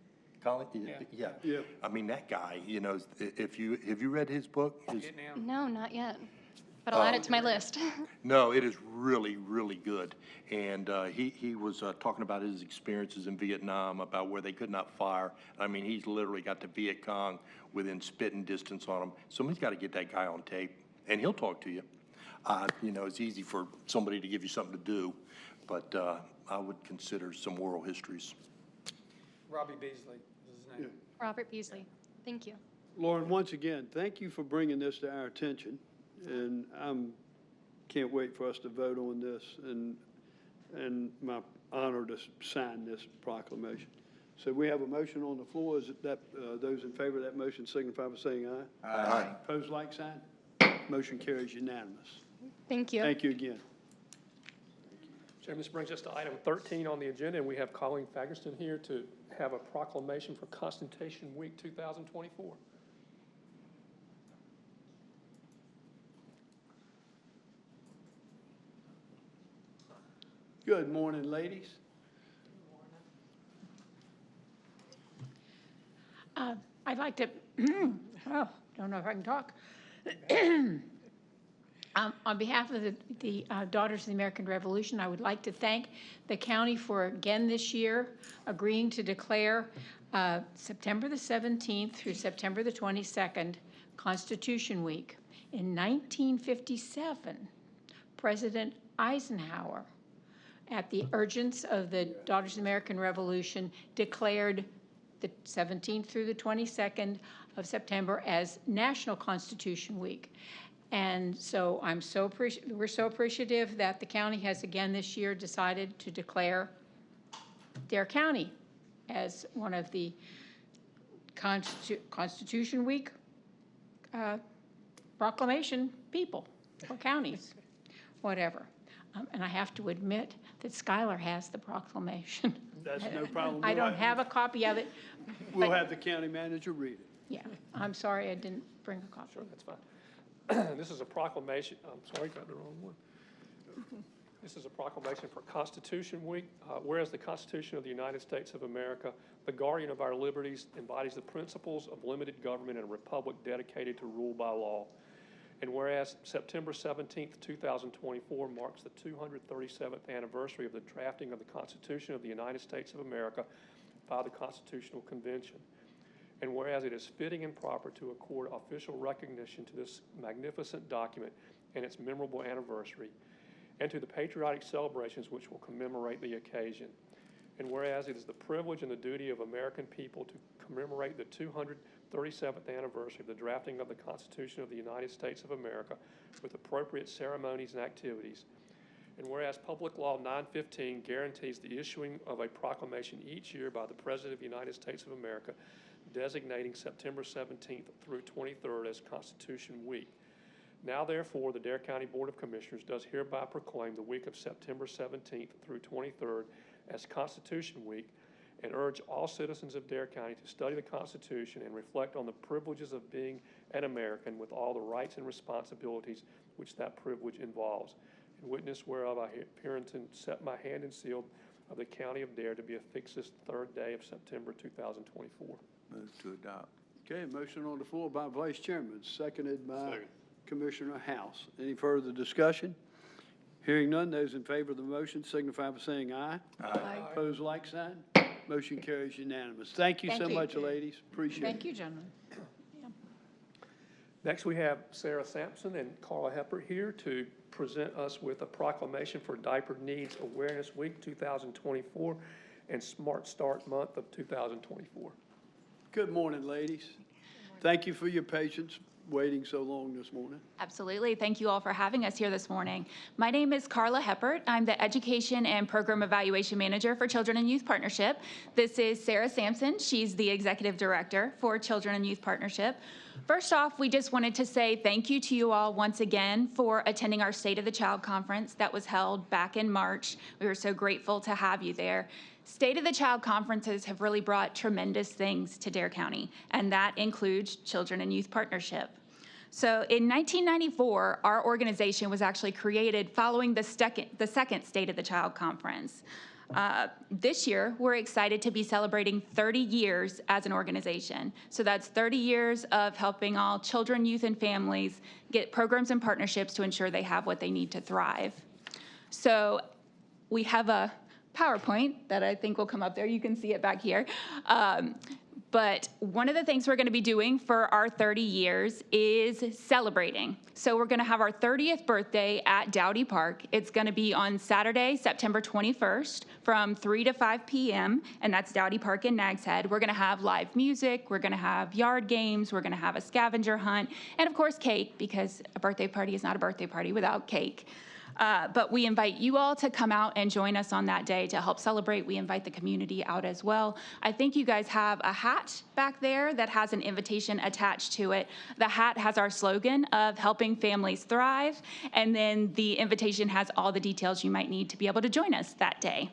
C: Colin? Yeah. I mean, that guy, you know, have you read his book?
G: No, not yet. But I'll add it to my list.
C: No, it is really, really good. And he was talking about his experiences in Vietnam, about where they could not fire. I mean, he's literally got the Viet Cong within spitting distance on him. Somebody's got to get that guy on tape, and he'll talk to you. You know, it's easy for somebody to give you something to do, but I would consider some oral histories.
Q: Robbie Beasley is his name.
G: Robert Beasley. Thank you.
A: Lauren, once again, thank you for bringing this to our attention. And can't wait for us to vote on this, and my honor to sign this proclamation. So we have a motion on the floor. Is it that those in favor of that motion signify by saying aye?
O: Aye.
A: Opposed, like sign. Motion carries unanimous.
G: Thank you.
A: Thank you again.
D: Chairman, this brings us to item 13 on the agenda, and we have Colleen Fagerston here to have a proclamation for Constitution Week 2024.
A: Good morning, ladies.
I: I'd like to, don't know if I can talk. On behalf of the Daughters of the American Revolution, I would like to thank the county for, again this year, agreeing to declare September the 17th through September the 22nd Constitution Week. In 1957, President Eisenhower, at the urgence of the Daughters of the American Revolution, declared the 17th through the 22nd of September as National Constitution Week. And so we're so appreciative that the county has again this year decided to declare Dare County as one of the Constitution Week proclamation people or counties, whatever. And I have to admit that Skylar has the proclamation.
A: That's no problem.
I: I don't have a copy of it.
A: We'll have the county manager read it.
I: Yeah, I'm sorry I didn't bring a copy.
D: Sure, that's fine. This is a proclamation. I'm sorry, got the wrong one. This is a proclamation for Constitution Week. Whereas the Constitution of the United States of America, the guardian of our liberties, embodies the principles of limited government and a republic dedicated to rule by law. And whereas September 17th, 2024 marks the 237th anniversary of the drafting of the Constitution of the United States of America by the Constitutional Convention. And whereas it is fitting and proper to accord official recognition to this magnificent document and its memorable anniversary, and to the patriotic celebrations which will commemorate the occasion. And whereas it is the privilege and the duty of American people to commemorate the 237th anniversary of the drafting of the Constitution of the United States of America with appropriate ceremonies and activities. And whereas Public Law 915 guarantees the issuing of a proclamation each year by the President of the United States of America designating September 17th through 23rd as Constitution Week. Now, therefore, the Dare County Board of Commissioners does hereby proclaim the week of September 17th through 23rd as Constitution Week, and urge all citizens of Dare County to study the Constitution and reflect on the privileges of being an American with all the rights and responsibilities which that privilege involves. In witness whereof I hereunto set my hand and seal of the County of Dare to be affixed this 3rd day of September 2024.
U: Move to adopt.
A: Okay, motion on the floor by Vice Chairman, seconded by Commissioner House. Any further discussion? Hearing none, those in favor of the motion signify by saying aye.
U: Aye.
A: Opposed, like sign. Motion carries unanimous. Thank you so much, ladies. Appreciate it.
I: Thank you, gentlemen.
D: Next, we have Sarah Sampson and Carla Heppert here to present us with a proclamation for Diaper Needs Awareness Week 2024 and Smart Start Month of 2024.
A: Good morning, ladies. Thank you for your patience waiting so long this morning.
J: Absolutely. Thank you all for having us here this morning. My name is Carla Heppert. I'm the Education and Program Evaluation Manager for Children and Youth Partnership. This is Sarah Sampson. She's the Executive Director for Children and Youth Partnership. First off, we just wanted to say thank you to you all once again for attending our State of the Child Conference that was held back in March. We were so grateful to have you there. State of the Child conferences have really brought tremendous things to Dare County, and that includes Children and Youth Partnership. So in 1994, our organization was actually created following the second State of the Child conference. This year, we're excited to be celebrating 30 years as an organization. So that's 30 years of helping all children, youth, and families get programs and partnerships to ensure they have what they need to thrive. So we have a PowerPoint that I think will come up there. You can see it back here. But one of the things we're going to be doing for our 30 years is celebrating. So we're going to have our 30th birthday at Dowdy Park. It's going to be on Saturday, September 21st from 3 to 5 p.m., and that's Dowdy Park in Nags Head. We're going to have live music. We're going to have yard games. We're going to have a scavenger hunt, and, of course, cake, because a birthday party is not a birthday party without cake. But we invite you all to come out and join us on that day to help celebrate. We invite the community out as well. I think you guys have a hat back there that has an invitation attached to it. The hat has our slogan of helping families thrive, and then the invitation has all the details you might need to be able to join us that day.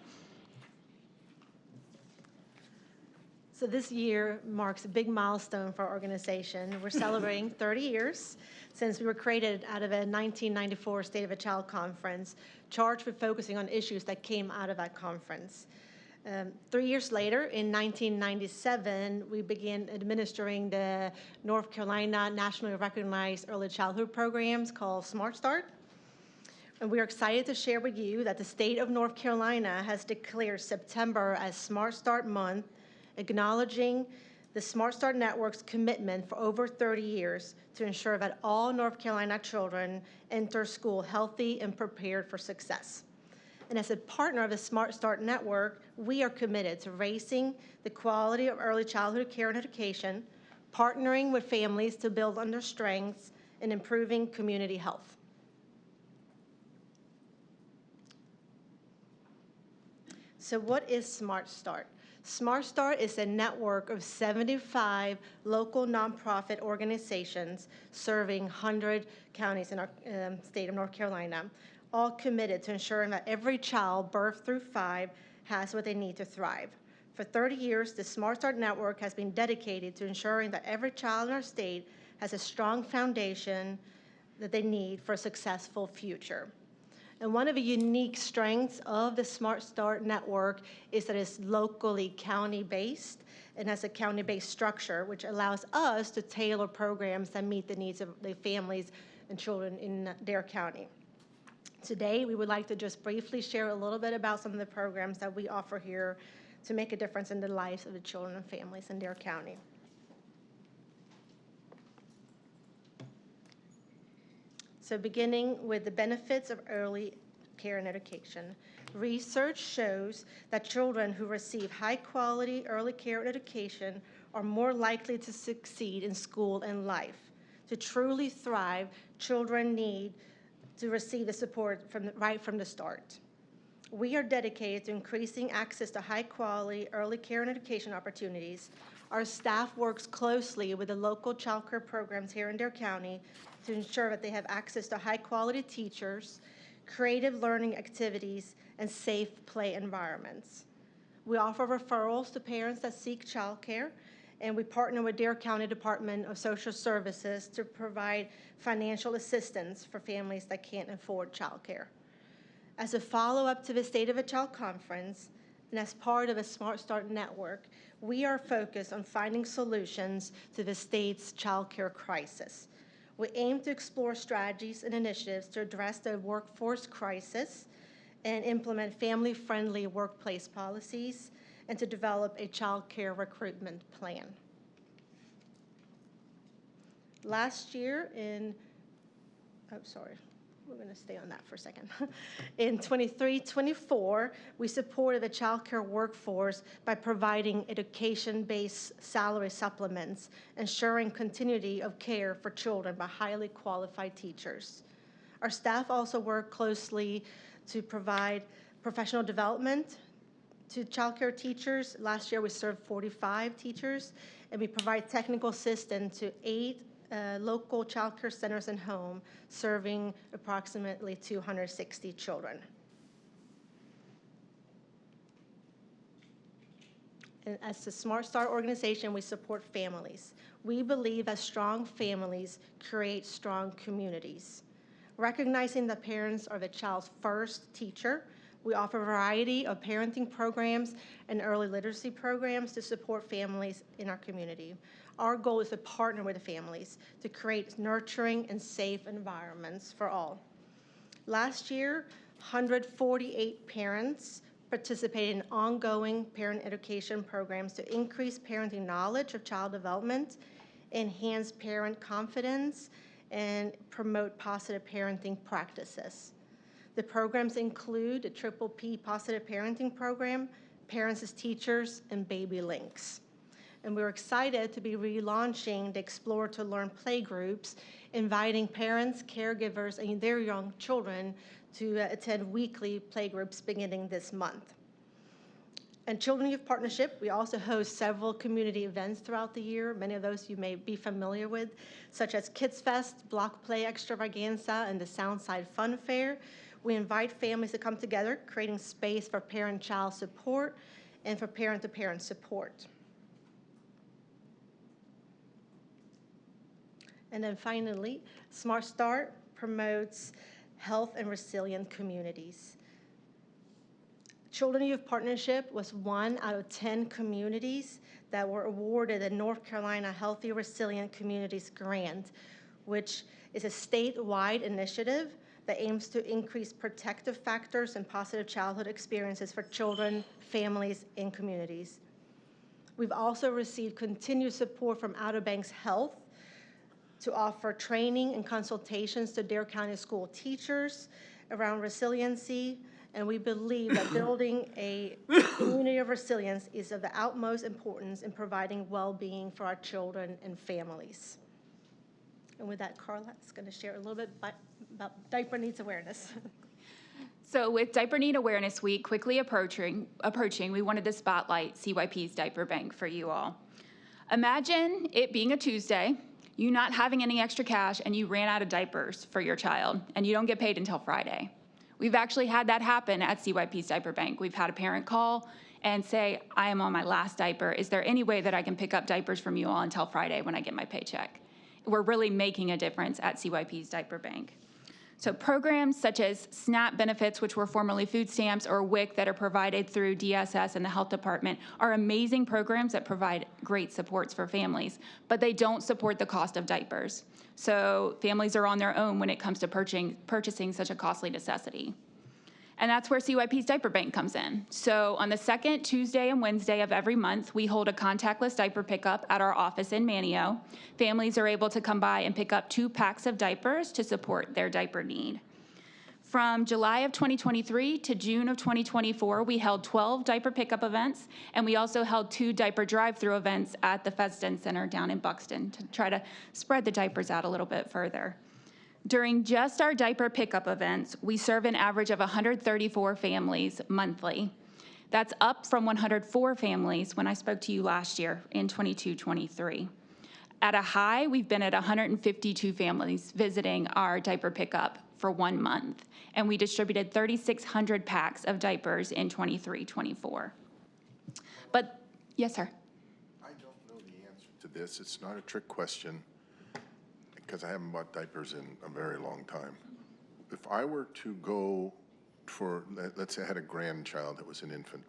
K: So this year marks a big milestone for our organization. We're celebrating 30 years since we were created out of a 1994 State of a Child conference, charged with focusing on issues that came out of that conference. 3 years later, in 1997, we began administering the North Carolina nationally recognized early childhood programs called Smart Start. And we are excited to share with you that the state of North Carolina has declared September as Smart Start Month, acknowledging the Smart Start Network's commitment for over 30 years to ensure that all North Carolina children enter school healthy and prepared for success. And as a partner of the Smart Start Network, we are committed to raising the quality of early childhood care and education, partnering with families to build on their strengths, and improving community health. So what is Smart Start? Smart Start is a network of 75 local nonprofit organizations serving 100 counties in our state of North Carolina, all committed to ensuring that every child birth through 5 has what they need to thrive. For 30 years, the Smart Start Network has been dedicated to ensuring that every child in our state has a strong foundation that they need for a successful future. And one of the unique strengths of the Smart Start Network is that it's locally county-based and has a county-based structure, which allows us to tailor programs that meet the needs of the families and children in Dare County. Today, we would like to just briefly share a little bit about some of the programs that we offer here to make a difference in the lives of the children and families in Dare County. So beginning with the benefits of early care and education. Research shows that children who receive high-quality early care and education are more likely to succeed in school and life. To truly thrive, children need to receive the support right from the start. We are dedicated to increasing access to high-quality early care and education opportunities. Our staff works closely with the local child care programs here in Dare County to ensure that they have access to high-quality teachers, creative learning activities, and safe play environments. We offer referrals to parents that seek childcare, and we partner with Dare County Department of Social Services to provide financial assistance for families that can't afford childcare. As a follow-up to the State of a Child Conference, and as part of a Smart Start network, we are focused on finding solutions to the state's childcare crisis. We aim to explore strategies and initiatives to address the workforce crisis and implement family-friendly workplace policies, and to develop a child care recruitment plan. Last year we're going to stay on that for a second. In 23-24, we supported the child care workforce by providing education-based salary supplements, ensuring continuity of care for children by highly qualified teachers. Our staff also worked closely to provide professional development to child care teachers. Last year, we served 45 teachers, and we provide technical assistance to 8 local child care centers and home, serving approximately 260 children. And as the Smart Start organization, we support families. We believe that strong families create strong communities. Recognizing that parents are the child's first teacher, we offer a variety of parenting programs and early literacy programs to support families in our community. Our goal is to partner with the families to create nurturing and safe environments for all. Last year, 148 parents participated in ongoing parent education programs to increase parenting knowledge of child development, enhance parent confidence, and promote positive parenting practices. The programs include the Triple P Positive Parenting Program, Parents as Teachers, and Baby Links. And we're excited to be relaunching the Explore to Learn playgroups, inviting parents, caregivers, and their young children to attend weekly playgroups beginning this month. And Children Youth Partnership, we also host several community events throughout the year, many of those you may be familiar with, such as Kids Fest, Block Play Extravaganza, and the Soundside Fun Fair. We invite families to come together, creating space for parent-child support and for parent-to-parent support. And then finally, Smart Start promotes health and resilient communities. Children Youth Partnership was 1 out of 10 communities that were awarded the North Carolina Healthy Resilient Communities Grant, which is a statewide initiative that aims to increase protective factors and positive childhood experiences for children, families, and communities. We've also received continued support from Outer Banks Health to offer training and consultations to Dare County school teachers around resiliency, and we believe that building a community of resilience is of the utmost importance in providing well-being for our children and families. And with that, Carla is going to share a little bit about diaper needs awareness.
J: So with Diaper Need Awareness Week quickly approaching, we wanted to spotlight CYP's Diaper Bank for you all. Imagine it being a Tuesday, you not having any extra cash, and you ran out of diapers for your child, and you don't get paid until Friday. We've actually had that happen at CYP's Diaper Bank. We've had a parent call and say, I am on my last diaper. Is there any way that I can pick up diapers from you all until Friday when I get my paycheck? We're really making a difference at CYP's Diaper Bank. So programs such as SNAP benefits, which were formerly food stamps, or WIC that are provided through DSS and the health department are amazing programs that provide great supports for families, but they don't support the cost of diapers. So families are on their own when it comes to purchasing such a costly necessity. And that's where CYP's Diaper Bank comes in. So on the second Tuesday and Wednesday of every month, we hold a contactless diaper pickup at our office in Manio. Families are able to come by and pick up 2 packs of diapers to support their diaper need. From July of 2023 to June of 2024, we held 12 diaper pickup events, and we also held 2 diaper drive-through events at the Fesden Center down in Buxton to try to spread the diapers out a little bit further. During just our diaper pickup events, we serve an average of 134 families monthly. That's up from 104 families when I spoke to you last year in 22-23. At a high, we've been at 152 families visiting our diaper pickup for 1 month, and we distributed 3,600 packs of diapers in 23-24. But, yes, sir.
O: I don't know the answer to this. It's not a trick question, because I haven't bought diapers in a very long time. If I were to go for, let's say I had a grandchild that was an infant,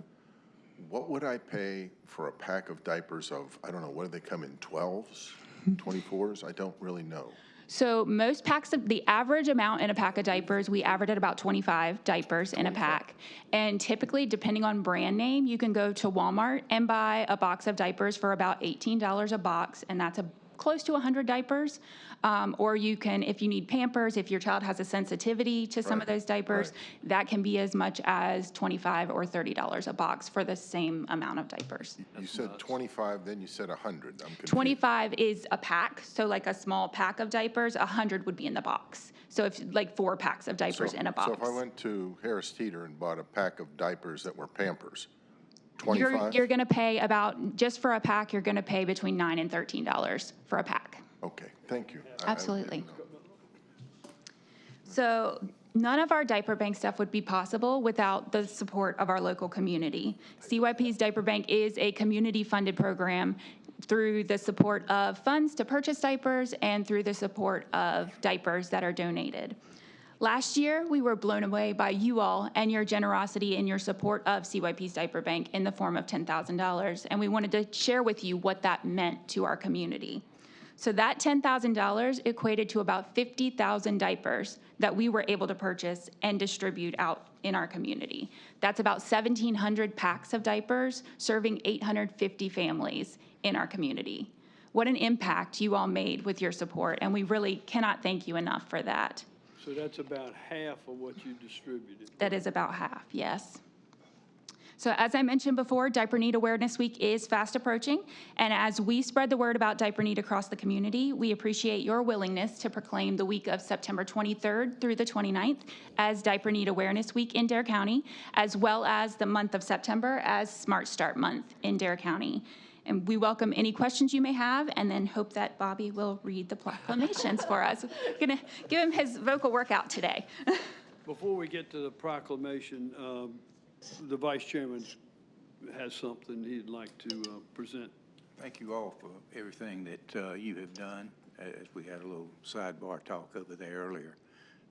O: what would I pay for a pack of diapers of, I don't know, what do they come in, 12s, 24s? I don't really know.
J: So most packs of the average amount in a pack of diapers, we average at about 25 diapers in a pack. And typically, depending on brand name, you can go to Walmart and buy a box of diapers for about $18 a box, and that's close to 100 diapers. Or you can, if you need Pampers, if your child has a sensitivity to some of those diapers, that can be as much as $25 or $30 a box for the same amount of diapers.
O: You said 25, then you said 100. I'm confused.
J: 25 is a pack, so like a small pack of diapers. 100 would be in the box. So if like 4 packs of diapers in a box.
O: So if I went to Harris Teeter and bought a pack of diapers that were Pampers, 25?
J: You're going to pay about, just for a pack, you're going to pay between $9 and $13 for a pack.
O: Okay, thank you.
J: Absolutely. So none of our diaper bank stuff would be possible without the support of our local community. CYP's Diaper Bank is a community-funded program through the support of funds to purchase diapers and through the support of diapers that are donated. Last year, we were blown away by you all and your generosity and your support of CYP's Diaper Bank in the form of $10,000, and we wanted to share with you what that meant to our community. So that $10,000 equated to about 50,000 diapers that we were able to purchase and distribute out in our community. That's about 1,700 packs of diapers serving 850 families in our community. What an impact you all made with your support, and we really cannot thank you enough for that.
A: So that's about half of what you distributed.
J: That is about half, yes. So as I mentioned before, Diaper Need Awareness Week is fast approaching, and as we spread the word about diaper need across the community, we appreciate your willingness to proclaim the week of September 23rd through the 29th as Diaper Need Awareness Week in Dare County, as well as the month of September as Smart Start Month in Dare County. And we welcome any questions you may have, and then hope that Bobby will read the proclamations for us. Gonna give him his vocal workout today.
A: Before we get to the proclamation, the Vice Chairman has something he'd like to present.
U: Thank you all for everything that you have done, as we had a little sidebar talk over there earlier.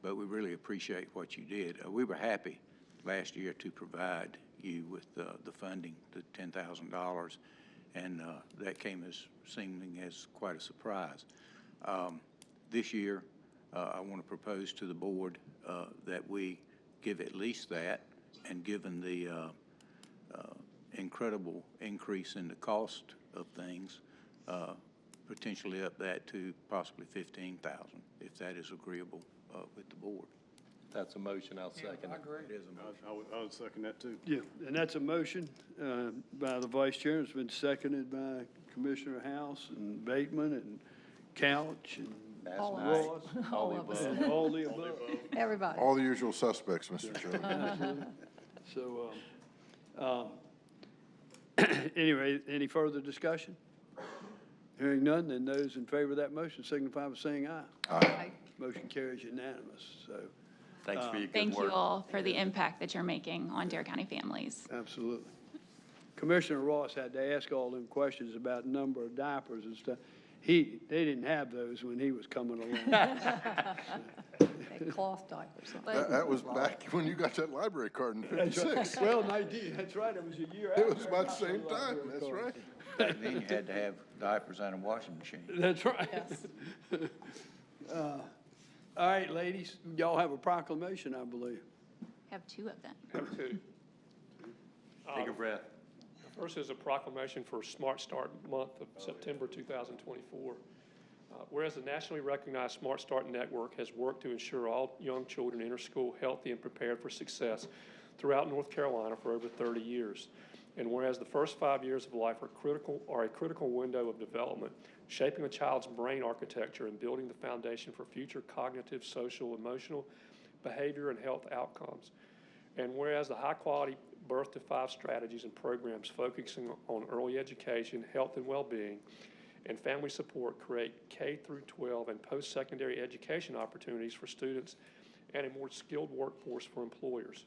U: But we really appreciate what you did. We were happy last year to provide you with the funding, the $10,000, and that came as seeming as quite a surprise. This year, I want to propose to the board that we give at least that, and given the incredible increase in the cost of things, potentially up that to possibly $15,000, if that is agreeable with the board.
C: That's a motion, I'll second it.
U: I agree. It is a motion.
R: I would second that too.
A: Yeah, and that's a motion by the Vice Chair. It's been seconded by Commissioner House and Bateman and Couch and
S: All of
A: Ross.
S: us. All of us.
A: And all the above.
S: Everybody.
O: All the usual suspects, Mr. Chairman.
A: So, anyway, any further discussion? Hearing none, then those in favor of that motion signify by saying aye.
O: Aye.
A: Motion carries unanimous, so.
C: Thanks for your good
J: Thank
C: work.
J: you all for the impact that you're making on Dare County families.
A: Absolutely. Commissioner Ross had to ask all them questions about number of diapers and stuff. They didn't have those when he was coming along.
S: Cloth diapers.
O: That was back when you got that library card in '56.
A: Well, that's right, it was a year after.
O: It was about the same time, that's right.
U: Back then, you had to have diapers and a washing machine.
A: That's right. All right, ladies, y'all have a proclamation, I believe.
J: Have 2 of them.
D: Have 2.
C: Take a breath.
D: The first is a proclamation for Smart Start month of September 2024. Whereas the nationally recognized Smart Start Network has worked to ensure all young children enter school healthy and prepared for success throughout North Carolina for over 30 years. And whereas the first 5 years of life are a critical window of development, shaping a child's brain architecture and building the foundation for future cognitive, social, emotional, behavior, and health outcomes. And whereas the high-quality birth to 5 strategies and programs focusing on early education, health and well-being, and family support create K through 12 and post-secondary education opportunities for students and a more skilled workforce for employers.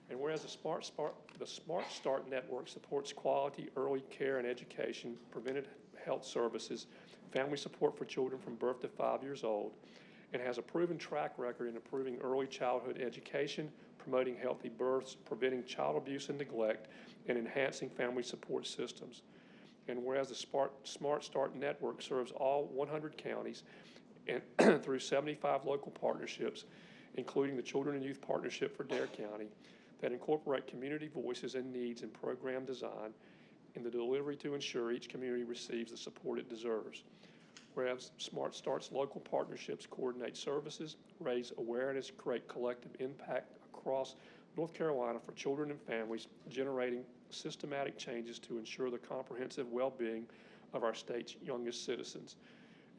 D: And whereas the Smart Start Network supports quality early care and education, preventive health services, family support for children from birth to 5 years old, and has a proven track record in improving early childhood education, promoting healthy births, preventing child abuse and neglect, and enhancing family support systems. And whereas the Smart Start Network serves all 100 counties and through 75 local partnerships, including the Children and Youth Partnership for Dare County, that incorporate community voices and needs in program design in the delivery to ensure each community receives the support it deserves. Whereas Smart Start's local partnerships coordinate services, raise awareness, create collective impact across North Carolina for children and families, generating systematic changes to ensure the comprehensive well-being of our state's youngest citizens.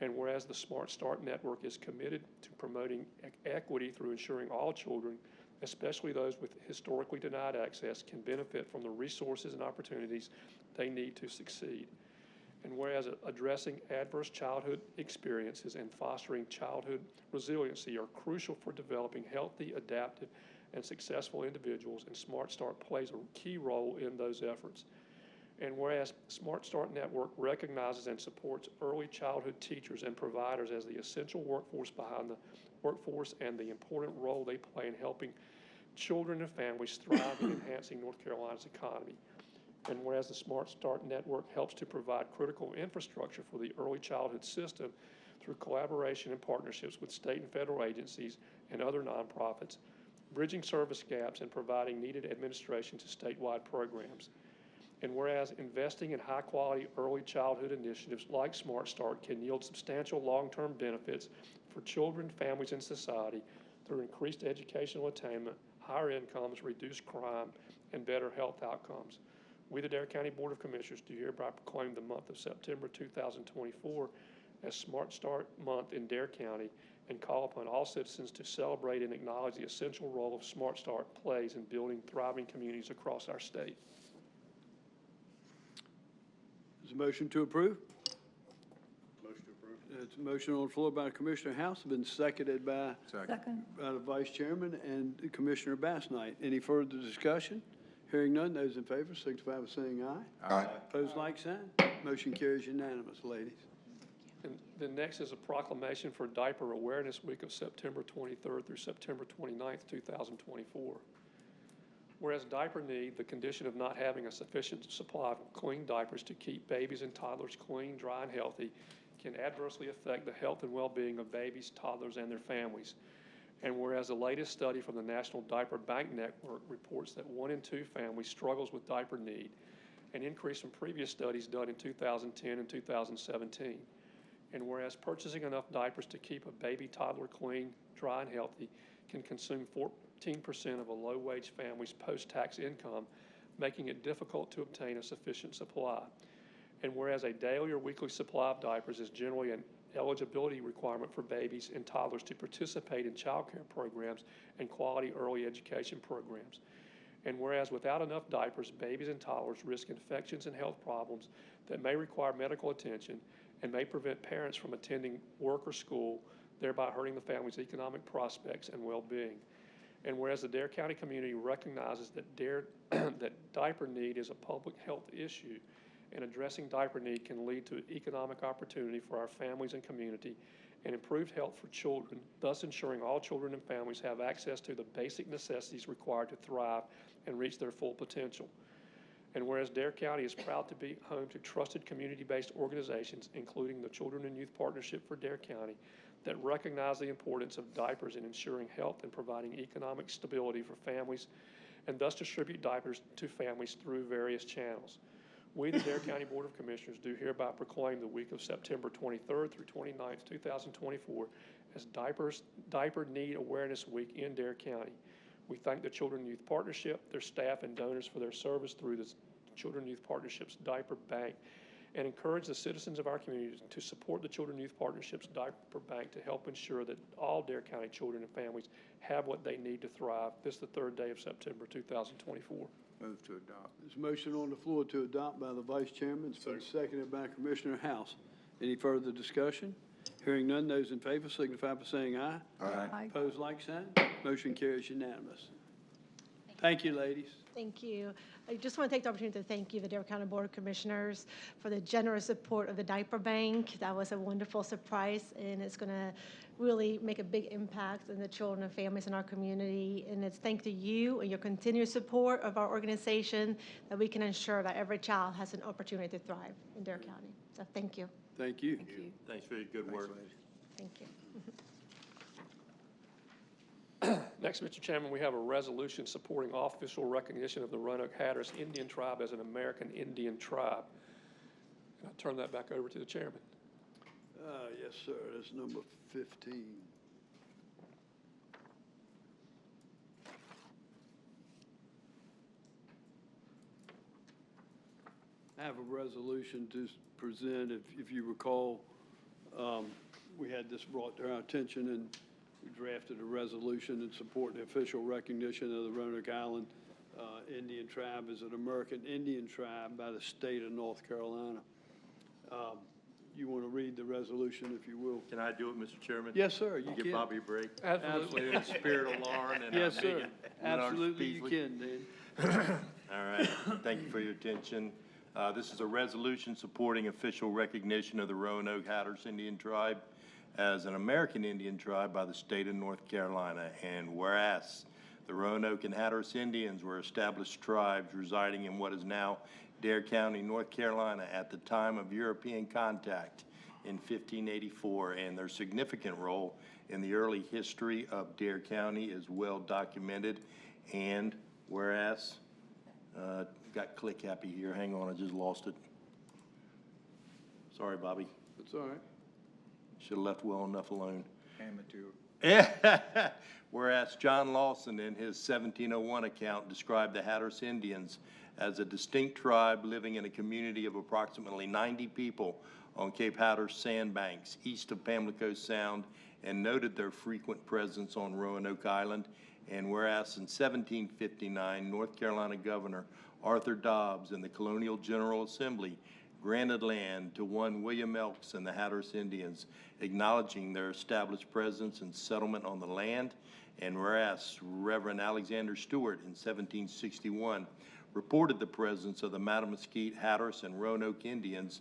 D: And whereas the Smart Start Network is committed to promoting equity through ensuring all children, especially those with historically denied access, can benefit from the resources and opportunities they need to succeed. And whereas addressing adverse childhood experiences and fostering childhood resiliency are crucial for developing healthy, adaptive, and successful individuals, and Smart Start plays a key role in those efforts. And whereas Smart Start Network recognizes and supports early childhood teachers and providers as the essential workforce behind the workforce and the important role they play in helping children and families thrive in enhancing North Carolina's economy. And whereas the Smart Start Network helps to provide critical infrastructure for the early childhood system through collaboration and partnerships with state and federal agencies and other nonprofits, bridging service gaps and providing needed administration to statewide programs. And whereas investing in high-quality early childhood initiatives like Smart Start can yield substantial long-term benefits for children, families, and society through increased educational attainment, higher incomes, reduced crime, and better health outcomes. We, the Dare County Board of Commissioners, do hereby proclaim the month of September 2024 as Smart Start Month in Dare County and call upon all citizens to celebrate and acknowledge the essential role of Smart Start plays in building thriving communities across our state.
A: Is a motion to approve?
R: Motion to approve.
A: It's a motion on the floor by Commissioner House, been seconded by
S: Second.
A: the Vice Chairman and Commissioner Bass Knight. Any further discussion? Hearing none, those in favor signify by saying aye.
O: Aye.
A: Opposed, like sign. Motion carries unanimous, ladies.
D: And then next is a proclamation for Diaper Awareness Week of September 23rd through September 29th, 2024. Whereas diaper need, the condition of not having a sufficient supply of clean diapers to keep babies and toddlers clean, dry, and healthy, can adversely affect the health and well-being of babies, toddlers, and their families. And whereas the latest study from the National Diaper Bank Network reports that 1 in 2 families struggles with diaper need, an increase from previous studies done in 2010 and 2017. And whereas purchasing enough diapers to keep a baby toddler clean, dry, and healthy can consume 14% of a low-wage family's post-tax income, making it difficult to obtain a sufficient supply. And whereas a daily or weekly supply of diapers is generally an eligibility requirement for babies and toddlers to participate in child care programs and quality early education programs. And whereas without enough diapers, babies and toddlers risk infections and health problems that may require medical attention and may prevent parents from attending work or school, thereby hurting the family's economic prospects and well-being. And whereas the Dare County community recognizes that that diaper need is a public health issue, and addressing diaper need can lead to economic opportunity for our families and community and improved health for children, thus ensuring all children and families have access to the basic necessities required to thrive and reach their full potential. And whereas Dare County is proud to be home to trusted community-based organizations, including the Children and Youth Partnership for Dare County, that recognize the importance of diapers in ensuring health and providing economic stability for families, and thus distribute diapers to families through various channels. We, the Dare County Board of Commissioners, do hereby proclaim the week of September 23rd through 29th, 2024 as Diaper Need Awareness Week in Dare County. We thank the Children and Youth Partnership, their staff, and donors for their service through the Children and Youth Partnership's Diaper Bank, and encourage the citizens of our community to support the Children and Youth Partnership's Diaper Bank to help ensure that all Dare County children and families have what they need to thrive. This is the 3rd day of September 2024.
U: Move to adopt.
A: There's a motion on the floor to adopt by the Vice Chairman. It's been seconded by Commissioner House. Any further discussion? Hearing none, those in favor signify by saying aye.
O: Aye.
A: Opposed, like sign. Motion carries unanimous. Thank you, ladies.
K: Thank you. I just want to take the opportunity to thank you, the Dare County Board of Commissioners, for the generous support of the Diaper Bank. That was a wonderful surprise, and it's going to really make a big impact on the children and families in our community. And it's thanks to you and your continued support of our organization that we can ensure that every child has an opportunity to thrive in Dare County. So thank you.
A: Thank you.
C: Thanks for your good work.
K: Thank you.
D: Next, Mr. Chairman, we have a resolution supporting official recognition of the Roanoke-Hatteras Indian Tribe as an American Indian tribe. And I turn that back over to the chairman.
A: Yes, sir. That's number 15. I have a resolution to present. If you recall, we had this brought to our attention, and we drafted a resolution in support of the official recognition of the Roanoke Island Indian Tribe as an American Indian tribe by the state of North Carolina. You want to read the resolution, if you will?
C: Can I do it, Mr. Chairman?
A: Yes, sir, you
C: Give
A: can.
C: Bobby a break?
A: Absolutely.
C: In the spirit of Lauren and
A: Yes, sir.
C: Megan.
A: Absolutely, you can, Dan.
C: All right, thank you for your attention. This is a resolution supporting official recognition of the Roanoke-Hatteras Indian Tribe as an American Indian tribe by the state of North Carolina. And whereas the Roanoke and Hatteras Indians were established tribes residing in what is now Dare County, North Carolina, at the time of European contact in 1584, and their significant role in the early history of Dare County is well documented. And whereas, got click happy here, hang on, I just lost it. Sorry, Bobby.
A: That's all right.
C: Should have left well enough alone.
U: Amateur.
C: Whereas John Lawson in his 1701 account described the Hatteras Indians as a distinct tribe living in a community of approximately 90 people on Cape Hatteras sandbanks east of Pamlico Sound, and noted their frequent presence on Roanoke Island. And whereas in 1759, North Carolina Governor Arthur Dobbs and the Colonial General Assembly granted land to one William Elks and the Hatteras Indians, acknowledging their established presence and settlement on the land. And whereas Reverend Alexander Stewart in 1761 reported the presence of the Mattamuskeet, Hatteras, and Roanoke Indians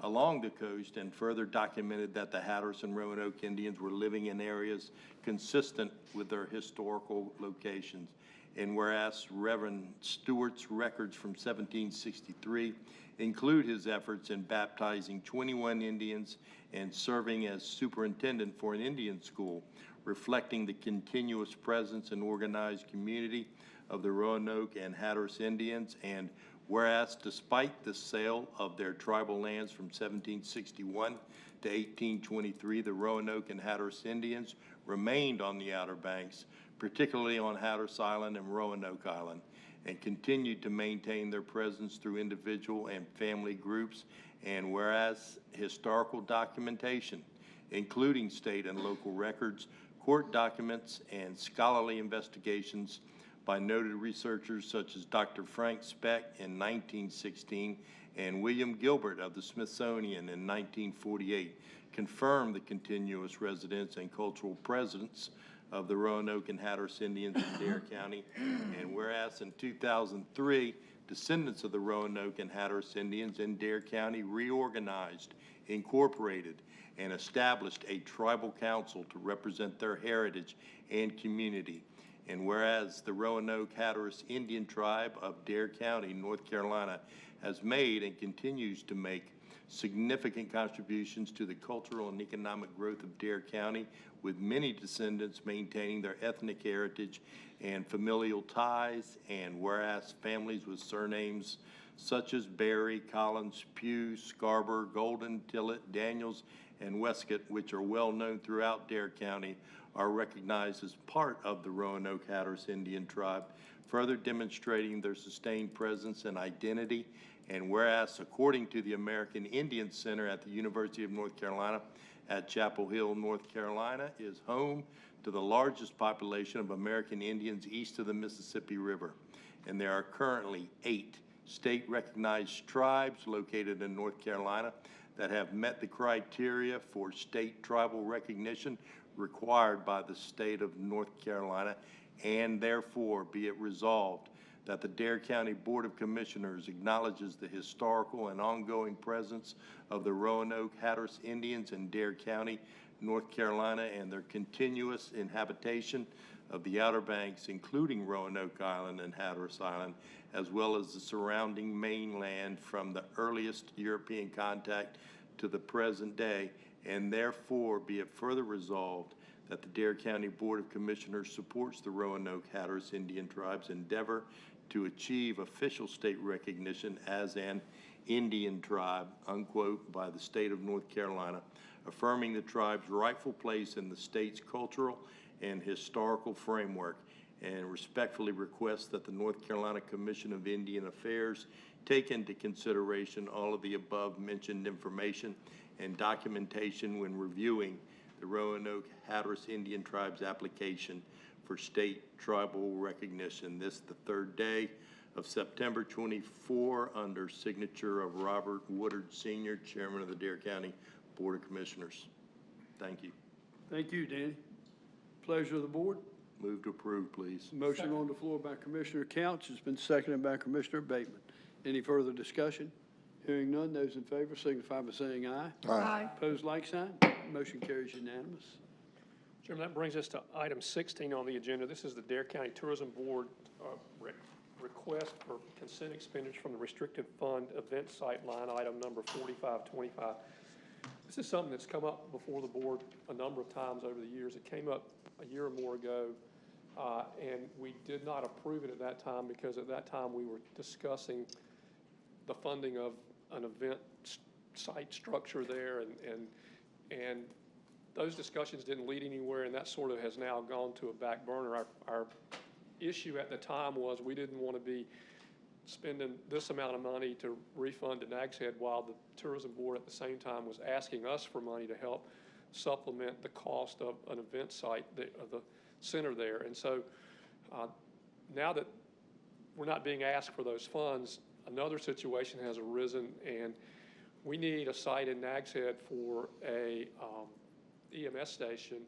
C: along the coast, and further documented that the Hatteras and Roanoke Indians were living in areas consistent with their historical locations. And whereas Reverend Stewart's records from 1763 include his efforts in baptizing 21 Indians and serving as superintendent for an Indian school, reflecting the continuous presence and organized community of the Roanoke and Hatteras Indians. And whereas despite the sale of their tribal lands from 1761 to 1823, the Roanoke and Hatteras Indians remained on the Outer Banks, particularly on Hatteras Island and Roanoke Island, and continued to maintain their presence through individual and family groups. And whereas historical documentation, including state and local records, court documents, and scholarly investigations by noted researchers such as Dr. Frank Speck in 1916 and William Gilbert of the Smithsonian in 1948, confirm the continuous residence and cultural presence of the Roanoke and Hatteras Indians in Dare County. And whereas in 2003, descendants of the Roanoke and Hatteras Indians in Dare County reorganized, incorporated, and established a tribal council to represent their heritage and community. And whereas the Roanoke-Hatteras Indian Tribe of Dare County, North Carolina, has made and continues to make significant contributions to the cultural and economic growth of Dare County, with many descendants maintaining their ethnic heritage and familial ties. And whereas families with surnames such as Berry, Collins, Pugh, Scarborough, Golden, Tillett, Daniels, and Westcott, which are well known throughout Dare County, are recognized as part of the Roanoke-Hatteras Indian Tribe, further demonstrating their sustained presence and identity. And whereas, according to the American Indian Center at the University of North Carolina at Chapel Hill, North Carolina, is home to the largest population of American Indians east of the Mississippi River. And there are currently 8 state-recognized tribes located in North Carolina that have met the criteria for state tribal recognition required by the state of North Carolina. and therefore be it resolved that the Dare County Board of Commissioners acknowledges the historical and ongoing presence of the Roanoke-Hatteras Indians in Dare County, North Carolina, and their continuous inhabitation of the Outer Banks, including Roanoke Island and Hatteras Island, as well as the surrounding mainland from the earliest European contact to the present day, and therefore be it further resolved that the Dare County Board of Commissioners supports the Roanoke-Hatteras Indian Tribe's endeavor to achieve official state recognition as an Indian tribe, unquote, by the state of North Carolina, affirming the tribe's rightful place in the state's cultural and historical framework, and respectfully request that the North Carolina Commission of Indian Affairs take into consideration all of the above mentioned information and documentation when reviewing the Roanoke-Hatteras Indian Tribe's application for state tribal recognition. This the third day of September 24 under signature of Robert Woodard Sr., Chairman of the Dare County Board of Commissioners. Thank you.
A: Thank you, Danny. Pleasure of the board.
C: Move to approve, please.
A: Motion on the floor by Commissioner Couch has been seconded by Commissioner Bateman. Any further discussion? Hearing none, those in favor signify by saying aye.
F: Aye.
A: Opposed, like sign. Motion carries unanimous.
D: Chairman, that brings us to item 16 on the agenda. This is the Dare County Tourism Board request for consent expenditure from the restricted fund event site line item number 4525. This is something that's come up before the board a number of times over the years. It came up a year or more ago, and we did not approve it at that time because at that time we were discussing the funding of an event site structure there, and those discussions didn't lead anywhere, and that sort of has now gone to a back burner. Our issue at the time was we didn't want to be spending this amount of money to refund to Nags Head while the tourism board at the same time was asking us for money to help supplement the cost of an event site, of the center there. And so now that we're not being asked for those funds, another situation has arisen, and we need a site in Nags Head for a EMS station.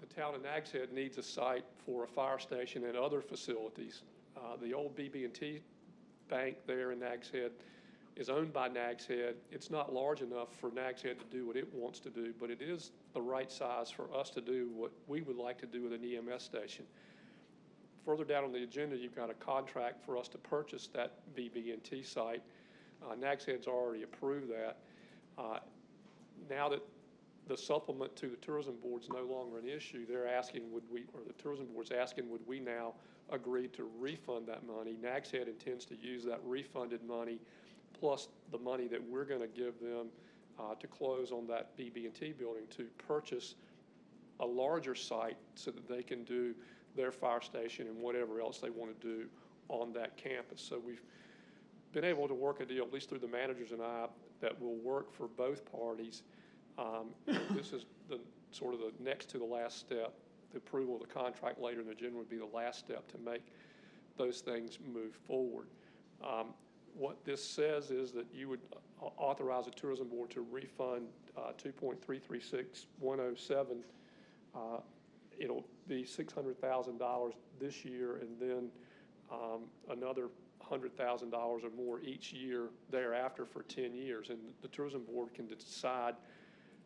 D: The town of Nags Head needs a site for a fire station and other facilities. The old BB&T bank there in Nags Head is owned by Nags Head. It's not large enough for Nags Head to do what it wants to do, but it is the right size for us to do what we would like to do with an EMS station. Further down on the agenda, you've got a contract for us to purchase that BB&T site. Nags Head's already approved that. Now that the supplement to the tourism board's no longer an issue, they're asking, the tourism board's asking, would we now agree to refund that money? Nags Head intends to use that refunded money plus the money that we're going to give them to close on that BB&T building to purchase a larger site so that they can do their fire station and whatever else they want to do on that campus. So we've been able to work a deal, at least through the managers and I, that will work for both parties. This is the sort of the next to the last step. The approval of the contract later in the agenda would be the last step to make those things move forward. What this says is that you would authorize the tourism board to refund $2.336107. It'll be $600,000 this year, and then another $100,000 or more each year thereafter for 10 years. And the tourism board can decide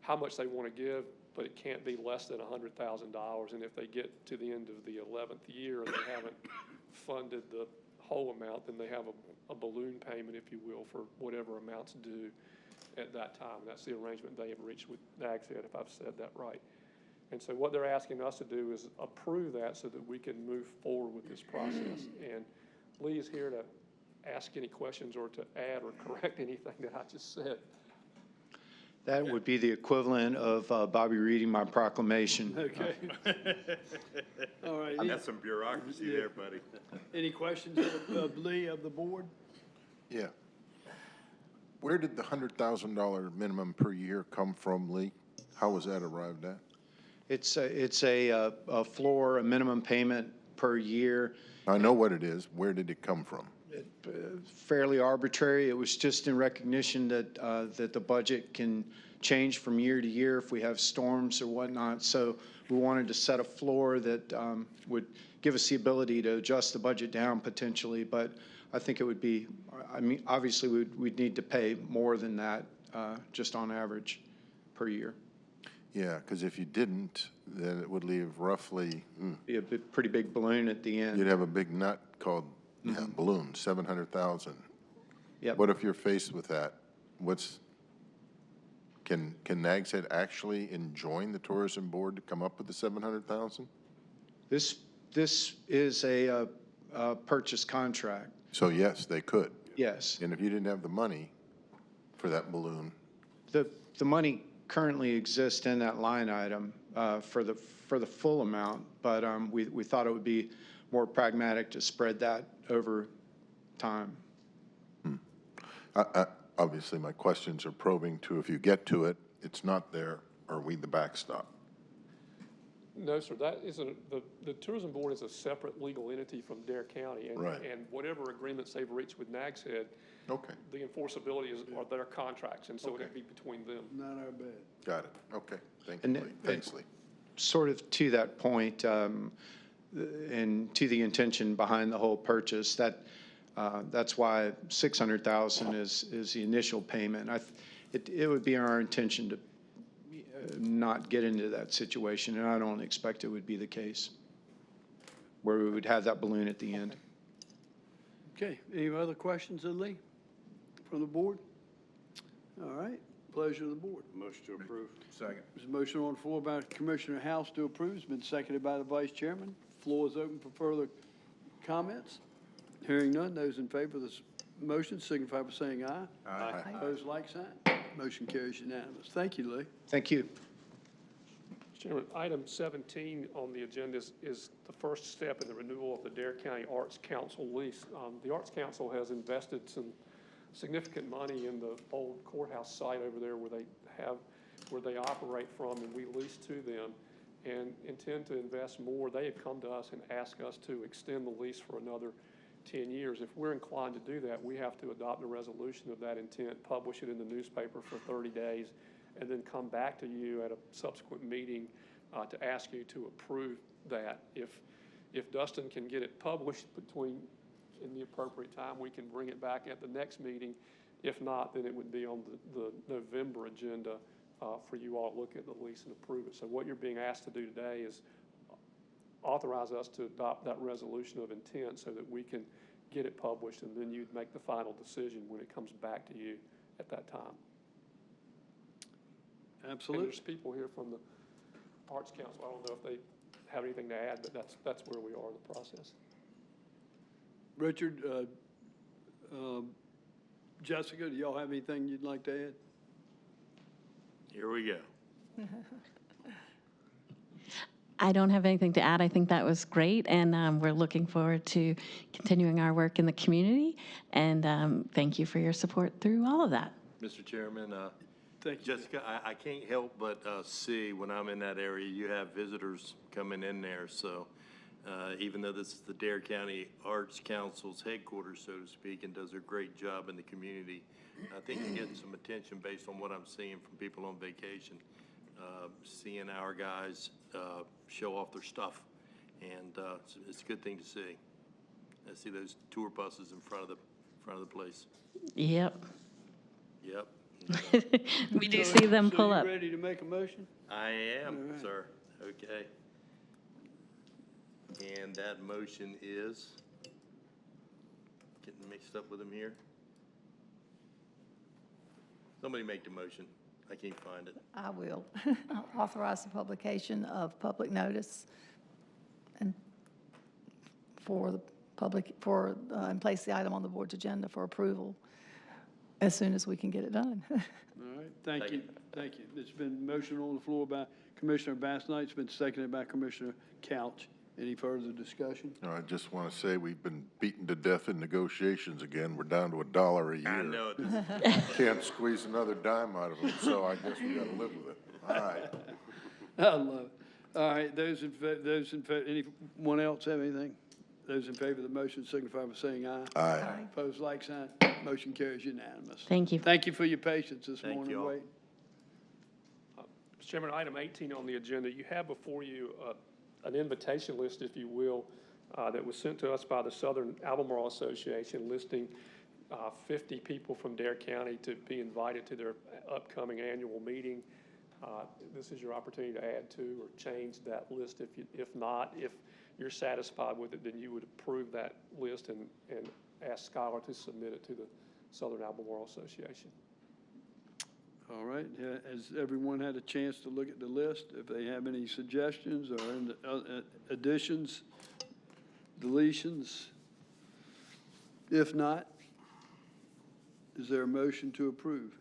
D: how much they want to give, but it can't be less than $100,000. And if they get to the end of the 11th year and they haven't funded the whole amount, then they have a balloon payment, if you will, for whatever amounts due at that time. That's the arrangement they have reached with Nags Head, if I've said that right. And so what they're asking us to do is approve that so that we can move forward with this process. And Lee is here to ask any questions or to add or correct anything that I just said.
L: That would be the equivalent of Bobby reading my proclamation.
A: Okay. All right.
C: That's some bureaucracy there, buddy.
A: Any questions of Lee, of the board?
O: Yeah. Where did the $100,000 minimum per year come from, Lee? How was that arrived at?
L: It's a floor, a minimum payment per year.
O: I know what it is. Where did it come from?
L: Fairly arbitrary. It was just in recognition that that the budget can change from year to year if we have storms or whatnot. So we wanted to set a floor that would give us the ability to adjust the budget down potentially, but I think it would be, I mean, obviously we'd need to pay more than that just on average per year.
O: Yeah, because if you didn't, then it would leave roughly,
L: Be a pretty big balloon at the end.
O: you'd have a big nut called balloon, 700,000.
L: Yep.
O: What if you're faced with that? Can Nags Head actually enjoin the tourism board to come up with the 700,000?
L: This is a purchase contract.
O: So yes, they could.
L: Yes.
O: And if you didn't have the money for that balloon,
L: The money currently exists in that line item for the full amount, but we thought it would be more pragmatic to spread that over time.
O: obviously my questions are probing to if you get to it, it's not there, are we the backstop?
D: No, sir, that isn't, the tourism board is a separate legal entity from Dare County. And,
O: Right.
D: and whatever agreements they've reached with Nags Head,
O: okay,
D: the enforceability are their contracts, and so it'd be between them.
A: Not our bad.
O: got it. Okay, thank
L: And
O: you, Lee. Thanks, Lee.
L: Sort of to that point, and to the intention behind the whole purchase, that's why 600,000 is the initial payment. It would be our intention to not get into that situation, and I don't expect it would be the case, where we would have that balloon at the end.
A: Okay, any other questions of Lee from the board? All right, pleasure of the board.
R: Motion to approve.
O: Second.
A: There's a motion on the floor by Commissioner House to approve. It's been seconded by the Vice Chairman. Floor is open for further comments. Hearing none, those in favor of this motion signify by saying aye.
O: Aye.
A: Opposed, like sign. Motion carries unanimous. Thank you, Lee.
L: Thank you.
D: Mr. Chairman, item 17 on the agenda is the first step in the renewal of the Dare County Arts Council lease. The Arts Council has invested some significant money in the old courthouse site over there where they operate from, and we lease to them and intend to invest more. They have come to us and asked us to extend the lease for another 10 years. If we're inclined to do that, we have to adopt a resolution of that intent, publish it in the newspaper for 30 days, and then come back to you at a subsequent meeting to ask you to approve that. If Dustin can get it published in the appropriate time, we can bring it back at the next meeting. If not, then it would be on the November agenda for you all to look at the lease and approve it. So what you're being asked to do today is authorize us to adopt that resolution of intent so that we can get it published, and then you'd make the final decision when it comes back to you at that time.
A: Absolutely.
D: And there's people here from the Arts Council. I don't know if they have anything to add, but that's where we are in the process.
A: Richard, Jessica, do y'all have anything you'd like to add?
C: Here we go.
M: I don't have anything to add. I think that was great, and we're looking forward to continuing our work in the community, and thank you for your support through all of that.
C: Mr. Chairman,
A: Thank you.
C: Jessica, I can't help but see when I'm in that area, you have visitors coming in there. So even though this is the Dare County Arts Council's headquarters, so to speak, and does a great job in the community, I think you're getting some attention based on what I'm seeing from people on vacation. Seeing our guys show off their stuff, and it's a good thing to see. I see those tour buses in front of the place.
M: Yep.
C: Yep.
M: We do see them pull
A: So
M: up.
A: you ready to make a motion?
C: I am,
A: All right.
C: sir. Okay. And that motion is getting mixed up with them here. Somebody make the motion. I can't find it.
F: I will. Authorize the publication of public notice and for the public, and place the item on the board's agenda for approval as soon as we can get it done.
A: All right, thank you. Thank you. It's been motion on the floor by Commissioner Bass Knight. It's been seconded by Commissioner Couch. Any further discussion?
O: No, I just want to say we've been beaten to death in negotiations again. We're down to $1 a year.
C: I know it.
O: Can't squeeze another dime out of them, so I guess we got to live with it. All right.
A: I love it. All right, those in favor, anyone else have anything? Those in favor of the motion signify by saying aye.
O: Aye.
A: Opposed, like sign. Motion carries unanimous.
M: Thank you.
A: Thank you for your patience this
C: Thank
A: morning,
C: you all.
A: Wade.
D: Chairman, item 18 on the agenda, you have before you an invitation list, if you will, that was sent to us by the Southern Albemarle Association listing 50 people from Dare County to be invited to their upcoming annual meeting. This is your opportunity to add to or change that list. If not, if you're satisfied with it, then you would approve that list and ask Skylar to submit it to the Southern Albemarle Association.
A: All right, has everyone had a chance to look at the list? If they have any suggestions or additions, deletions? If not, is there a motion to approve?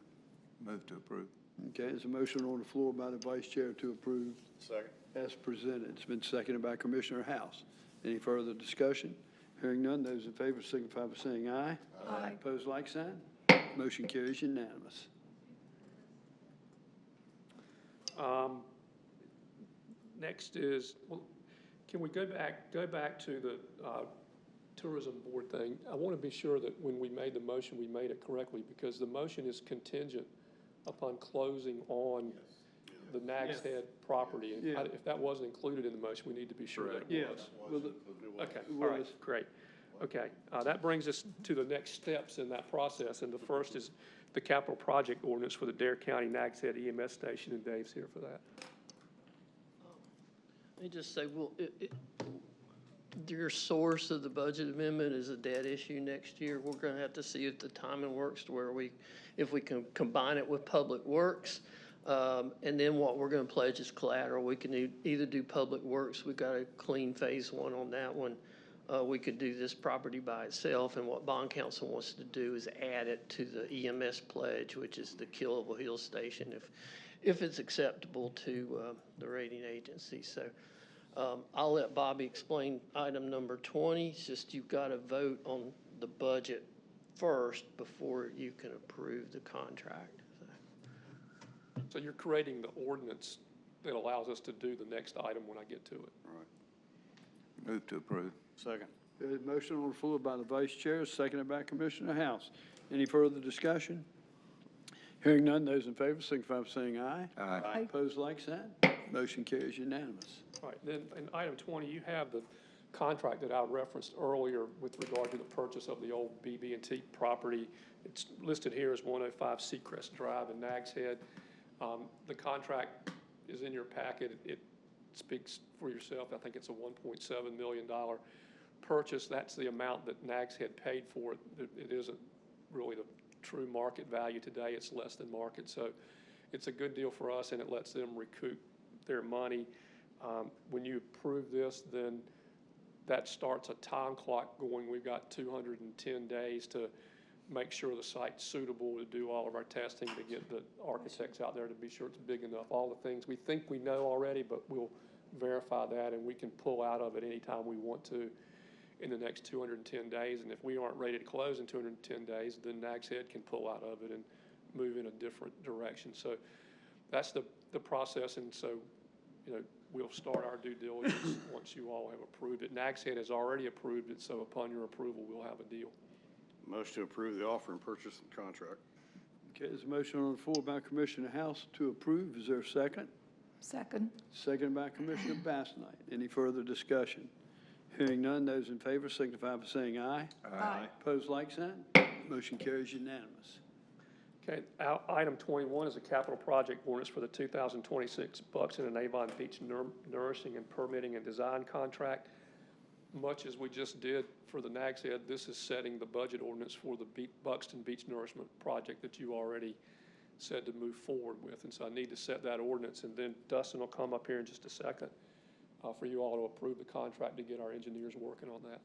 U: Move to approve.
A: Okay, there's a motion on the floor by the Vice Chair to approve.
C: Second.
A: As presented. It's been seconded by Commissioner House. Any further discussion? Hearing none, those in favor signify by saying aye.
S: Aye.
A: Opposed, like sign. Motion carries unanimous.
D: Next is, well, can we go back to the tourism board thing? I want to be sure that when we made the motion, we made it correctly, because the motion is contingent upon closing on the Nags Head property. And
A: Yeah.
D: if that wasn't included in the motion, we need to be sure that it
A: Yes.
D: was.
A: Well,
D: Okay,
A: it
D: all right,
A: was.
D: great. Okay, that brings us to the next steps in that process, and the first is the capital project ordinance for the Dare County Nags Head EMS station, and Dave's here for that.
P: Let me just say, well, your source of the budget amendment is a debt issue next year. We're going to have to see if the timing works to where if we can combine it with Public Works. And then what we're going to pledge is collateral. We can either do Public Works. We've got a clean phase one on that one. We could do this property by itself, and what bond counsel wants to do is add it to the EMS pledge, which is the Killable Hill Station, if it's acceptable to the rating agency. So I'll let Bobby explain item number 20. It's just you've got to vote on the budget first before you can approve the contract.
D: So you're creating the ordinance that allows us to do the next item when I get to it.
R: All right.
U: Move to approve.
R: Second.
A: There's a motion on the floor by the Vice Chair, seconded by Commissioner House. Any further discussion? Hearing none, those in favor signify by saying aye.
U: Aye.
A: Opposed, like sign. Motion carries unanimous.
D: All right, then in item 20, you have the contract that I referenced earlier with regard to the purchase of the old BB&T property. It's listed here as 105 Seacrest Drive in Nags Head. The contract is in your packet. It speaks for yourself. I think it's a $1.7 million purchase. That's the amount that Nags Head paid for it. It isn't really the true market value today. It's less than market. So it's a good deal for us, and it lets them recoup their money. When you approve this, then that starts a time clock going. We've got 210 days to make sure the site's suitable to do all of our testing, to get the architects out there to be sure it's big enough. All the things we think we know already, but we'll verify that, and we can pull out of it anytime we want to in the next 210 days. And if we aren't ready to close in 210 days, then Nags Head can pull out of it and move in a different direction. So that's the process. And so, we'll start our due diligence once you all have approved it. Nags Head has already approved it, so upon your approval, we'll have a deal.
R: Motion to approve the offer and purchase contract.
A: Okay, there's a motion on the floor by Commissioner House to approve. Is there a second?
S: Second.
A: Second by Commissioner Basnight. Any further discussion? Hearing none, those in favor signify by saying aye.
S: Aye.
A: Opposed, like sign. Motion carries unanimous.
D: Okay, item 21 is a capital project ordinance for the 2026 Buxton and Avon Beach Nourishing and Permitting and Design Contract. Much as we just did for the Nags Head, this is setting the budget ordinance for the Buxton Beach Nourishment project that you already said to move forward with. And so I need to set that ordinance, and then Dustin will come up here in just a second for you all to approve the contract to get our engineers working on that.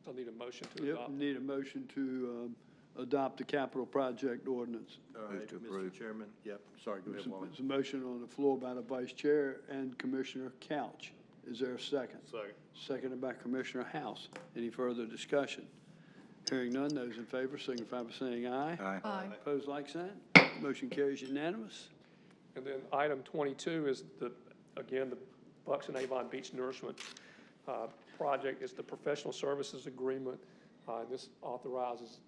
D: So I need a motion to adopt.
A: Need a motion to adopt the capital project ordinance.
U: All right, Mr.
C: Chairman. Yep, sorry, go ahead, Wally.
A: There's a motion on the floor by the Vice Chair and Commissioner Couch. Is there a second?
C: Second.
A: Seconded by Commissioner House. Any further discussion? Hearing none, those in favor signify by saying aye.
U: Aye.
A: Opposed, like sign. Motion carries unanimous.
D: And then item 22 is the Buxton Avon Beach Nourishment project is the professional services agreement. This authorizes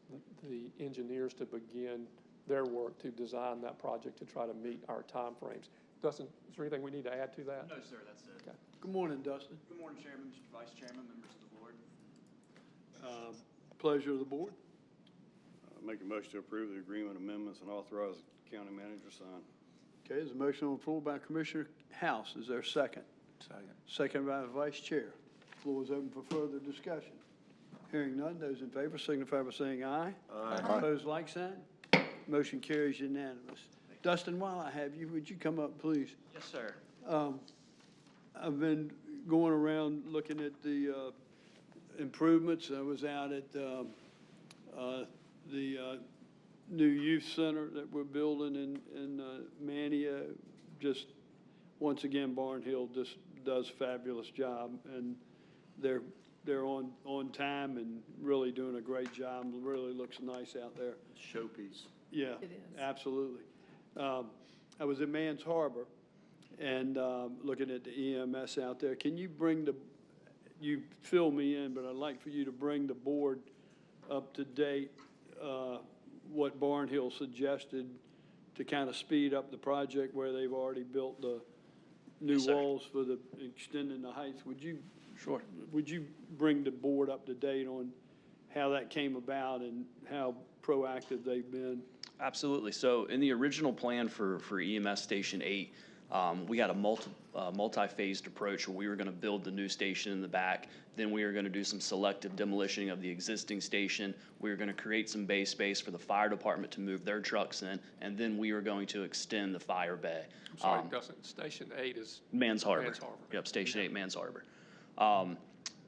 D: the engineers to begin their work to design that project to try to meet our timeframes. Dustin, is there anything we need to add to that?
N: No, sir, that's it.
D: Okay.
A: Good morning, Dustin.
N: Good morning, Chairman, Mr. Vice Chairman, members of the board.
A: Pleasure of the board.
R: Make a motion to approve the agreement amendments and authorize the county manager to sign.
A: Okay, there's a motion on the floor by Commissioner House. Is there a second?
U: Second.
A: Second by the Vice Chair. Floor is open for further discussion. Hearing none, those in favor signify by saying aye.
O: Aye.
A: Opposed, like sign. Motion carries unanimous. Dustin, while I have you, would you come up, please?
N: Yes, sir.
A: I've been going around looking at the improvements. I was out at the new youth center that we're building in Mania. Just once again, Barnhill just does a fabulous job, and they're on time and really doing a great job. It really looks nice out there.
C: Showpiece.
A: Yeah,
S: It is.
A: absolutely. I was at Mans Harbor and looking at the EMS out there. Can you you fill me in, but I'd like for you to bring the board up to date, what Barnhill suggested to kind of speed up the project where they've already built the new walls for the extending the heights. Would you bring the board up to date on how that came about and how proactive they've been?
T: Absolutely. So in the original plan for EMS Station 8, we had a multi-phased approach where we were going to build the new station in the back. Then we were going to do some selective demolition of the existing station. We were going to create some bay space for the fire department to move their trucks in. And then we were going to extend the fire bay.
D: I'm sorry, Dustin, Station 8 is?
T: Mans Harbor.
D: Mans Harbor.
T: Yep, Station 8, Mans Harbor.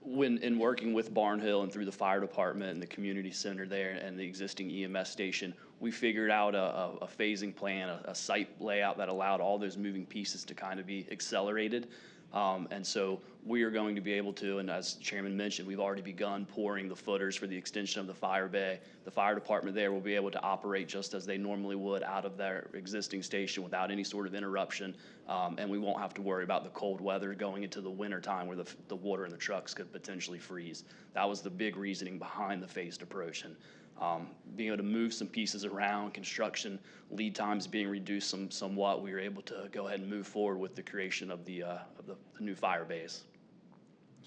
T: When in working with Barnhill and through the fire department and the community center there and the existing EMS station, we figured out a phasing plan, a site layout that allowed all those moving pieces to kind of be accelerated. And so we are going to be able to, and as the chairman mentioned, we've already begun pouring the footers for the extension of the fire bay. The fire department there will be able to operate just as they normally would out of their existing station without any sort of interruption. And we won't have to worry about the cold weather going into the winter time where the water in the trucks could potentially freeze. That was the big reasoning behind the phased approach. And being able to move some pieces around, construction lead times being reduced somewhat, we were able to go ahead and move forward with the creation of the new fire base.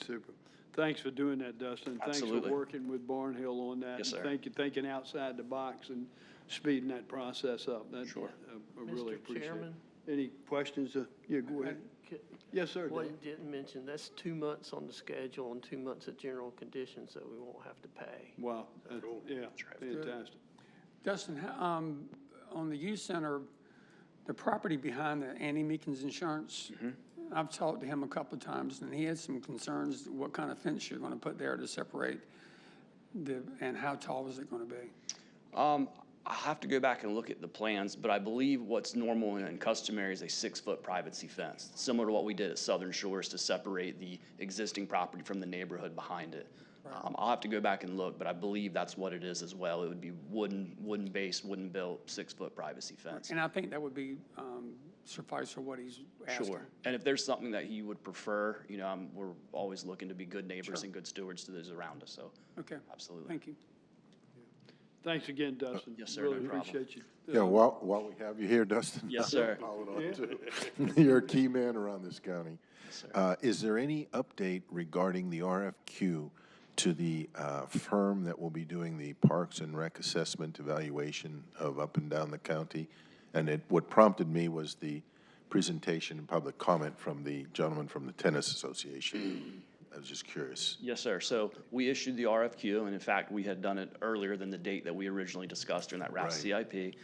A: Super. Thanks for doing that, Dustin.
T: Absolutely.
A: Thanks for working with Barnhill on that.
T: Yes, sir.
A: And thank you, thinking outside the box and speeding that process up. Sure. I really
P: Mr.
A: appreciate it.
P: Chairman?
A: Any questions? Yeah, go ahead. Yes, sir.
P: What
A: Dan.
P: you didn't mention, that's 2 months on the schedule and 2 months at general conditions that we won't have to pay.
A: Wow. Yeah, fantastic.
Q: Dustin, on the youth center, the property behind the Annie Meekins Insurance, I've talked to him a couple of times, and he had some concerns what kind of fence you're going to put there to separate and how tall is it going to be?
T: I have to go back and look at the plans, but I believe what's normal and customary is a 6-foot privacy fence, similar to what we did at Southern Shores to separate the existing property from the neighborhood behind it. I'll have to go back and look, but I believe that's what it is as well. It would be wooden-based, wooden-built, 6-foot privacy fence.
Q: And I think that would be suffice for what he's asking.
T: Sure. And if there's something that he would prefer, we're always looking to be good neighbors and good stewards to those around us. So,
Q: okay,
T: absolutely.
Q: Thank you.
A: Thanks again, Dustin.
T: Yes, sir.
A: Really
T: No problem.
A: appreciate you.
O: Yeah, while we have you here, Dustin.
T: Yes, sir.
O: I'll follow it on too. You're a key man around this county.
T: Yes, sir.
O: Is there any update regarding the RFQ to the firm that will be doing the Parks and Rec assessment evaluation of up and down the county? And what prompted me was the presentation and public comment from the gentleman from the Tennis Association. I was just curious.
T: Yes, sir. So we issued the RFQ, and in fact, we had done it earlier than the date that we originally discussed during that RAP CIP.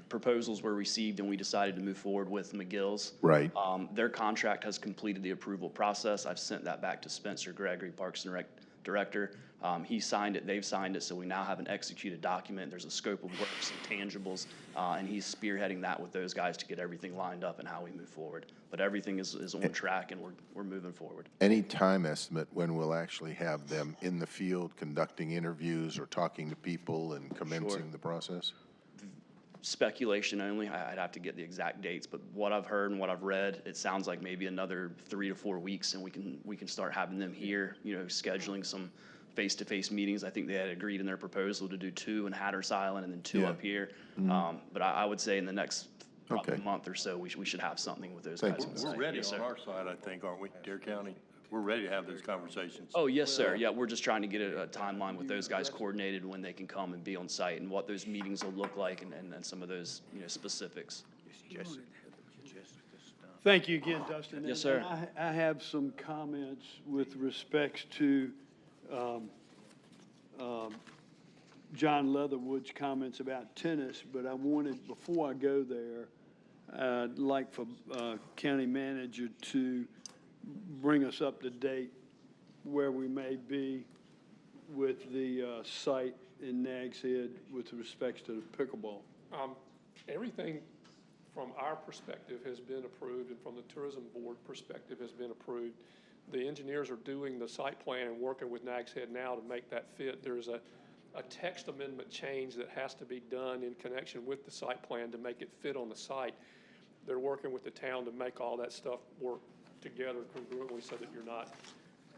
T: Proposals were received, and we decided to move forward with McGill's.
O: Right.
T: Their contract has completed the approval process. I've sent that back to Spencer Gregory, Parks and Rec Director. He signed it, they've signed it, so we now have an executed document. There's a scope of work, some tangibles, and he's spearheading that with those guys to get everything lined up and how we move forward. But everything is on track, and we're moving forward.
O: Any time estimate when we'll actually have them in the field conducting interviews or talking to people and commencing the process?
T: Speculation only. I'd have to get the exact dates, but what I've heard and what I've read, it sounds like maybe another 3 to 4 weeks, and we can start having them here. Scheduling some face-to-face meetings. I think they had agreed in their proposal to do 2 in Hatteras Island and then 2
O: Yeah.
T: up here.
O: Mhm.
T: But I would say in the next probably
O: Okay.
T: month or so, we should have something with those
O: Thank
T: guys
O: you.
T: on
C: We're
T: site.
C: ready
T: Yes,
C: on
T: sir.
C: our side, I think, aren't we, Dare County? We're ready to have those conversations.
T: Oh, yes, sir. Yeah, we're just trying to get a timeline with those guys coordinated when they can come and be on site and what those meetings will look like and some of those, specifics.
A: Thank you again, Dustin.
T: Yes,
A: And
T: sir.
A: I have some comments with respects to John Leatherwood's comments about tennis, but I wanted, before I go there, I'd like for county manager to bring us up to date where we may be with the site in Nags Head with respects to the pickleball.
D: Everything from our perspective has been approved, and from the tourism board perspective has been approved. The engineers are doing the site plan and working with Nags Head now to make that fit. There's a text amendment change that has to be done in connection with the site plan to make it fit on the site. They're working with the town to make all that stuff work together congruently so that you're not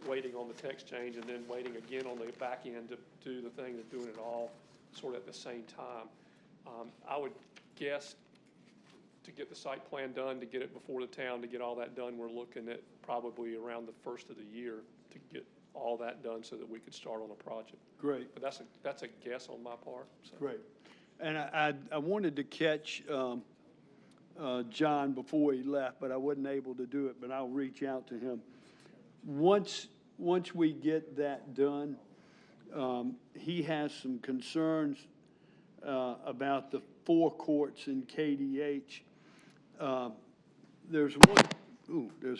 D: waiting on the text change and then waiting again on the back end to do the thing of doing it all sort of at the same time. I would guess to get the site plan done, to get it before the town, to get all that done, we're looking at probably around the first of the year to get all that done so that we could start on a project.
A: Great.
D: But that's a guess on my part. So.
A: Great. And I wanted to catch John before he left, but I wasn't able to do it, but I'll reach out to him. Once we get that done, he has some concerns about the forecourts in KDH. There's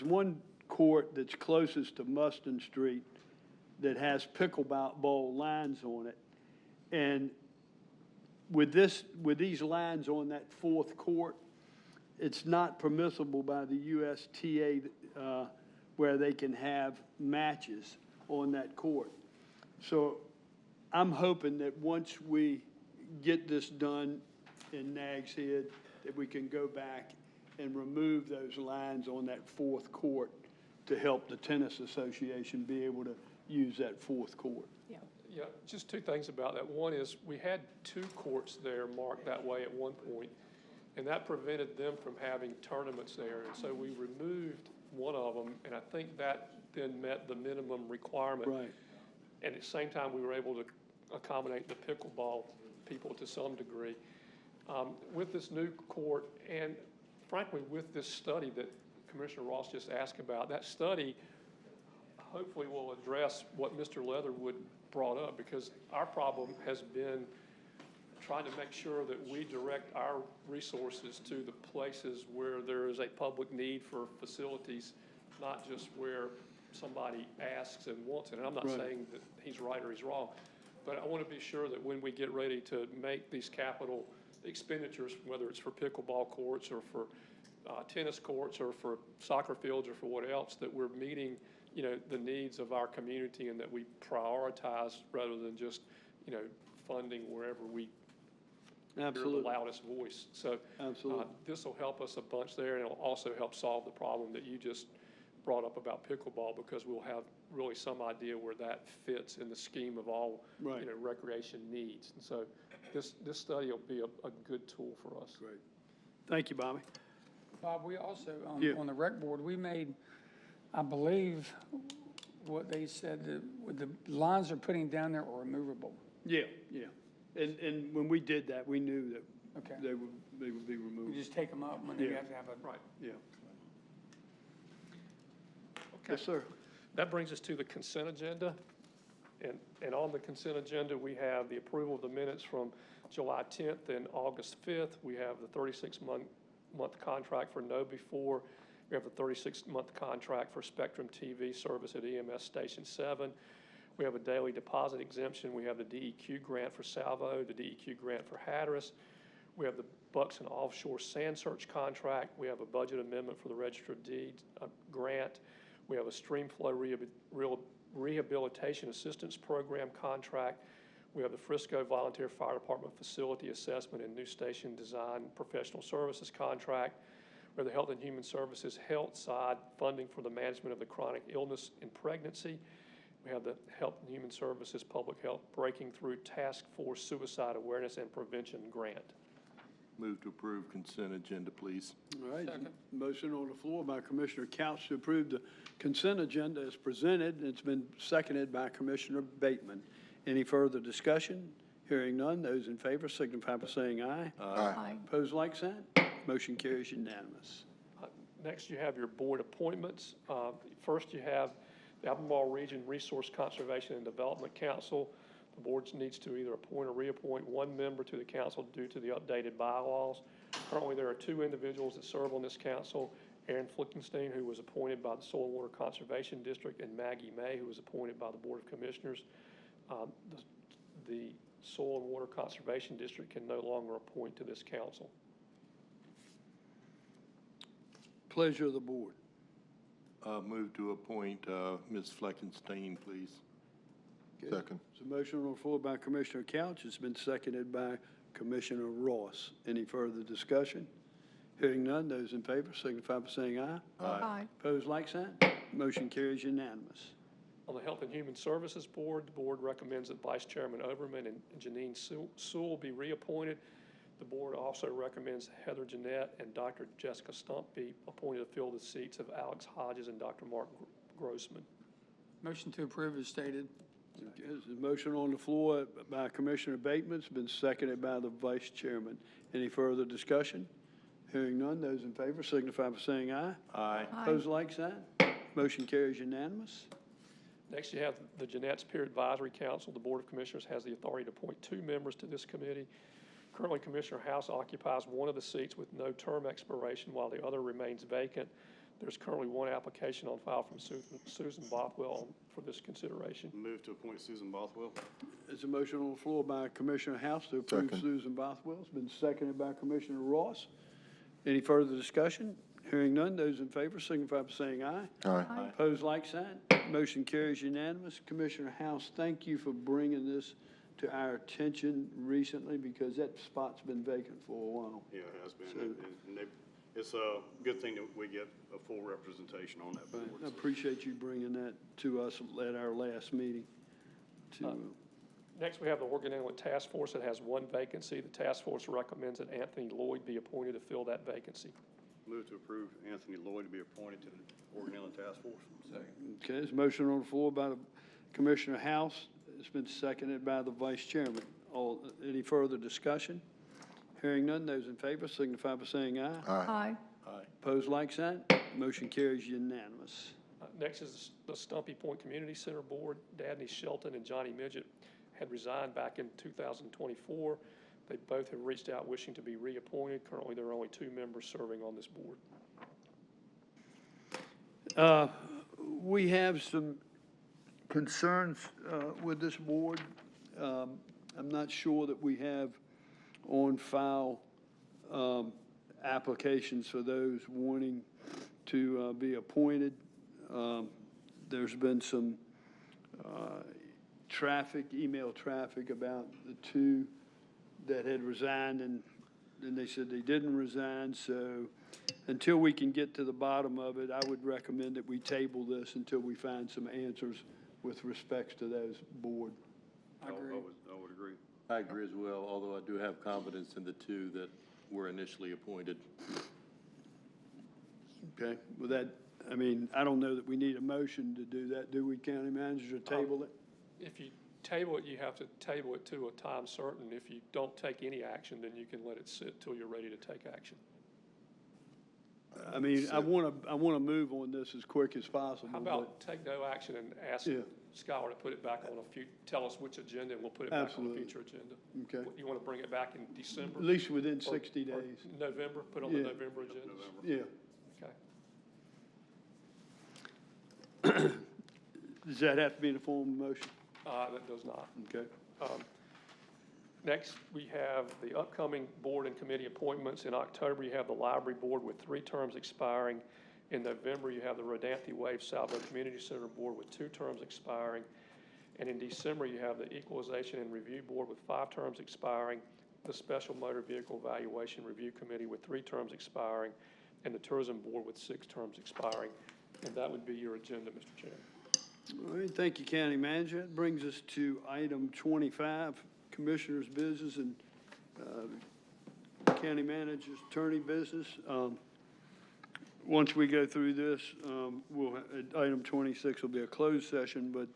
A: one court that's closest to Buxton Street that has pickleball lines on it. And with these lines on that fourth court, it's not permissible by the USTA where they can have matches on that court. So I'm hoping that once we get this done in Nags Head, that we can go back and remove those lines on that fourth court to help the tennis association be able to use that fourth court.
D: Yeah, just 2 things about that. One is we had 2 courts there marked that way at one point, and that prevented them from having tournaments there. And so we removed one of them, and I think that then met the minimum requirement.
A: Right.
D: And at the same time, we were able to accommodate the pickleball people to some degree. With this new court, and frankly, with this study that Commissioner Ross just asked about, that study hopefully will address what Mr. Leatherwood brought up, because our problem has been trying to make sure that we direct our resources to the places where there is a public need for facilities, not just where somebody asks and wants it. And I'm not
A: Right.
D: saying that he's right or he's wrong, but I want to be sure that when we get ready to make these capital expenditures, whether it's for pickleball courts or for tennis courts or for soccer fields or for what else, that we're meeting, the needs of our community, and that we prioritize rather than just, funding wherever we hear the loudest voice. So this will help us a bunch there, and it'll also help solve the problem that you just brought up about pickleball, because we'll have really some idea where that fits in the scheme of all recreation needs. And so this study will be a good tool for us.
A: Great. Thank you, Bobby.
Q: Bob, we also,
A: Yeah.
Q: on the rec board, we made, I believe, what they said, the lines they're putting down there are removable.
A: Yeah. And when we did that, we knew that
Q: Okay.
A: they would be removed.
Q: You just take them up when they
A: Yeah.
Q: have to have a.
D: Right.
A: Yeah.
D: Okay.
A: Yes, sir.
D: That brings us to the consent agenda. And on the consent agenda, we have the approval of the minutes from July 10th and August 5th. We have the 36-month contract for KnowBe4. We have the 36-month contract for Spectrum TV service at EMS Station 7. We have a daily deposit exemption. We have the DEQ grant for Salvo, the DEQ grant for Hatteras. We have the Buxton offshore sand search contract. We have a budget amendment for the Register of Deeds grant. We have a streamflow rehabilitation assistance program contract. We have the Frisco Volunteer Fire Department facility assessment and new station design professional services contract. We have the Health and Human Services health side funding for the management of the chronic illness in pregnancy. We have the Health and Human Services Public Health Breaking Through Task Force Suicide Awareness and Prevention Grant.
C: Move to approve consent agenda, please.
A: All right, motion on the floor by Commissioner Couch to approve the consent agenda as presented. It's been seconded by Commissioner Bateman. Any further discussion? Hearing none, those in favor signify by saying aye.
F: Aye.
A: Opposed, like sign. Motion carries unanimous.
D: Next, you have your board appointments. First, you have the Albemarle Region Resource Conservation and Development Council. The board needs to either appoint or reappoint one member to the council due to the updated bylaws. Currently, there are two individuals that serve on this council, Aaron Flickenstein, who was appointed by the Soil and Water Conservation District, and Maggie May, who was appointed by the Board of Commissioners. The Soil and Water Conservation District can no longer appoint to this council.
A: Pleasure of the board.
C: Move to appoint Ms. Fleckenstein, please.
A: Okay.
O: Second.
A: So motion on the floor by Commissioner Couch. It's been seconded by Commissioner Ross. Any further discussion? Hearing none, those in favor signify by saying aye.
F: Aye.
A: Opposed, like sign. Motion carries unanimous.
D: On the Health and Human Services Board, the board recommends that Vice Chairman Overman and Janine Sewell be reappointed. The board also recommends Heather Jeanette and Dr. Jessica Stump be appointed to fill the seats of Alex Hodges and Dr. Mark Grossman.
Q: Motion to approve is stated.
A: Okay, there's a motion on the floor by Commissioner Bateman. It's been seconded by the Vice Chairman. Any further discussion? Hearing none, those in favor signify by saying aye.
C: Aye.
A: Opposed, like sign. Motion carries unanimous.
D: Next, you have the Jeanette's Peer Advisory Council. The Board of Commissioners has the authority to appoint two members to this committee. Currently, Commissioner House occupies one of the seats with no term expiration while the other remains vacant. There's currently one application on file from Susan Bothwell for this consideration.
R: Move to appoint Susan Bothwell.
A: There's a motion on the floor by Commissioner House to approve
O: Second.
A: Susan Bothwell. It's been seconded by Commissioner Ross. Any further discussion? Hearing none, those in favor signify by saying aye.
O: Aye.
A: Opposed, like sign. Motion carries unanimous. Commissioner House, thank you for bringing this to our attention recently because that spot's been vacant for a while.
R: Yeah, it has been.
A: So-
R: And it's a good thing that we get a full representation on that board.
A: I appreciate you bringing that to us at our last meeting.
D: Next, we have the Oregon Inlet Task Force that has one vacancy. The task force recommends that Anthony Lloyd be appointed to fill that vacancy.
R: Move to approve Anthony Lloyd to be appointed to the Oregon Inland Task Force. Second.
A: Okay, there's a motion on the floor by the Commissioner House. It's been seconded by the Vice Chairman. Any further discussion? Hearing none, those in favor signify by saying aye.
F: Aye.
C: Aye.
A: Opposed, like sign. Motion carries unanimous.
D: Next is the Stumpy Point Community Center Board. Dabney Shelton and Johnny Midget had resigned back in 2024. They both have reached out wishing to be reappointed. Currently, there are only two members serving on this board.
A: We have some concerns with this board. I'm not sure that we have on file applications for those wanting to be appointed. There's been some email traffic about the two that had resigned, and then they said they didn't resign. So until we can get to the bottom of it, I would recommend that we table this until we find some answers with respects to those board.
R: I would agree.
C: I agree as well, although I do have confidence in the two that were initially appointed.
A: Okay, with that, I mean, I don't know that we need a motion to do that, do we, County Manager, table it?
D: If you table it, you have to table it to a time certain. If you don't take any action, then you can let it sit till you're ready to take action.
A: I mean, I want to move on this as quick as possible.
D: How about take no action and ask Schuyler to put it back on tell us which agenda, and we'll put it back on a future agenda.
A: Okay.
D: You want to bring it back in December?
A: At least within 60 days.
D: Or November, put on the November agenda?
A: Yeah.
D: Okay.
A: Does that have to be in the form of motion?
D: That does not.
A: Okay.
D: Next, we have the upcoming board and committee appointments. In October, you have the library board with 3 terms expiring. In November, you have the Rodanthe Wave Salvo Community Center board with 2 terms expiring. And in December, you have the Equalization and Review board with 5 terms expiring, the Special Motor Vehicle Evaluation Review Committee with 3 terms expiring, and the Tourism board with 6 terms expiring. And that would be your agenda, Mr. Chairman.
A: All right, thank you, County Manager. That brings us to item 25, Commissioner's Business and County Manager's Attorney Business. Once we go through this, item 26 will be a closed session, but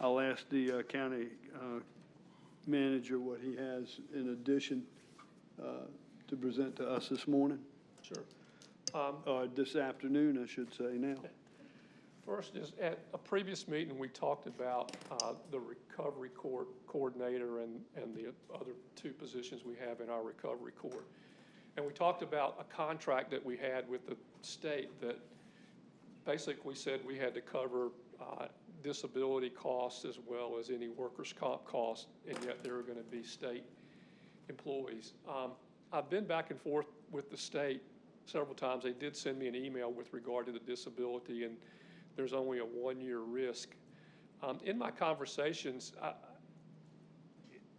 A: I'll ask the County Manager what he has in addition to present to us this morning.
D: Sure.
A: This afternoon, I should say now.
D: First is, at a previous meeting, we talked about the recovery court coordinator and the other two positions we have in our recovery court. And we talked about a contract that we had with the state that basically said we had to cover disability costs as well as any workers' comp costs, and yet there were going to be state employees. I've been back and forth with the state several times. They did send me an email with regard to the disability, and there's only a one-year risk. In my conversations,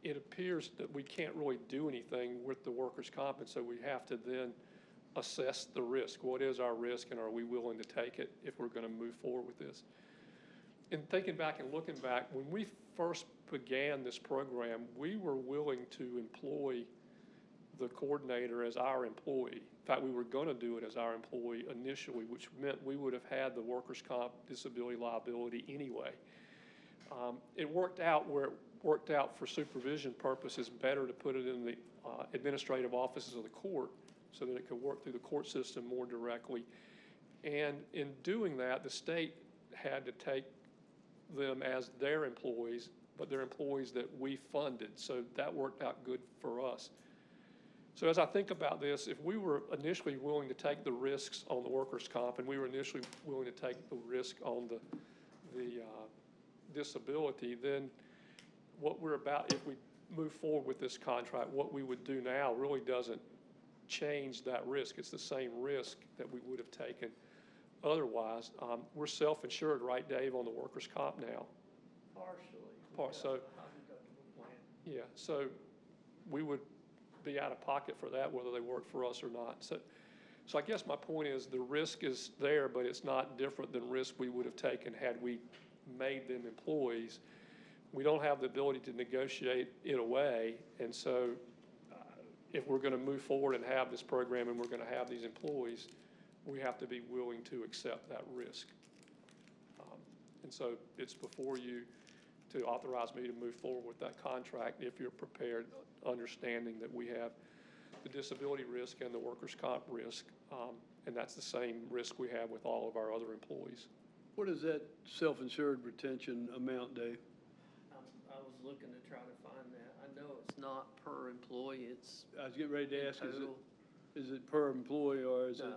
D: it appears that we can't really do anything with the workers' comp, and so we have to then assess the risk. What is our risk, and are we willing to take it if we're going to move forward with this? And thinking back and looking back, when we first began this program, we were willing to employ the coordinator as our employee. In fact, we were going to do it as our employee initially, which meant we would have had the workers' comp disability liability anyway. It worked out where it worked out for supervision purposes better to put it in the administrative offices of the court so that it could work through the court system more directly. And in doing that, the state had to take them as their employees, but they're employees that we funded. So that worked out good for us. So as I think about this, if we were initially willing to take the risks on the workers' comp, and we were initially willing to take the risk on the disability, then what we're about, if we move forward with this contract, what we would do now really doesn't change that risk. It's the same risk that we would have taken otherwise. We're self-insured, right, Dave, on the workers' comp now?
P: Partially.
D: Yeah, so we would be out of pocket for that, whether they work for us or not. So I guess my point is the risk is there, but it's not different than risk we would have taken had we made them employees. We don't have the ability to negotiate it away, and so if we're going to move forward and have this program and we're going to have these employees, we have to be willing to accept that risk. And so it's before you to authorize me to move forward with that contract if you're prepared, understanding that we have the disability risk and the workers' comp risk, and that's the same risk we have with all of our other employees.
A: What is that self-insured retention amount, Dave?
P: I was looking to try to find that. I know it's not per employee, it's
A: I was getting ready to ask,
P: total.
A: is it per employee or is it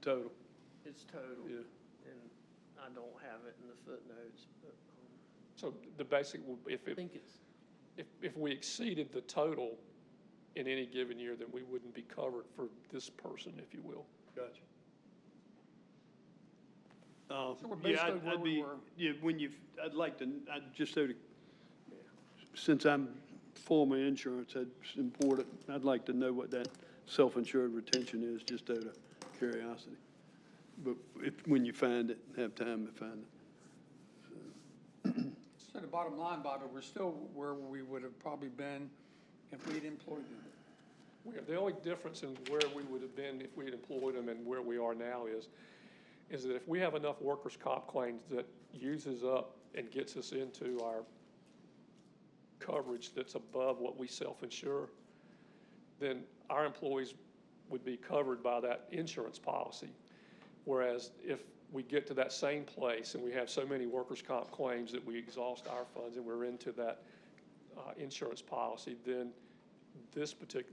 A: total?
P: It's total.
A: Yeah.
P: And I don't have it in the footnotes, but.
D: So the basic,
P: I think it's.
D: if we exceeded the total in any given year, then we wouldn't be covered for this person, if you will.
A: Gotcha.
Q: So we're basically where we were.
A: Yeah, I'd like to, since I'm former insurance, it's important, I'd like to know what that self-insured retention is, just out of curiosity. But when you find it, have time to find it.
Q: So the bottom line, Bobby, we're still where we would have probably been if we'd employed them.
D: The only difference in where we would have been if we had employed them and where we are now is that if we have enough workers' comp claims that uses up and gets us into our coverage that's above what we self-insure, then our employees would be covered by that insurance policy. Whereas if we get to that same place and we have so many workers' comp claims that we exhaust our funds and we're into that insurance policy, then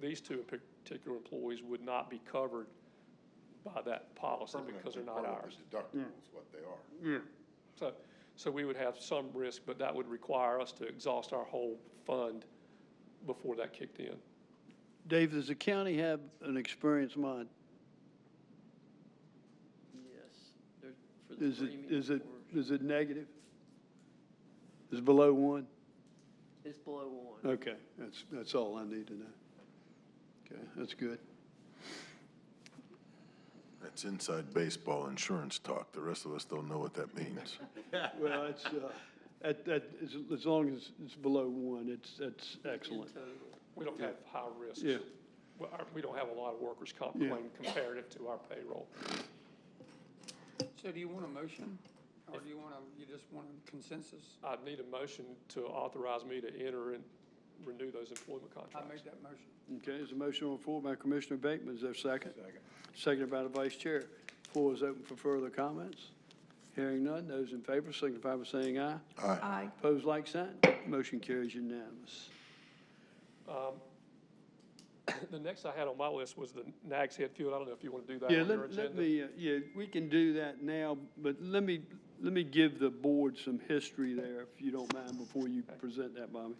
D: these two particular employees would not be covered by that policy because they're not ours.
O: Deductible is what they are.
A: Yeah.
D: So we would have some risk, but that would require us to exhaust our whole fund before that kicked in.
A: Dave, does the county have an experienced mod?
P: Yes. For the
A: Is it negative? Is it below 1?
P: It's below 1.
A: Okay, that's all I need to know. Okay, that's good.
O: It's inside baseball insurance talk. The rest of us don't know what that means.
A: Well, it's, as long as it's below 1, that's excellent.
D: We don't have high risks.
A: Yeah.
D: We don't have a lot of workers' comp
A: Yeah.
D: claim comparative to our payroll.
Q: So do you want a motion, or do you want you just want a consensus?
D: I'd need a motion to authorize me to enter and renew those employment contracts.
Q: I make that motion.
A: Okay, there's a motion on the floor by Commissioner Bateman. Is there a second? Second. Seconded by the Vice Chair. Floor is open for further comments. Hearing none, those in favor signify by saying aye.
O: Aye.
F: Aye.
A: Opposed, like sign. Motion carries unanimous.
D: The next I had on my list was the Nags head field. I don't know if you want to do that
A: Yeah,
D: on your
A: let
D: agenda.
A: me, yeah, we can do that now, but let me give the board some history there, if you don't mind, before you present that, Bobby.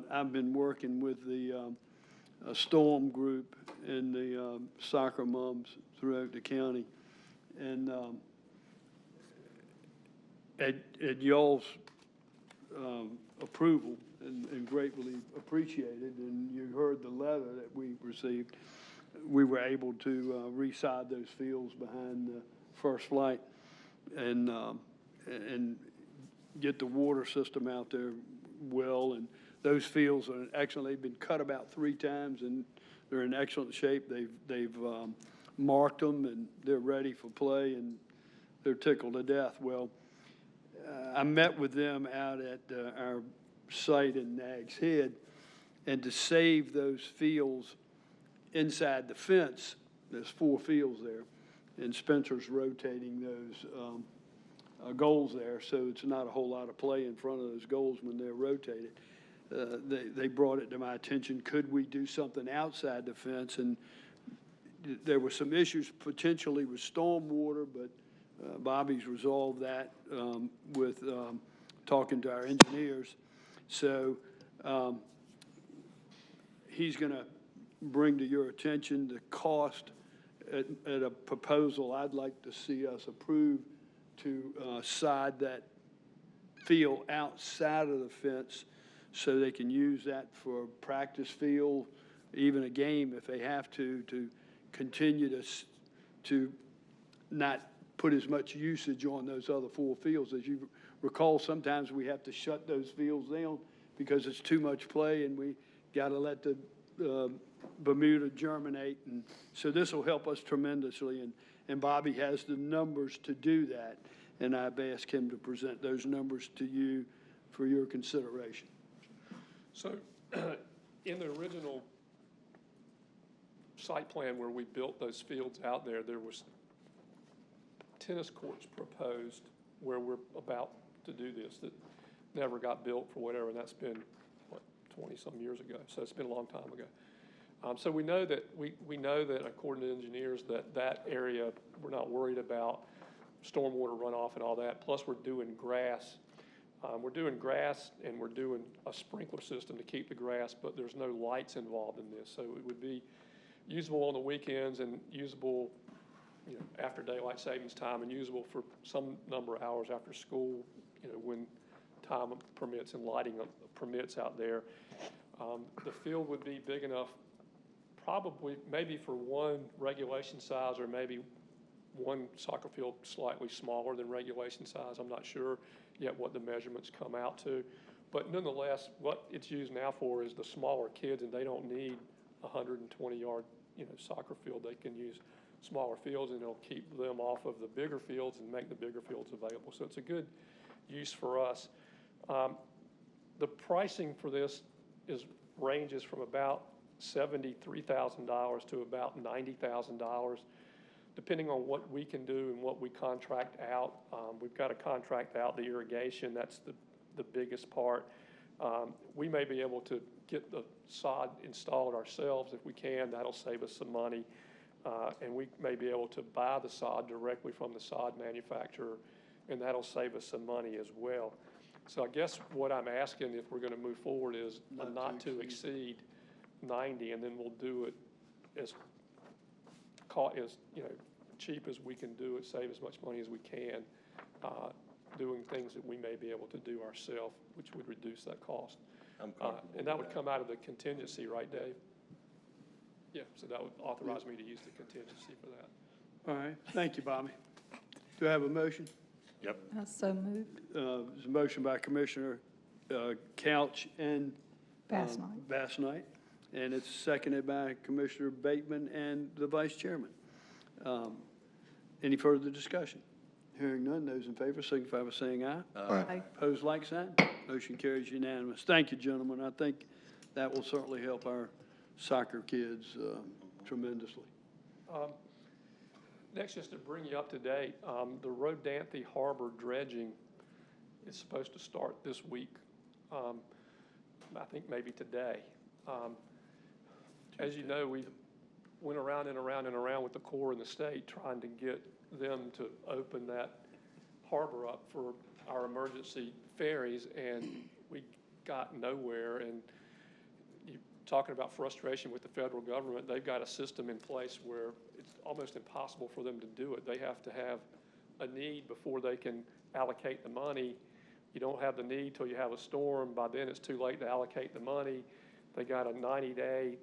A: I've been working with the Storm Group and the soccer moms throughout the county. And at y'all's approval and greatly appreciated, and you heard the letter that we received, we were able to reside those fields behind the first flight and get the water system out there well. And those fields are excellent. They've been cut about 3 times, and they're in excellent shape. They've marked them, and they're ready for play, and they're tickled to death. Well, I met with them out at our site in Nags Head, and to save those fields inside the fence, there's 4 fields there, and Spencer's rotating those goals there, so it's not a whole lot of play in front of those goals when they're rotated. They brought it to my attention, could we do something outside the fence? And there were some issues potentially with stormwater, but Bobby's resolved that with talking to our engineers. So he's going to bring to your attention the cost at a proposal I'd like to see us approve to side that field outside of the fence so they can use that for practice field, even a game if they have to continue to not put as much usage on those other 4 fields. As you recall, sometimes we have to shut those fields down because it's too much play, and we got to let the Bermuda germinate. And so this will help us tremendously, and Bobby has the numbers to do that, and I've asked him to present those numbers to you for your consideration.
D: So in the original site plan where we built those fields out there, there was tennis courts proposed where we're about to do this that never got built for whatever, and that's been, what, 20-some years ago. So it's been a long time ago. So we know that according to engineers that area, we're not worried about stormwater runoff and all that. Plus we're doing grass. We're doing grass and we're doing a sprinkler system to keep the grass, but there's no lights involved in this. So it would be usable on the weekends and usable, after daylight savings time, and usable for some number of hours after school, when time permits and lighting permits out there. The field would be big enough, probably maybe for one regulation size, or maybe one soccer field slightly smaller than regulation size. I'm not sure yet what the measurements come out to. But nonetheless, what it's used now for is the smaller kids, and they don't need a 120-yard soccer field. They can use smaller fields, and it'll keep them off of the bigger fields and make the bigger fields available. So it's a good use for us. The pricing for this ranges from about $73,000 to about $90,000, depending on what we can do and what we contract out. We've got to contract out the irrigation. That's the biggest part. We may be able to get the sod installed ourselves if we can. That'll save us some money. And we may be able to buy the sod directly from the sod manufacturer, and that'll save us some money as well. So I guess what I'm asking, if we're going to move forward, is not to exceed 90, and then we'll do it as cheap as we can do it, save as much money as we can, doing things that we may be able to do ourselves, which would reduce that cost. And that would come out of the contingency, right, Dave? Yeah, so that would authorize me to use the contingency for that.
A: All right, thank you, Bobby. Do I have a motion?
B: Yep.
F: So moved.
A: There's a motion by Commissioner Couch and
F: Bass Knight.
A: Bass Knight, and it's seconded by Commissioner Bateman and the Vice Chairman. Any further discussion? Hearing none, those in favor signify by saying aye.
F: Aye.
A: Opposed, like sign. Motion carries unanimous. Thank you, gentlemen. I think that will certainly help our soccer kids tremendously.
D: Next, just to bring you up to date, the Rodanthe Harbor dredging is supposed to start this week. I think maybe today. As you know, we went around and around and around with the Corps and the state trying to get them to open that harbor up for our emergency ferries, and we got nowhere. And you talking about frustration with the federal government, they've got a system in place where it's almost impossible for them to do it. They have to have a need before they can allocate the money. You don't have the need till you have a storm. By then, it's too late to allocate the money. They got a 90-day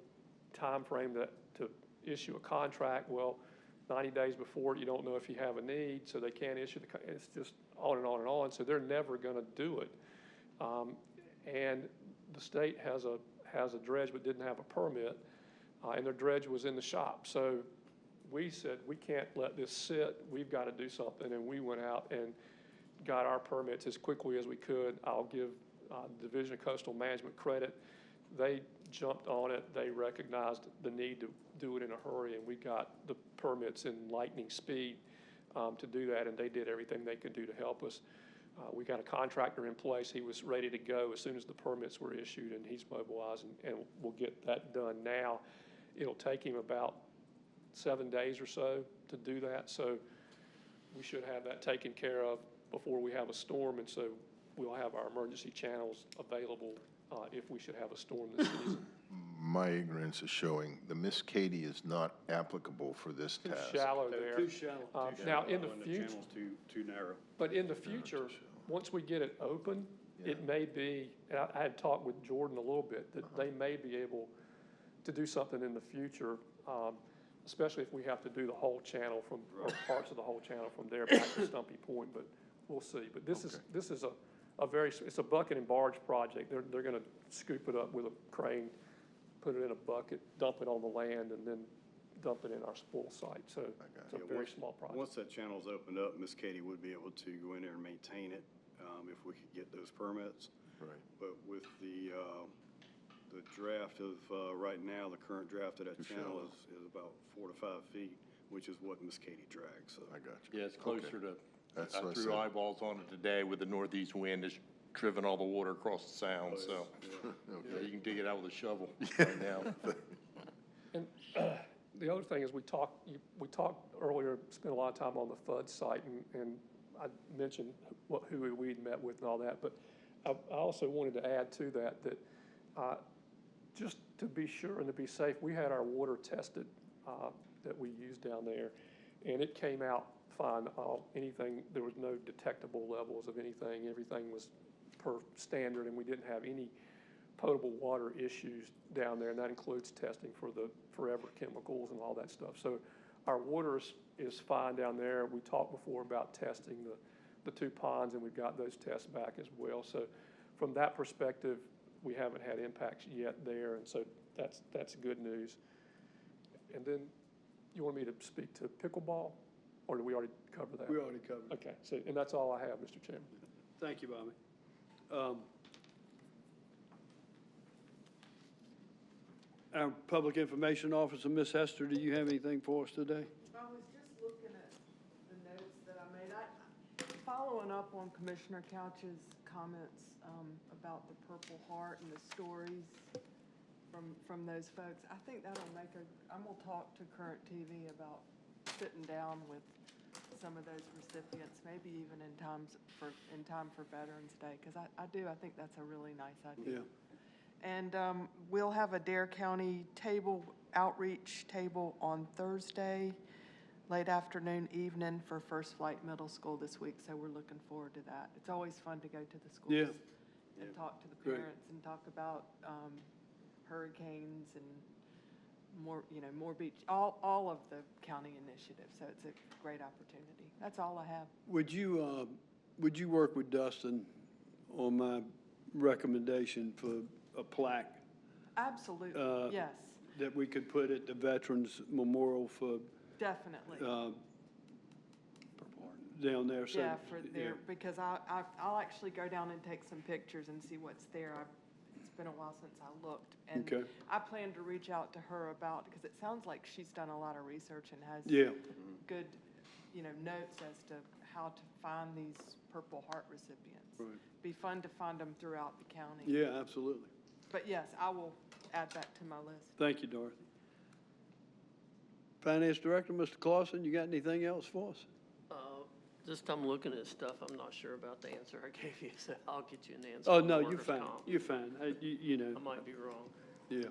D: time frame to issue a contract. Well, 90 days before, you don't know if you have a need, so they can't issue the. It's just on and on and on. So they're never going to do it. And the state has a dredge, but didn't have a permit, and their dredge was in the shop. So we said we can't let this sit. We've got to do something, and we went out and got our permits as quickly as we could. I'll give Division of Coastal Management credit. They jumped on it. They recognized the need to do it in a hurry, and we got the permits in lightning speed to do that, and they did everything they could do to help us. We got a contractor in place. He was ready to go as soon as the permits were issued, and he's mobilized, and we'll get that done now. It'll take him about 7 days or so to do that, so we should have that taken care of before we have a storm, and so we'll have our emergency channels available if we should have a storm this season.
O: My ignorance is showing the Miss Katie is not applicable for this
D: Too
O: task.
D: shallow there.
A: Too shallow.
D: Now, in the
R: And
D: future,
R: channel's too narrow.
D: but in the future, once we get it open, it may be, and I had talked with Jordan a little bit, that they may be able to do something in the future, especially if we have to do the whole channel from, or parts of the whole channel from there back to Stumpy Point, but we'll see. But this is a very, it's a bucket and barge project. They're going to scoop it up with a crane, put it in a bucket, dump it on the land, and then dump it in our spoil site. So it's a very small project.
R: Once that channel's opened up, Miss Katie would be able to go in there and maintain it if we could get those permits.
O: Right.
R: But with the draft of right now, the current draft of that channel is about 4 to 5 feet, which is what Miss Katie drags. So
O: I got you.
E: Yeah, it's closer to,
O: That's
E: I
O: what I
E: threw
O: said.
E: eyeballs on it today with the northeast wind that's driven all the water across the sound, so. Yeah, you can dig it out with a shovel right now.
D: And the other thing is we talked earlier, spent a lot of time on the FUD site, and I mentioned who we'd met with and all that, but I also wanted to add to that just to be sure and to be safe, we had our water tested that we used down there, and it came out fine. There was no detectable levels of anything. Everything was per standard, and we didn't have any potable water issues down there, and that includes testing for the forever chemicals and all that stuff. So our water is fine down there. We talked before about testing the 2 ponds, and we've got those tests back as well. So from that perspective, we haven't had impacts yet there, and so that's good news. And then you want me to speak to pickleball, or did we already cover that?
A: We already covered it.
D: Okay, so, and that's all I have, Mr. Chairman.
A: Thank you, Bobby. Our Public Information Officer, Ms. Hester, do you have anything for us today?
H: I was just looking at the notes that I made. Following up on Commissioner Couch's comments about the Purple Heart and the stories from those folks, I think that'll I'm gonna talk to Current TV about sitting down with some of those recipients, maybe even in time for Veterans Day, because I think that's a really nice idea.
A: Yeah.
H: And we'll have a Dare County outreach table on Thursday, late afternoon, evening for First Flight Middle School this week, so we're looking forward to that. It's always fun to go to the schools and talk to the parents and talk about hurricanes and more beach, all of the county initiatives. So it's a great opportunity. That's all I have.
A: Would you work with Dustin on my recommendation for a plaque?
H: Absolutely, yes.
A: That we could put at the Veterans Memorial for
H: Definitely.
A: Down there. So,
H: yeah, for there, because I'll actually go down and take some pictures and see what's there. It's been a while since I looked. And
A: okay.
H: I plan to reach out to her about, because it sounds like she's done a lot of research and has good, notes as to how to find these Purple Heart recipients.
A: Right.
H: Be fun to find them throughout the county.
A: Yeah, absolutely.
H: But yes, I will add that to my list.
A: Thank you, Dorothy. Finance Director, Mr. Clausen, you got anything else for us?
P: Just I'm looking at stuff, I'm not sure about the answer I gave you, so I'll get you an answer.
A: Oh,
P: on
A: no,
P: workers'
A: you're fine.
P: comp.
A: You're fine.
P: I might be wrong.
A: Yeah.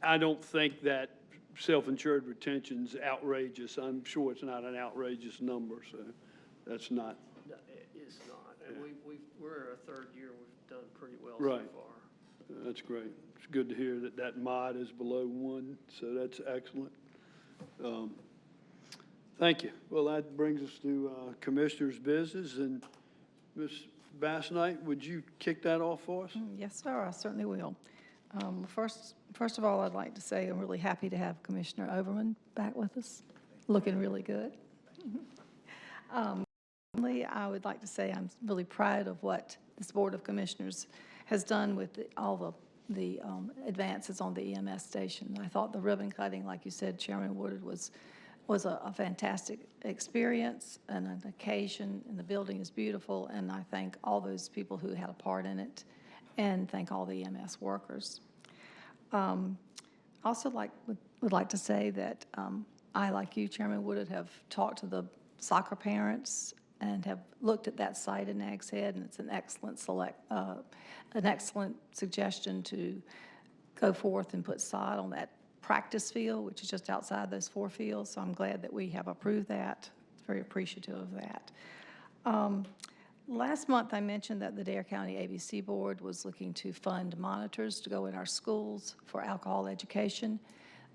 A: I don't think that self-insured retention's outrageous. I'm sure it's not an outrageous number, so that's not.
P: No, it's not. And we're our third year, we've done pretty well
A: Right.
P: so far.
A: That's great. It's good to hear that mod is below 1, so that's excellent. Thank you. Well, that brings us to Commissioner's business, and Ms. Bass-Knight, would you kick that off for us?
F: Yes, sir, I certainly will. First of all, I'd like to say I'm really happy to have Commissioner Overman back with us, looking really good. I would like to say I'm really proud of what this Board of Commissioners has done with all the advances on the EMS station. I thought the ribbon cutting, like you said, Chairman Woodard, was a fantastic experience and an occasion, and the building is beautiful, and I thank all those people who had a part in it, and thank all the EMS workers. Also would like to say that I, like you, Chairman Woodard, have talked to the soccer parents and have looked at that site in Nags Head, and it's an excellent suggestion to go forth and put sod on that practice field, which is just outside those 4 fields. So I'm glad that we have approved that. Very appreciative of that. Last month, I mentioned that the Dare County ABC Board was looking to fund monitors to go in our schools for alcohol education.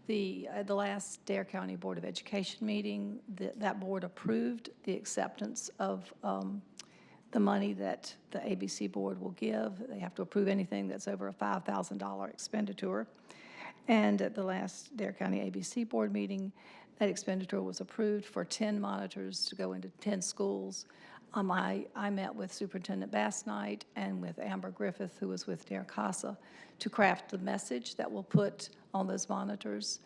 F: The last Dare County Board of Education meeting, that board approved the acceptance of the money that the ABC Board will give. They have to approve anything that's over a $5,000 expenditure. And at the last Dare County ABC Board meeting, that expenditure was approved for 10 monitors to go into 10 schools. I met with Superintendent Bass-Knight and with Amber Griffith, who was with Dare CASA, to craft the message that we'll put on those monitors.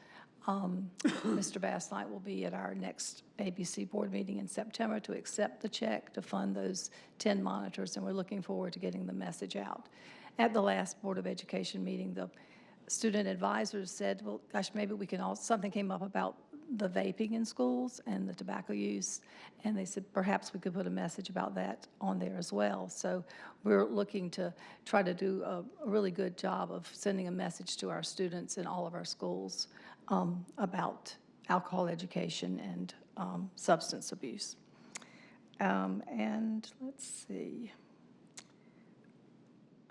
F: Mr. Bass-Knight will be at our next ABC Board meeting in September to accept the check to fund those 10 monitors, and we're looking forward to getting the message out. At the last Board of Education meeting, the student advisors said, well, gosh, maybe we can all, something came up about the vaping in schools and the tobacco use, and they said perhaps we could put a message about that on there as well. So we're looking to try to do a really good job of sending a message to our students in all of our schools about alcohol education and substance abuse. And let's see.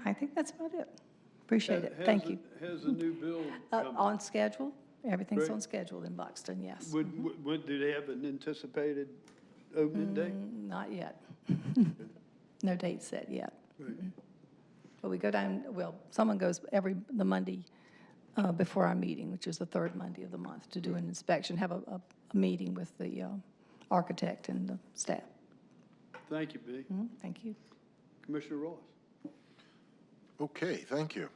F: I think that's about it. Appreciate it. Thank you.
A: Has the new bill come?
F: On schedule. Everything's
A: Great.
F: on schedule in Buxton, yes.
A: Do they have an anticipated opening date?
F: Not yet. No date set yet.
A: Right.
F: But we go down, well, someone goes the Monday before our meeting, which is the 3rd Monday of the month, to do an inspection, have a meeting with the architect and the staff.
A: Thank you, B.
F: Thank you.
A: Commissioner Ross.
O: Okay, thank you.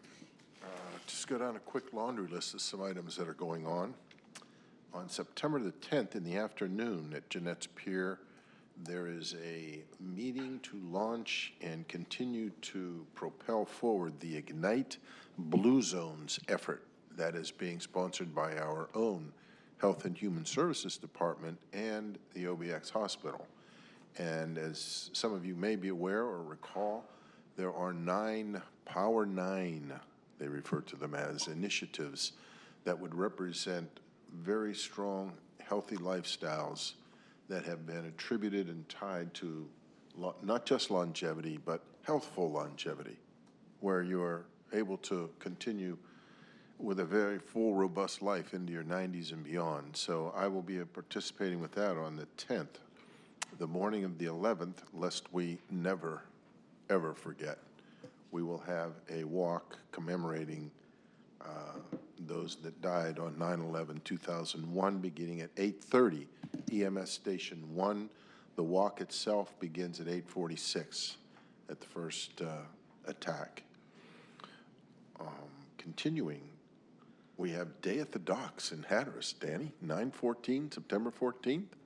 O: Just go down a quick laundry list of some items that are going on. On September the 10th in the afternoon at Jeanette's Pier, there is a meeting to launch and continue to propel forward the Ignite Blue Zones effort that is being sponsored by our own Health and Human Services Department and the OBX Hospital. And as some of you may be aware or recall, there are 9 Power 9, they refer to them as, initiatives that would represent very strong, healthy lifestyles that have been attributed and tied to not just longevity, but healthful longevity, where you're able to continue with a very full, robust life into your 90s and beyond. So I will be participating with that on the 10th, the morning of the 11th, lest we never, ever forget. We will have a walk commemorating those that died on 9/11/2001, beginning at 8:30, EMS Station 1. The walk itself begins at 8:46 at the first attack. Continuing, we have Day at the Docks in Hatteras. Danny, 9/14, September 14th.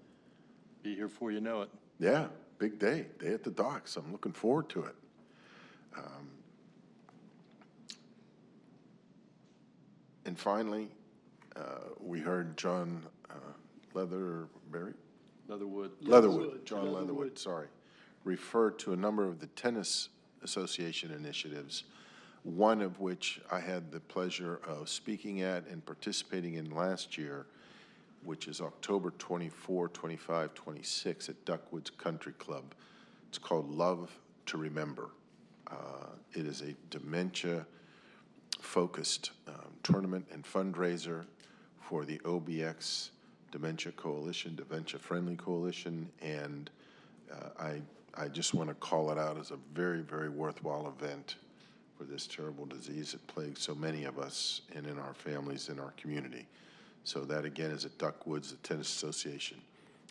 C: Be here before you know it.
O: Yeah, big day, Day at the Docks. I'm looking forward to it. And finally, we heard John Leatherwood, John Leatherwood, sorry, refer to a number of the Tennis Association initiatives, one of which I had the pleasure of speaking at and participating in last year, which is October 24, 25, 26 at Duckwoods Country Club. It's called Love to Remember. It is a dementia-focused tournament and fundraiser for the OBX Dementia Coalition, Dementia Friendly Coalition, and I just want to call it out as a very, very worthwhile event for this terrible disease that plagues so many of us and in our families, in our community. So that, again, is at Duckwoods, the Tennis Association.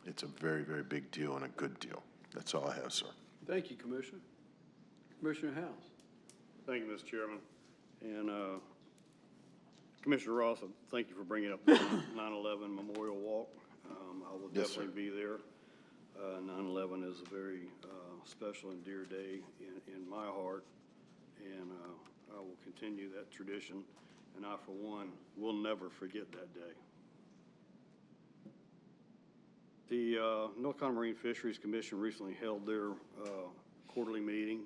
O: It's a very, very big deal and a good deal. That's all I have, sir.
A: Thank you, Commissioner. Commissioner House.
R: Thank you, Mr. Chairman. And Commissioner Ross, thank you for bringing up the 9/11 Memorial Walk. I will
O: Yes,
R: definitely be there. 9/11 is a very special and dear day in my heart, and I will continue that tradition. And I, for one, will never forget that day. The North Carolina Marine Fisheries Commission recently held their quarterly meeting.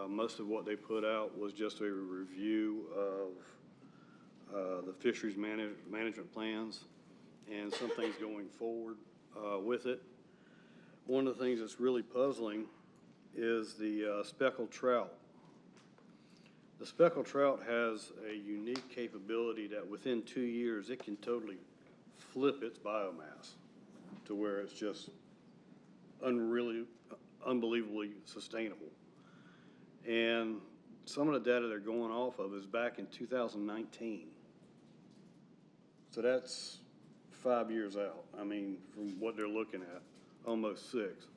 R: Most of what they put out was just a review of the fisheries management plans and some things going forward with it. One of the things that's really puzzling is the speckled trout. The speckled trout has a unique capability that within 2 years it can totally flip its biomass to where it's just unbelievably sustainable. And some of the data they're going off of is back in 2019. So that's 5 years out. I mean, from what they're looking at, almost 6.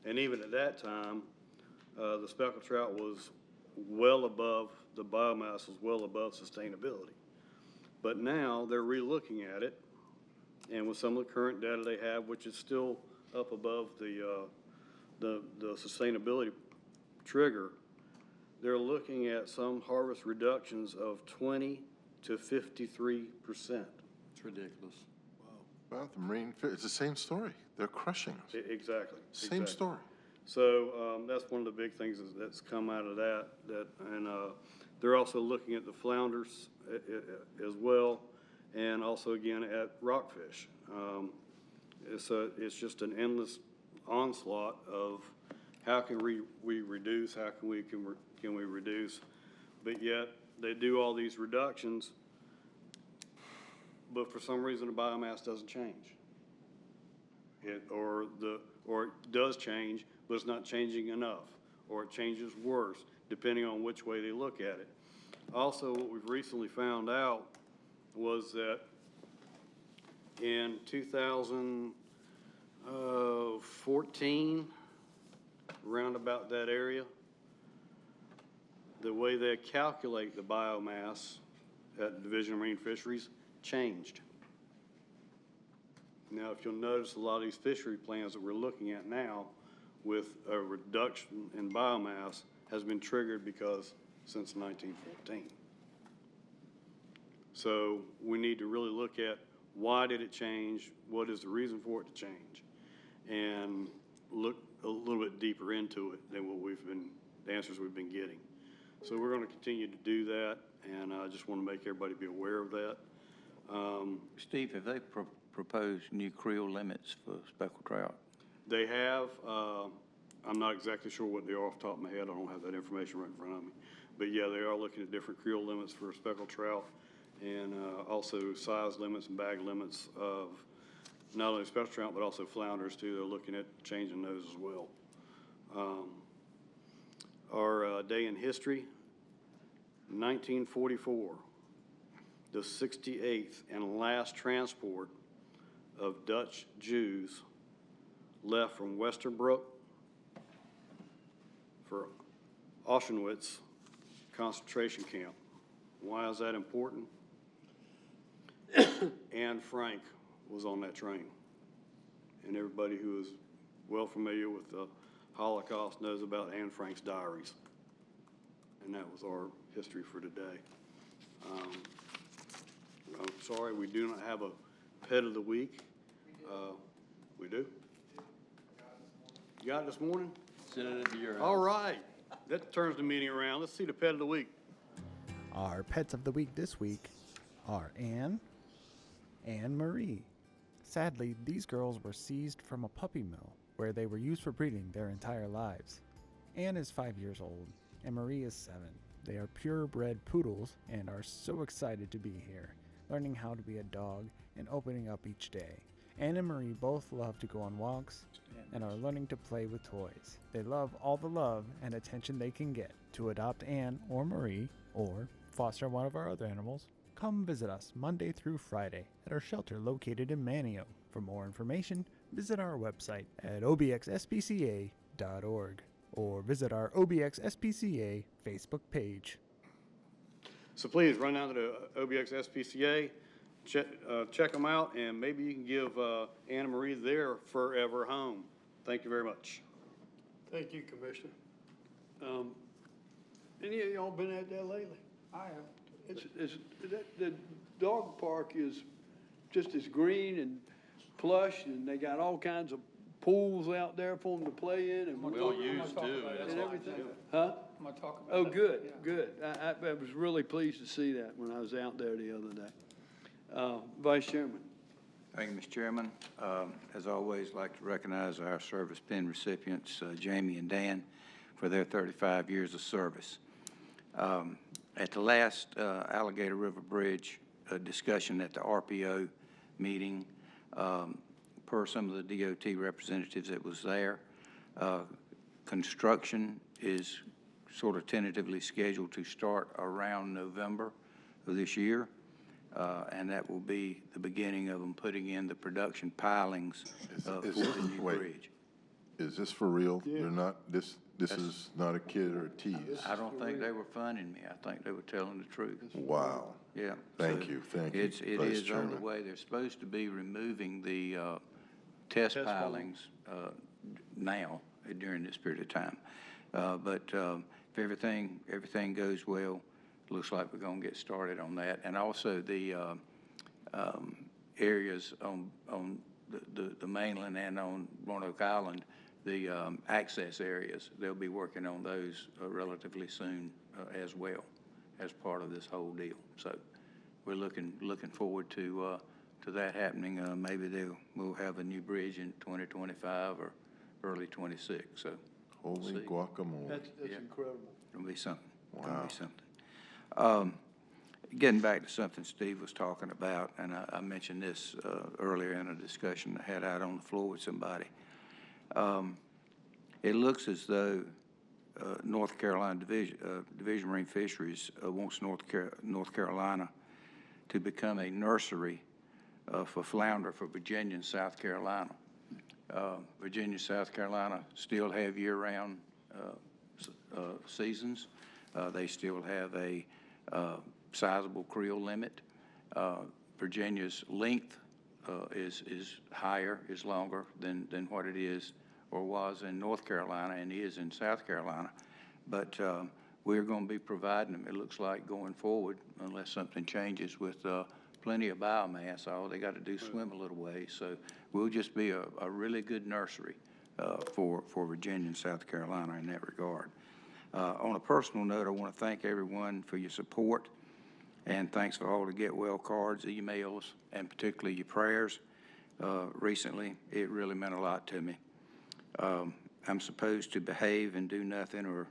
R: And even at that time, the speckled trout was well above, the biomass was well above sustainability. But now they're re-looking at it, and with some of the current data they have, which is still up above the sustainability trigger, they're looking at some harvest reductions of 20 to 53%.
C: It's ridiculous.
O: Well, the marine, it's the same story. They're crushing us.
A: Exactly.
O: Same story.
A: So that's one of the big things that's come out of that. And they're also looking at the flounders as well, and also again at rockfish. It's just an endless onslaught of how can we reduce, how can we reduce, but yet they do all these reductions, but for some reason the biomass doesn't change. Or it does change, but it's not changing enough, or it changes worse, depending on which way they look at it. Also, what we've recently found out was that in 2014, around about that area, the way they calculate the biomass at the Division of Marine Fisheries changed. Now, if you'll notice, a lot of these fishery plans that we're looking at now with a reduction in biomass has been triggered because since 1914. So we need to really look at why did it change, what is the reason for it to change, and look a little bit deeper into it than what the answers we've been getting. So we're going to continue to do that, and I just want to make everybody be aware of that.
U: Steve, have they proposed new creel limits for speckled trout?
R: They have. I'm not exactly sure what they are off the top of my head. I don't have that information right in front of me. But yeah, they are looking at different creel limits for speckled trout and also size limits and bag limits of not only speckled trout, but also flounders too. They're looking at changing those as well. Our day in history, 1944, the 68th and last transport of Dutch Jews left from Westerbroek for Auschwitz concentration camp. Why is that important? Anne Frank was on that train. And everybody who is well familiar with the Holocaust knows about Anne Frank's diaries. And that was our history for today. I'm sorry, we do not have a pet of the week. We do? You got it this morning?
C: Send it into your house.
R: All right. That turns the meeting around. Let's see the pet of the week.
G: Our pets of the week this week are Anne and Marie. Sadly, these girls were seized from a puppy mill where they were used for breeding their entire lives. Anne is 5 years old and Marie is 7. They are purebred poodles and are so excited to be here, learning how to be a dog and opening up each day. Anne and Marie both love to go on walks and are learning to play with toys. They love all the love and attention they can get. To adopt Anne or Marie, or foster one of our other animals, come visit us Monday through Friday at our shelter located in Manio. For more information, visit our website at obxspca.org or visit our OBX-SPCA Facebook page.
R: So please run down to the OBX SPCA, check them out, and maybe you can give Anna Marie their forever home. Thank you very much.
A: Thank you, Commissioner. Any of y'all been out there lately?
Q: I have.
A: The dog park is just as green and plush, and they got all kinds of pools out there for them to play in, and
C: Well used too.
A: and everything. Huh?
Q: I'm gonna talk about
A: Oh,
Q: that.
A: good,
Q: Yeah.
A: good. I was really pleased to see that when I was out there the other day. Vice Chairman.
U: Thank you, Mr. Chairman. As always, I'd like to recognize our service pin recipients, Jamie and Dan, for their 35 years of service. At the last Alligator River Bridge discussion at the RPO meeting, per some of the DOT representatives that was there, construction is sort of tentatively scheduled to start around November of this year. And that will be the beginning of them putting in the production pilings for the new bridge.
O: Is this for real? You're not, this is not a kid or a tease?
U: I don't think they were funning me. I think they were telling the truth.
O: Wow.
U: Yeah.
O: Thank
U: So
O: you.
U: It is on the way. They're supposed to be removing the test pilings now during this period of time. But if everything goes well, looks like we're going to get started on that. And also the areas on the mainland and on Roanoke Island, the access areas, they'll be working on those relatively soon as well as part of this whole deal. So we're looking forward to that happening. Maybe we'll have a new bridge in 2025 or early 26. So
O: holy guacamole.
A: That's incredible.
U: It'll be something.
O: Wow.
U: It'll be something. Getting back to something Steve was talking about, and I mentioned this earlier in a discussion I had out on the floor with somebody. It looks as though North Carolina Division of Marine Fisheries wants North Carolina to become a nursery for flounder for Virginia and South Carolina. Virginia and South Carolina still have year-round seasons. They still have a sizable creel limit. Virginia's length is higher, is longer than what it is or was in North Carolina and is in South Carolina. But we're going to be providing them, it looks like, going forward, unless something changes, with plenty of biomass. All they got to do is swim a little way. So we'll just be a really good nursery for Virginia and South Carolina in that regard. On a personal note, I want to thank everyone for your support, and thanks for all the get well cards, emails, and particularly your prayers recently. It really meant a lot to me. I'm supposed to behave and do nothing or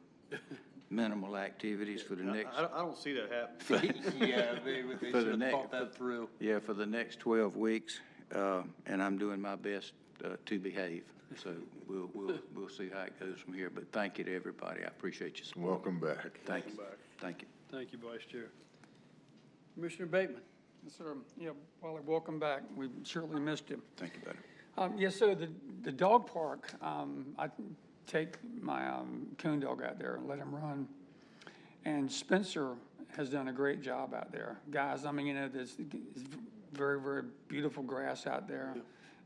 U: minimal activities for the next.
R: I don't see that happening.
U: Yeah,
C: they
U: for the
C: should have
U: next,
C: thought that through.
U: yeah, for the next 12 weeks, and I'm doing my best to behave. So we'll see how it goes from here. But thank you to everybody. I appreciate your support.
O: Welcome back.
U: Thank you. Thank you.
A: Thank you, Vice Chair. Commissioner Bateman.
Q: Yes, sir. Yeah, Wally, welcome back. We surely missed you.
U: Thank you, buddy.
Q: Yes, so the dog park, I take my coon dog out there and let him run. And Spencer has done a great job out there. Guys, I mean, you know, there's very, very beautiful grass out there. Yeah.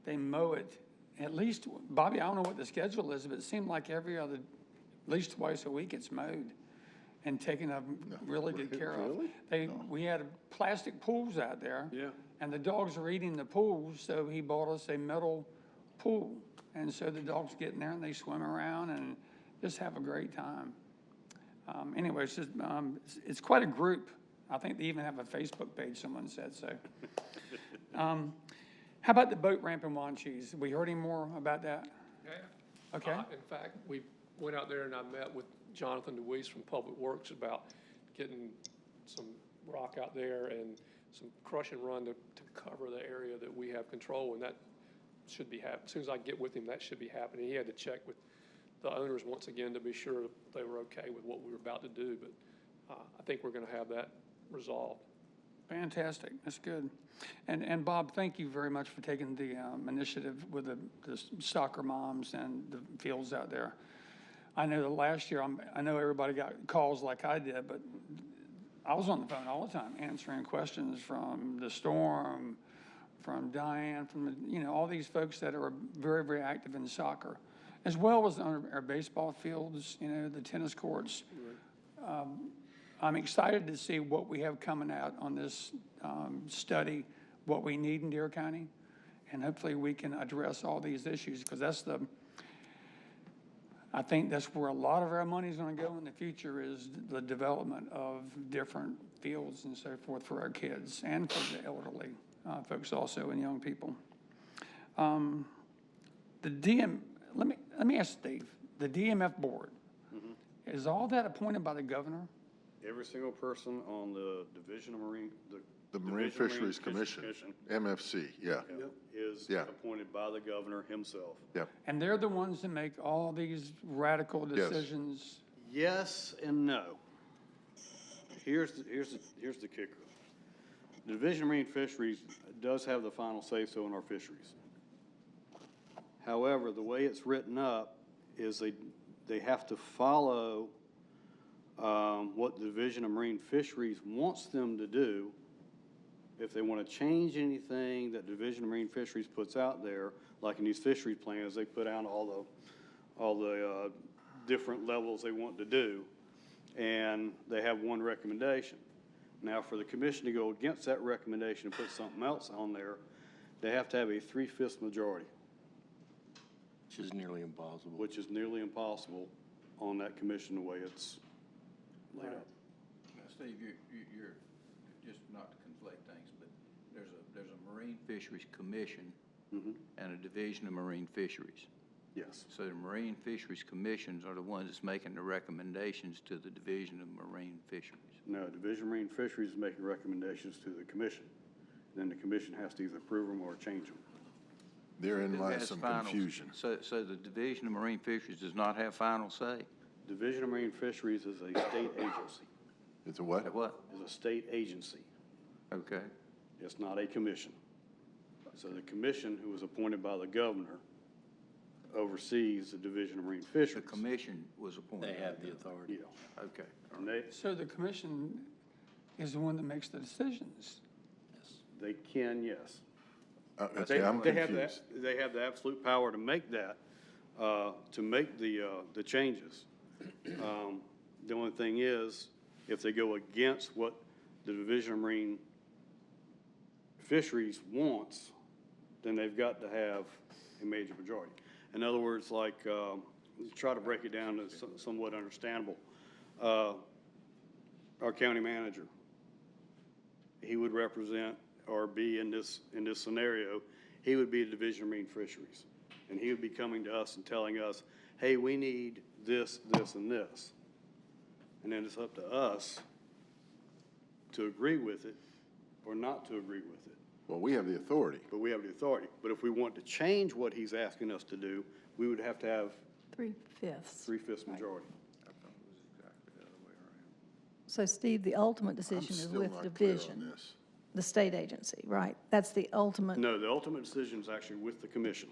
Q: They mow it at least, Bobby, I don't know what the schedule is, but it seemed like at least twice a week it's mowed and taken really good care of. We had plastic pools out there. Yeah. And the dogs are eating the pools, so he bought us a metal pool. And so the dogs get in there and they swim around and just have a great time. Anyway, it's quite a group. I think they even have a Facebook page, someone said so. How about the boat ramp in Wanchese? We heard any more about that?
D: Yeah.
Q: Okay.
D: In fact, we went out there and I met with Jonathan DeWeese from Public Works about getting some rock out there and some crush and run to cover the area that we have control, and that should be happening. As soon as I get with him, that should be happening. He had to check with the owners once again to be sure they were okay with what we were about to do, but I think we're going to have that resolved.
Q: Fantastic. That's good. And Bob, thank you very much for taking the initiative with the soccer moms and the fields out there. I know that last year, I know everybody got calls like I did, but I was on the phone all the time answering questions from the Storm, from Diane, from, you know, all these folks that are very, very active in soccer, as well as on our baseball fields, you know, the tennis courts. Right. I'm excited to see what we have coming out on this study, what we need in Dare County, and hopefully we can address all these issues, because I think that's where a lot of our money is going to go in the future, is the development of different fields and so forth for our kids and for the elderly folks also and young people. Let me ask Steve, the DMF board, is all that appointed by the governor?
R: Every single person on the Division of Marine,
O: the Marine Fisheries Commission, MFC, yeah.
R: Is appointed by the governor himself.
O: Yep.
Q: And they're the ones that make all these radical decisions?
R: Yes and no. Here's the kicker. The Division of Marine Fisheries does have the final say-so in our fisheries. However, the way it's written up is they have to follow what the Division of Marine Fisheries wants them to do. If they want to change anything that Division of Marine Fisheries puts out there, like in these fisheries plans, they put out all the different levels they want to do, and they have one recommendation. Now, for the commission to go against that recommendation and put something else on there, they have to have a 3/5 majority.
E: Which is nearly impossible.
R: Which is nearly impossible on that commission the way it's laid out.
U: Now, Steve, you're just not to conflate things, but there's a Marine Fisheries Commission and a Division of Marine Fisheries.
R: Yes.
U: So the Marine Fisheries Commissions are the ones that's making the recommendations to the Division of Marine Fisheries.
R: No, Division of Marine Fisheries is making recommendations to the commission. Then the commission has to either approve them or change them.
O: Therein lies some confusion.
U: So the Division of Marine Fisheries does not have final say?
R: Division of Marine Fisheries is a state agency.
O: It's a what?
U: What?
R: It's a state agency.
U: Okay.
R: It's not a commission. So the commission, who was appointed by the governor, oversees the Division of Marine Fisheries.
U: The commission was appointed.
C: They have the authority.
R: Yeah.
U: Okay.
R: And
Q: So the commission is the one that makes the decisions?
R: they can, yes.
O: I'm confused.
R: They have the absolute power to make that, to make the changes. The only thing is, if they go against what the Division of Marine Fisheries wants, then they've got to have a major majority. In other words, like, try to break it down to somewhat understandable. Our county manager, he would represent or be in this scenario, he would be a Division of Marine Fisheries. And he would be coming to us and telling us, hey, we need this, this, and this. and then it's up to us to agree with it or not to agree with it.
O: Well, we have the authority.
R: But we have the authority. But if we want to change what he's asking us to do, we would have to have
S: 3/5.
R: 3/5 majority.
S: So Steve, the ultimate decision is
O: still
S: with
O: not clear on
S: division,
O: this.
S: the state agency, right? That's the ultimate,
R: No, the ultimate decision is actually with the commission.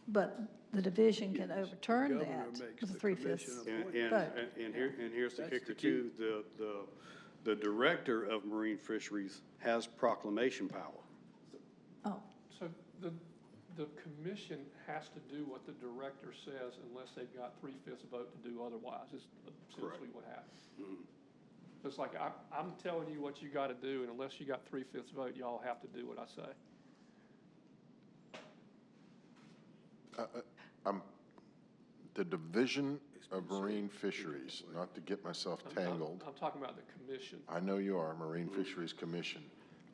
S: but the division can overturn
A: Governor
S: that
A: makes
S: with a
A: the
S: 3/5
A: commission
R: And,
S: vote.
R: and here's the
A: That's the
R: kicker
A: key.
R: too, the director of marine fisheries has proclamation power.
S: Oh,
D: So the commission has to do what the director says unless they've got 3/5 vote to do otherwise, is essentially what happens. It's like, I'm telling you what you gotta do, and unless you got 3/5 vote, y'all have to do what I say.
O: The Division of Marine Fisheries, not to get myself tangled.
D: I'm talking about the commission.
O: I know you are, Marine Fisheries Commission.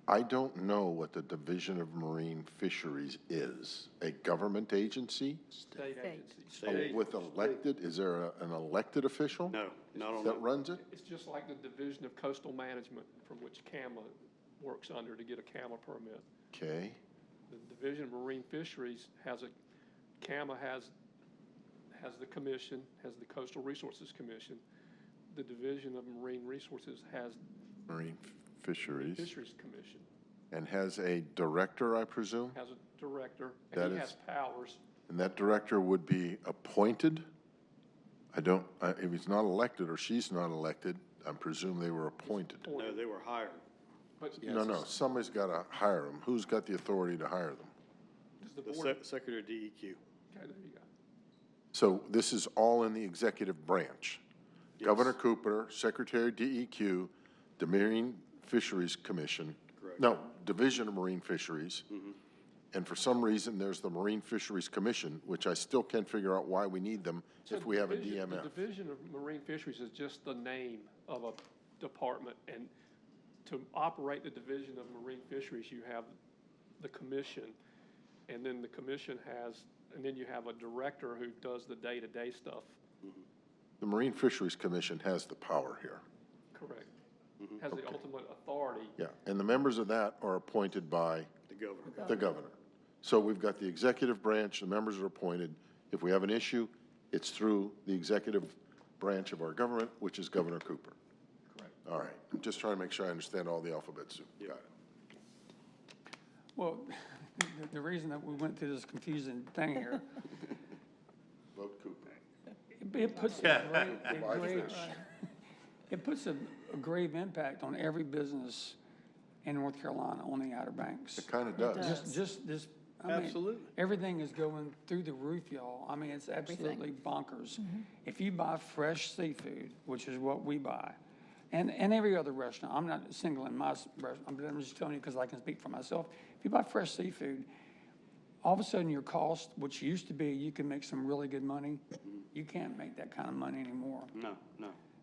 O: I don't know what the Division of Marine Fisheries is. A government agency?
D: State agency.
R: State
O: With elected, is there an elected official?
R: No, not on
O: That runs it?
D: It's just like the Division of Coastal Management from which CAMA works under to get a CAMA permit.
O: Okay,
D: The Division of Marine Fisheries CAMA has the commission, has the Coastal Resources Commission. The Division of Marine Resources has
O: Marine Fisheries.
D: Fisheries Commission,
O: And has a director, I presume?
D: has a director,
O: That
D: and he
O: is-
D: has powers.
O: And that director would be appointed? If he's not elected or she's not elected, I presume they were appointed.
R: No, they were hired.
D: But
O: No, somebody's got to hire them. Who's got the authority to hire them?
D: does the
R: The
D: board,
R: Secretary of DEQ.
D: okay, there you go.
O: So this is all in the executive branch. Governor Cooper, Secretary of DEQ, the Marine Fisheries Commission.
R: Correct.
O: No, Division of Marine Fisheries. And for some reason, there's the Marine Fisheries Commission, which I still can't figure out why we need them
D: So
O: if we have a
D: The
O: DMF.
D: Division of Marine Fisheries is just the name of a department, and to operate the Division of Marine Fisheries, you have the commission, and then the commission and then you have a director who does the day-to-day stuff.
O: The Marine Fisheries Commission has the power here.
D: Correct. Has the ultimate authority.
O: Yeah, and the members of that are appointed by
R: The governor.
O: the governor. So we've got the executive branch, the members are appointed. If we have an issue, it's through the executive branch of our government, which is Governor Cooper.
D: Correct.
O: All right, I'm just trying to make sure I understand all the alphabet soup. Got it.
Q: Well, the reason that we went through this confusing thing here,
O: Vote Cooper.
Q: it puts it puts a grave impact on every business in North Carolina on the Outer Banks.
O: It kind of does.
Q: Just this, I mean,
A: Absolutely.
Q: everything is going through the roof, y'all. I mean, it's absolutely bonkers. If you buy fresh seafood, which is what we buy, and every other restaurant, I'm not singling my restaurant, I'm just telling you because I can speak for myself. If you buy fresh seafood, all of a sudden your cost, which used to be you can make some really good money, you can't make that kind of money anymore.
R: No.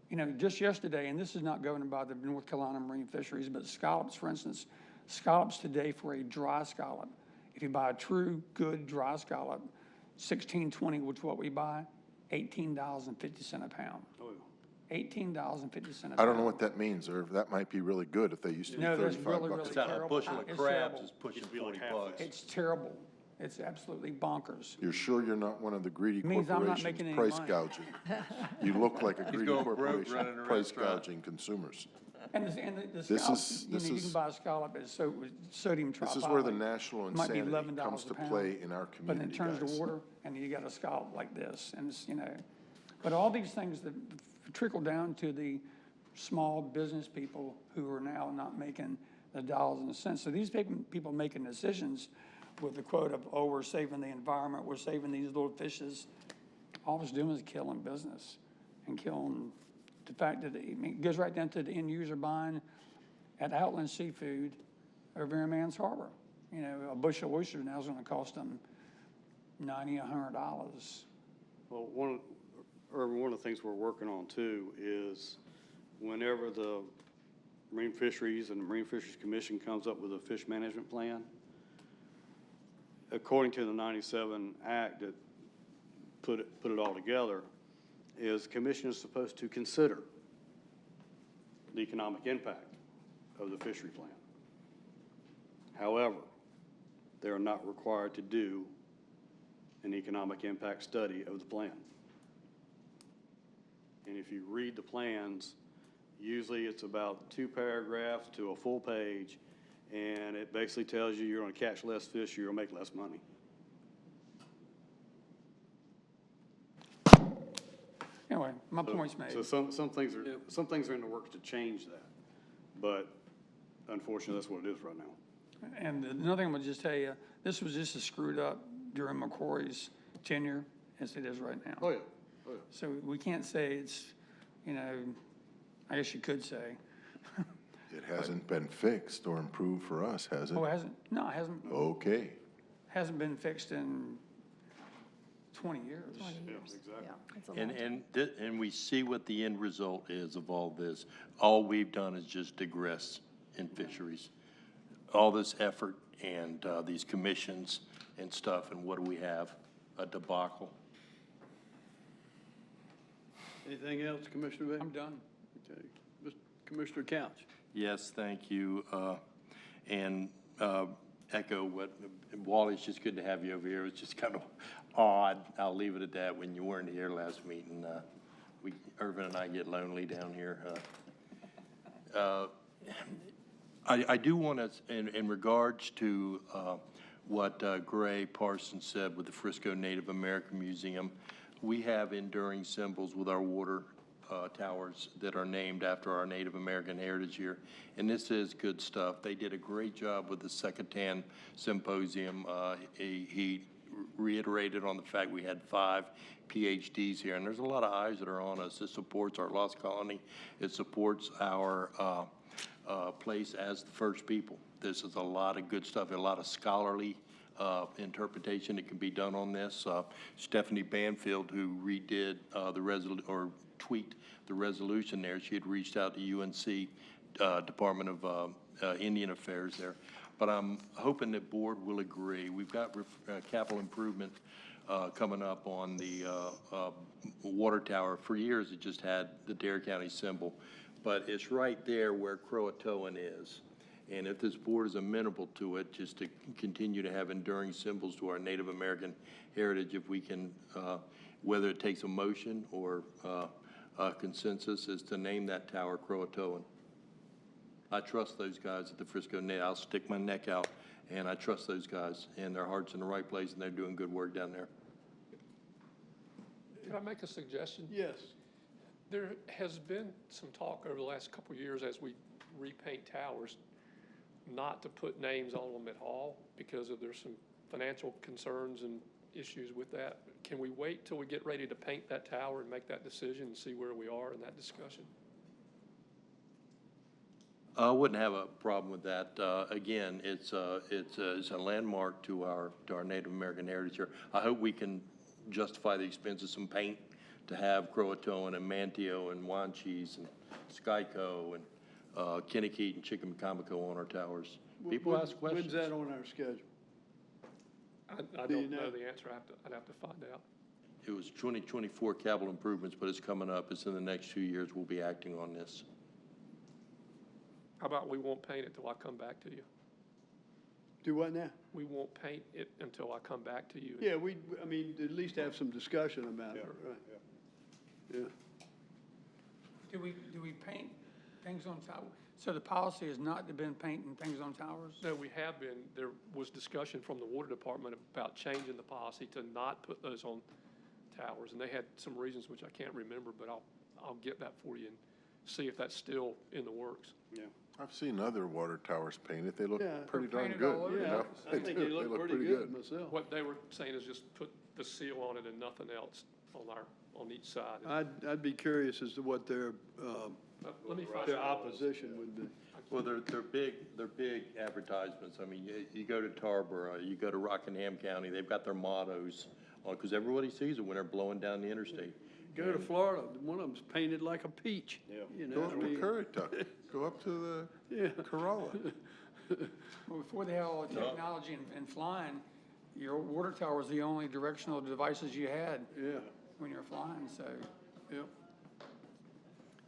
Q: You know, just yesterday, and this is not governed by the North Carolina Marine Fisheries, but scallops, for instance, scallops today for a dry scallop. If you buy a true, good dry scallop, $16.20, which is what we buy, $18.50 a pound.
R: Oh,
Q: $18.50 a pound.
O: I don't know what that means, or that might be really good if they used to be
Q: No, that's
O: 35
Q: really,
O: bucks.
Q: really
O: a pound.
Q: terrible.
C: A bushel of
Q: It's
C: crabs
Q: terrible.
C: is pushing
R: It'd be like
C: 40
R: half
C: bucks.
Q: It's terrible. It's absolutely bonkers.
O: You're sure you're not one of the greedy
Q: Means I'm not
O: corporations
Q: making any
O: price
Q: money.
O: gouging? You look like a greedy
C: going broke
O: corporation
C: running a
O: price
C: restaurant.
O: gouging consumers.
Q: And the
O: This
Q: scallop,
O: is-
Q: you know,
O: this
Q: you
O: is-
Q: can buy a scallop at sodium triphtylate.
O: This is where the national
Q: Might be
O: insanity
Q: $11
O: comes
Q: a
O: to
Q: pound,
O: play in our
Q: But then
O: community,
Q: it turns
O: guys.
Q: to water, and you got a scallop like this, and it's, you know. But all these things that trickle down to the small business people who are now not making the dollars and cents. So these people making decisions with the quote of, oh, we're saving the environment, we're saving these little fishes. All it's doing is killing business and killing the fact that it goes right down to the end user buying at Outland Seafood over in Mans Harbor. You know, a bushel of oysters now is going to cost them $90, $100.
R: Well, one of the things we're working on too is whenever the Marine Fisheries and the Marine Fisheries Commission comes up with a fish management plan, according to the 97 Act that put it all together, is the commission is supposed to consider the economic impact of the fishery plan. However, they are not required to do an economic impact study of the plan. And if you read the plans, usually it's about 2 paragraphs to a full page, and it basically tells you you're going to catch less fish, you're going to make less money.
Q: Anyway, my point's made.
R: So some things are in the works to change that, but unfortunately, that's what it is right now.
Q: And another thing I'm gonna just tell you, this was just as screwed up during McCrory's tenure as it is right now.
R: Oh, yeah. Oh, yeah.
Q: So we can't say it's, you know, I guess you could say.
O: It hasn't been fixed or improved for us, has it?
Q: Oh, it hasn't? No, it hasn't.
O: Okay.
Q: Hasn't been fixed in 20 years.
S: 20
R: Yeah,
S: years.
R: exactly.
S: Yeah, it's a long time.
C: And we see what the end result is of all this. All we've done is just digress in fisheries. All this effort and these commissions and stuff, and what do we have? A debacle.
A: Anything else, Commissioner Beck?
Q: I'm done.
A: Okay. Commissioner Couch?
C: Yes, thank you. And echo what, Wally, it's just good to have you over here. It was just kind of odd. I'll leave it at that. When you weren't here last meeting, Irvin and I get lonely down here. I do want to, in regards to what Gray Parsons said with the Frisco Native American Museum, we have enduring symbols with our water towers that are named after our Native American heritage here. And this is good stuff. They did a great job with the Secatan Symposium. He reiterated on the fact we had 5 PhDs here, and there's a lot of eyes that are on us. This supports our lost colony. It supports our place as the first people. This is a lot of good stuff, a lot of scholarly interpretation that can be done on this. Stephanie Banfield, who redid tweaked the resolution there, she had reached out to UNC Department of Indian Affairs there. But I'm hoping that board will agree. We've got capital improvement coming up on the water tower. For years, it just had the Dare County symbol, but it's right there where Croatoan is. And if this board is amenable to it, just to continue to have enduring symbols to our Native American heritage, if we can, whether it takes a motion or a consensus, is to name that tower Croatoan. I trust those guys at the Frisco Net. I'll stick my neck out, and I trust those guys, and their heart's in the right place, and they're doing good work down there.
D: Can I make a suggestion?
A: Yes.
D: There has been some talk over the last couple of years as we repaint towers, not to put names on them at all because there's some financial concerns and issues with that. Can we wait till we get ready to paint that tower and make that decision and see where we are in that discussion?
C: I wouldn't have a problem with that. Again, it's a landmark to our Native American heritage here. I hope we can justify the expense of some paint to have Croatoan and Manteo and Wanchese and Skyco and Kinnikit and Chickamaucomico on our towers. People ask questions.
A: When's that on our schedule?
D: I don't know the answer. I'd have to find out.
C: It was 2024 capital improvements, but it's coming up. It's in the next 2 years. We'll be acting on this.
D: How about we won't paint it till I come back to you?
A: Do what now?
D: We won't paint it until I come back to you.
A: Yeah, I mean, at least have some discussion about it, right? Yeah.
Q: Do we paint things on towers? So the policy is not to been painting things on towers?
D: No, we have been. There was discussion from the water department about changing the policy to not put those on towers, and they had some reasons which I can't remember, but I'll get that for you and see if that's still in the works.
R: Yeah.
O: I've seen other water towers painted. They look
A: Yeah.
O: pretty darn
Q: Painted all
O: good.
Q: over.
O: You
A: Yeah,
O: know?
A: I think they look pretty good myself.
D: What they were saying is just put the seal on it and nothing else on each side.
A: I'd be curious as to what their
D: Let me find
A: their
D: out.
A: opposition would be.
C: Well, they're big advertisements. I mean, you go to Tarboro, you go to Rockingham County, they've got their mottos on, because everybody sees it when they're blowing down the interstate.
A: Go to Florida, one of them's painted like a peach.
R: Yeah.
A: You know,
O: Go
A: I
O: up to
A: mean,
O: Currituck. Go up to
A: yeah.
O: the Corolla.
Q: Well, before they had all the technology and flying, your water tower was the only directional devices you had when you were flying, so.
A: Yep.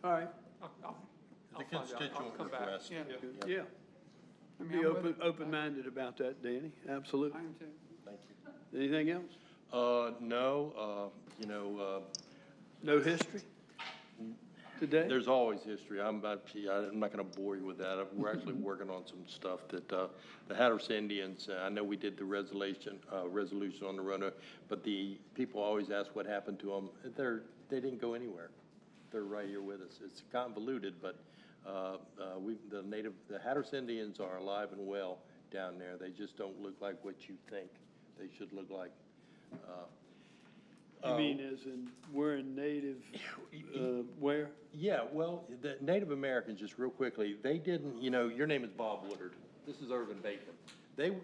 A: All right.
D: I'll find out. I'll come back.
A: Yeah. Be open-minded about that, Danny, absolutely.
Q: I am too.
C: Thank you.
A: Anything else?
C: No,
A: No history today?
C: there's always history. I'm not gonna bore you with that. We're actually working on some stuff that, the Hatteras Indians, I know we did the resolution on the Roanoke, but the people always ask what happened to them. They didn't go anywhere. They're right here with us. It's convoluted, but, the Hatteras Indians are alive and well down there. They just don't look like what you think they should look like.
A: You mean as in wearing native, wear?
C: Yeah, well, the Native Americans, just real quickly, they didn't, your name is Bob Woodard. This is Irvin Bacon.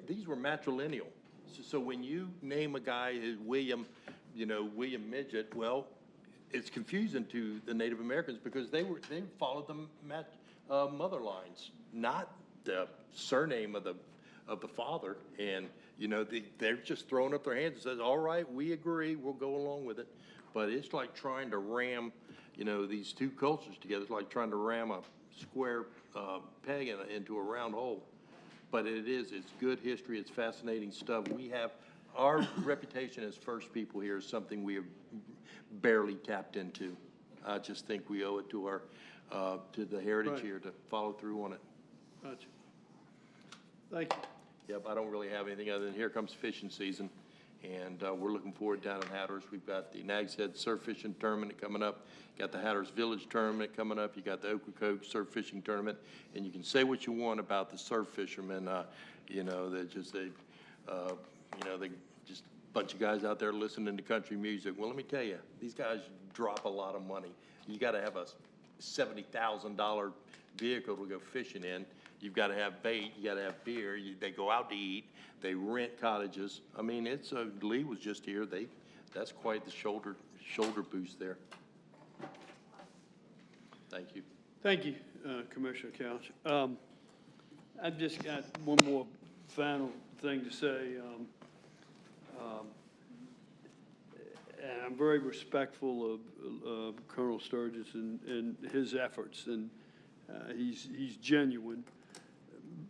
C: These were matrilineal. So when you name a guy as William Midget, well, it's confusing to the Native Americans because they followed the mother lines, not the surname of the father. And they're just throwing up their hands and says, all right, we agree, we'll go along with it. But it's like trying to ram, these two cultures together. It's like trying to ram a square peg into a round hole. But it's good history, it's fascinating stuff. We have, our reputation as first people here is something we have barely tapped into. I just think we owe it to our, to the heritage here to follow through on it.
A: Gotcha. Thank you.
C: Yep, I don't really have anything other than here comes fishing season, and we're looking forward down in Hatteras. We've got the Nags Head Surf Fishing Tournament coming up. Got the Hatteras Village Tournament coming up. You got the Ocracoke Surf Fishing Tournament, and you can say what you want about the surf fishermen. They're just they just a bunch of guys out there listening to country music. Well, let me tell you, these guys drop a lot of money. You got to have a $70,000 vehicle to go fishing in. You've got to have bait, you got to have beer, they go out to eat, they rent cottages. I mean, Lee was just here, that's quite the shoulder boost there. Thank you.
A: Thank you, Commissioner Couch. I've just got one more final thing to say. And I'm very respectful of Colonel Sturgis and his efforts, and he's genuine.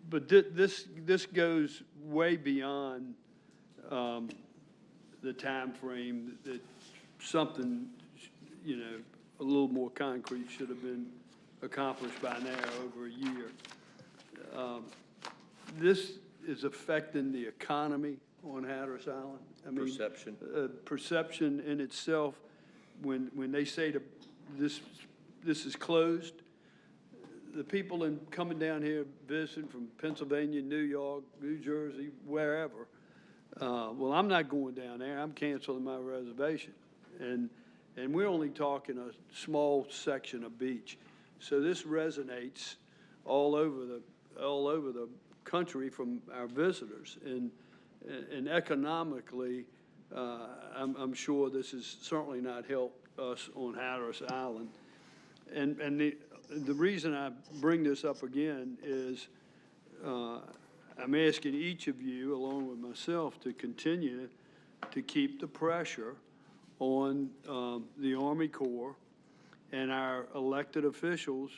A: But this goes way beyond the time frame that something, a little more concrete should have been accomplished by now, over a year. This is affecting the economy on Hatteras Island. I mean,
C: Perception.
A: Perception in itself, when they say this is closed, the people coming down here visiting from Pennsylvania, New York, New Jersey, wherever, well, I'm not going down there. I'm canceling my reservation. And we're only talking a small section of beach. So this resonates all over the country from our visitors. And economically, I'm sure this has certainly not helped us on Hatteras Island. And the reason I bring this up again is I'm asking each of you, along with myself, to continue to keep the pressure on the Army Corps and our elected officials,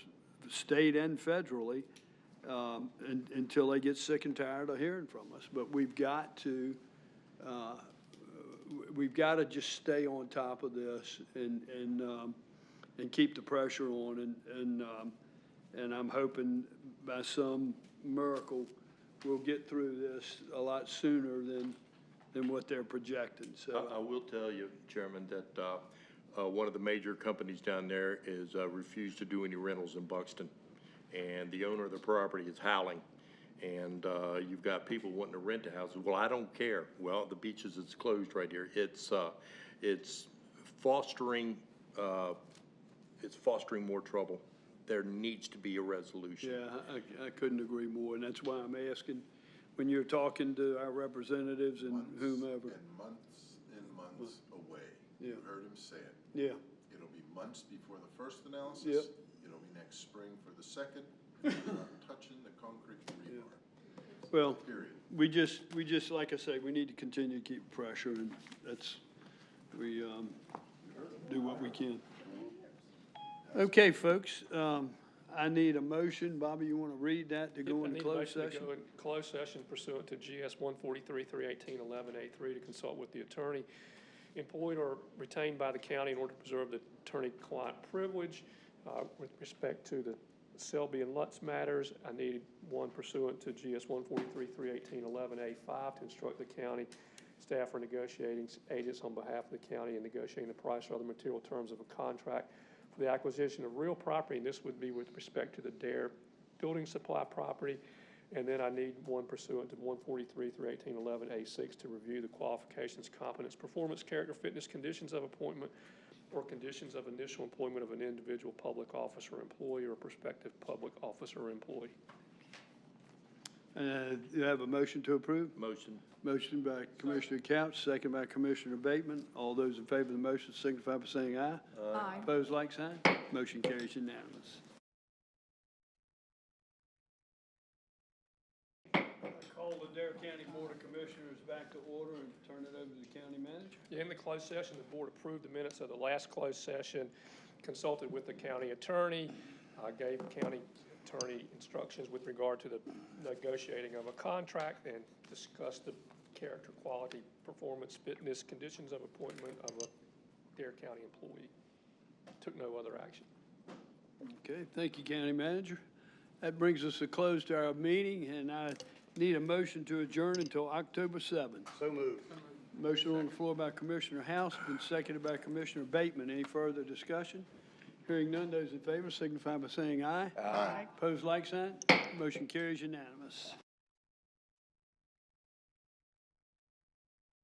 A: state and federally, until they get sick and tired of hearing from us. But we've got to just stay on top of this and keep the pressure on, and I'm hoping by some miracle we'll get through this a lot sooner than what they're projecting. So
C: I will tell you, Chairman, that one of the major companies down there is refused to do any rentals in Buxton, and the owner of the property is howling, and you've got people wanting to rent the houses. Well, I don't care. Well, the beaches is closed right here. It's fostering more trouble. There needs to be a resolution.
A: Yeah, I couldn't agree more, and that's why I'm asking, when you're talking to our representatives and whomever.
O: And months away.
A: Yeah.
O: You heard him say it.
A: Yeah.
O: It'll be months before the first analysis.
A: Yep.
O: It'll be next spring for the second. We're not touching the concrete rebar.
A: Yeah. Well,
O: period.
A: we just, like I say, we need to continue to keep pressure, and we do what we can. Okay, folks, I need a motion. Bobby, you want to read that to go into closed
D: I need a
A: session?
D: motion to go in closed session pursuant to GS 143-318-11A3 to consult with the attorney employed or retained by the county in order to preserve the attorney-client privilege. With respect to the Selby and Lutz matters, I need one pursuant to GS 143-318-11A5 to instruct the county staff or negotiating agents on behalf of the county in negotiating the price or other material terms of a contract for the acquisition of real property, and this would be with respect to the Dare building supply property. And then I need one pursuant to 143-318-11A6 to review the qualifications, competence, performance, character, fitness, conditions of appointment, or conditions of initial employment of an individual public officer, employee, or prospective public officer or employee.
A: You have a motion to approve?
C: Motion.
A: Motion by Commissioner Couch, second by Commissioner Bateman. All those in favor of the motion signify by saying aye.
S: Aye.
A: Opposed, like sign. Motion carries unanimous. I call the Dare County Board of Commissioners back to order and turn it over to the county manager.
D: In the closed session, the board approved the minutes of the last closed session, consulted with the county attorney, gave county attorney instructions with regard to the negotiating of a contract, and discussed the character, quality, performance, fitness, conditions of appointment of a Dare County employee. Took no other action.
A: Okay, thank you, County Manager. That brings us to close to our meeting, and I need a motion to adjourn until October 7th.
C: So moved.
A: Motion on the floor by Commissioner House, been seconded by Commissioner Bateman. Any further discussion? Hearing none, those in favor signify by saying aye.
C: Aye.
A: Opposed, like sign. Motion carries unanimous.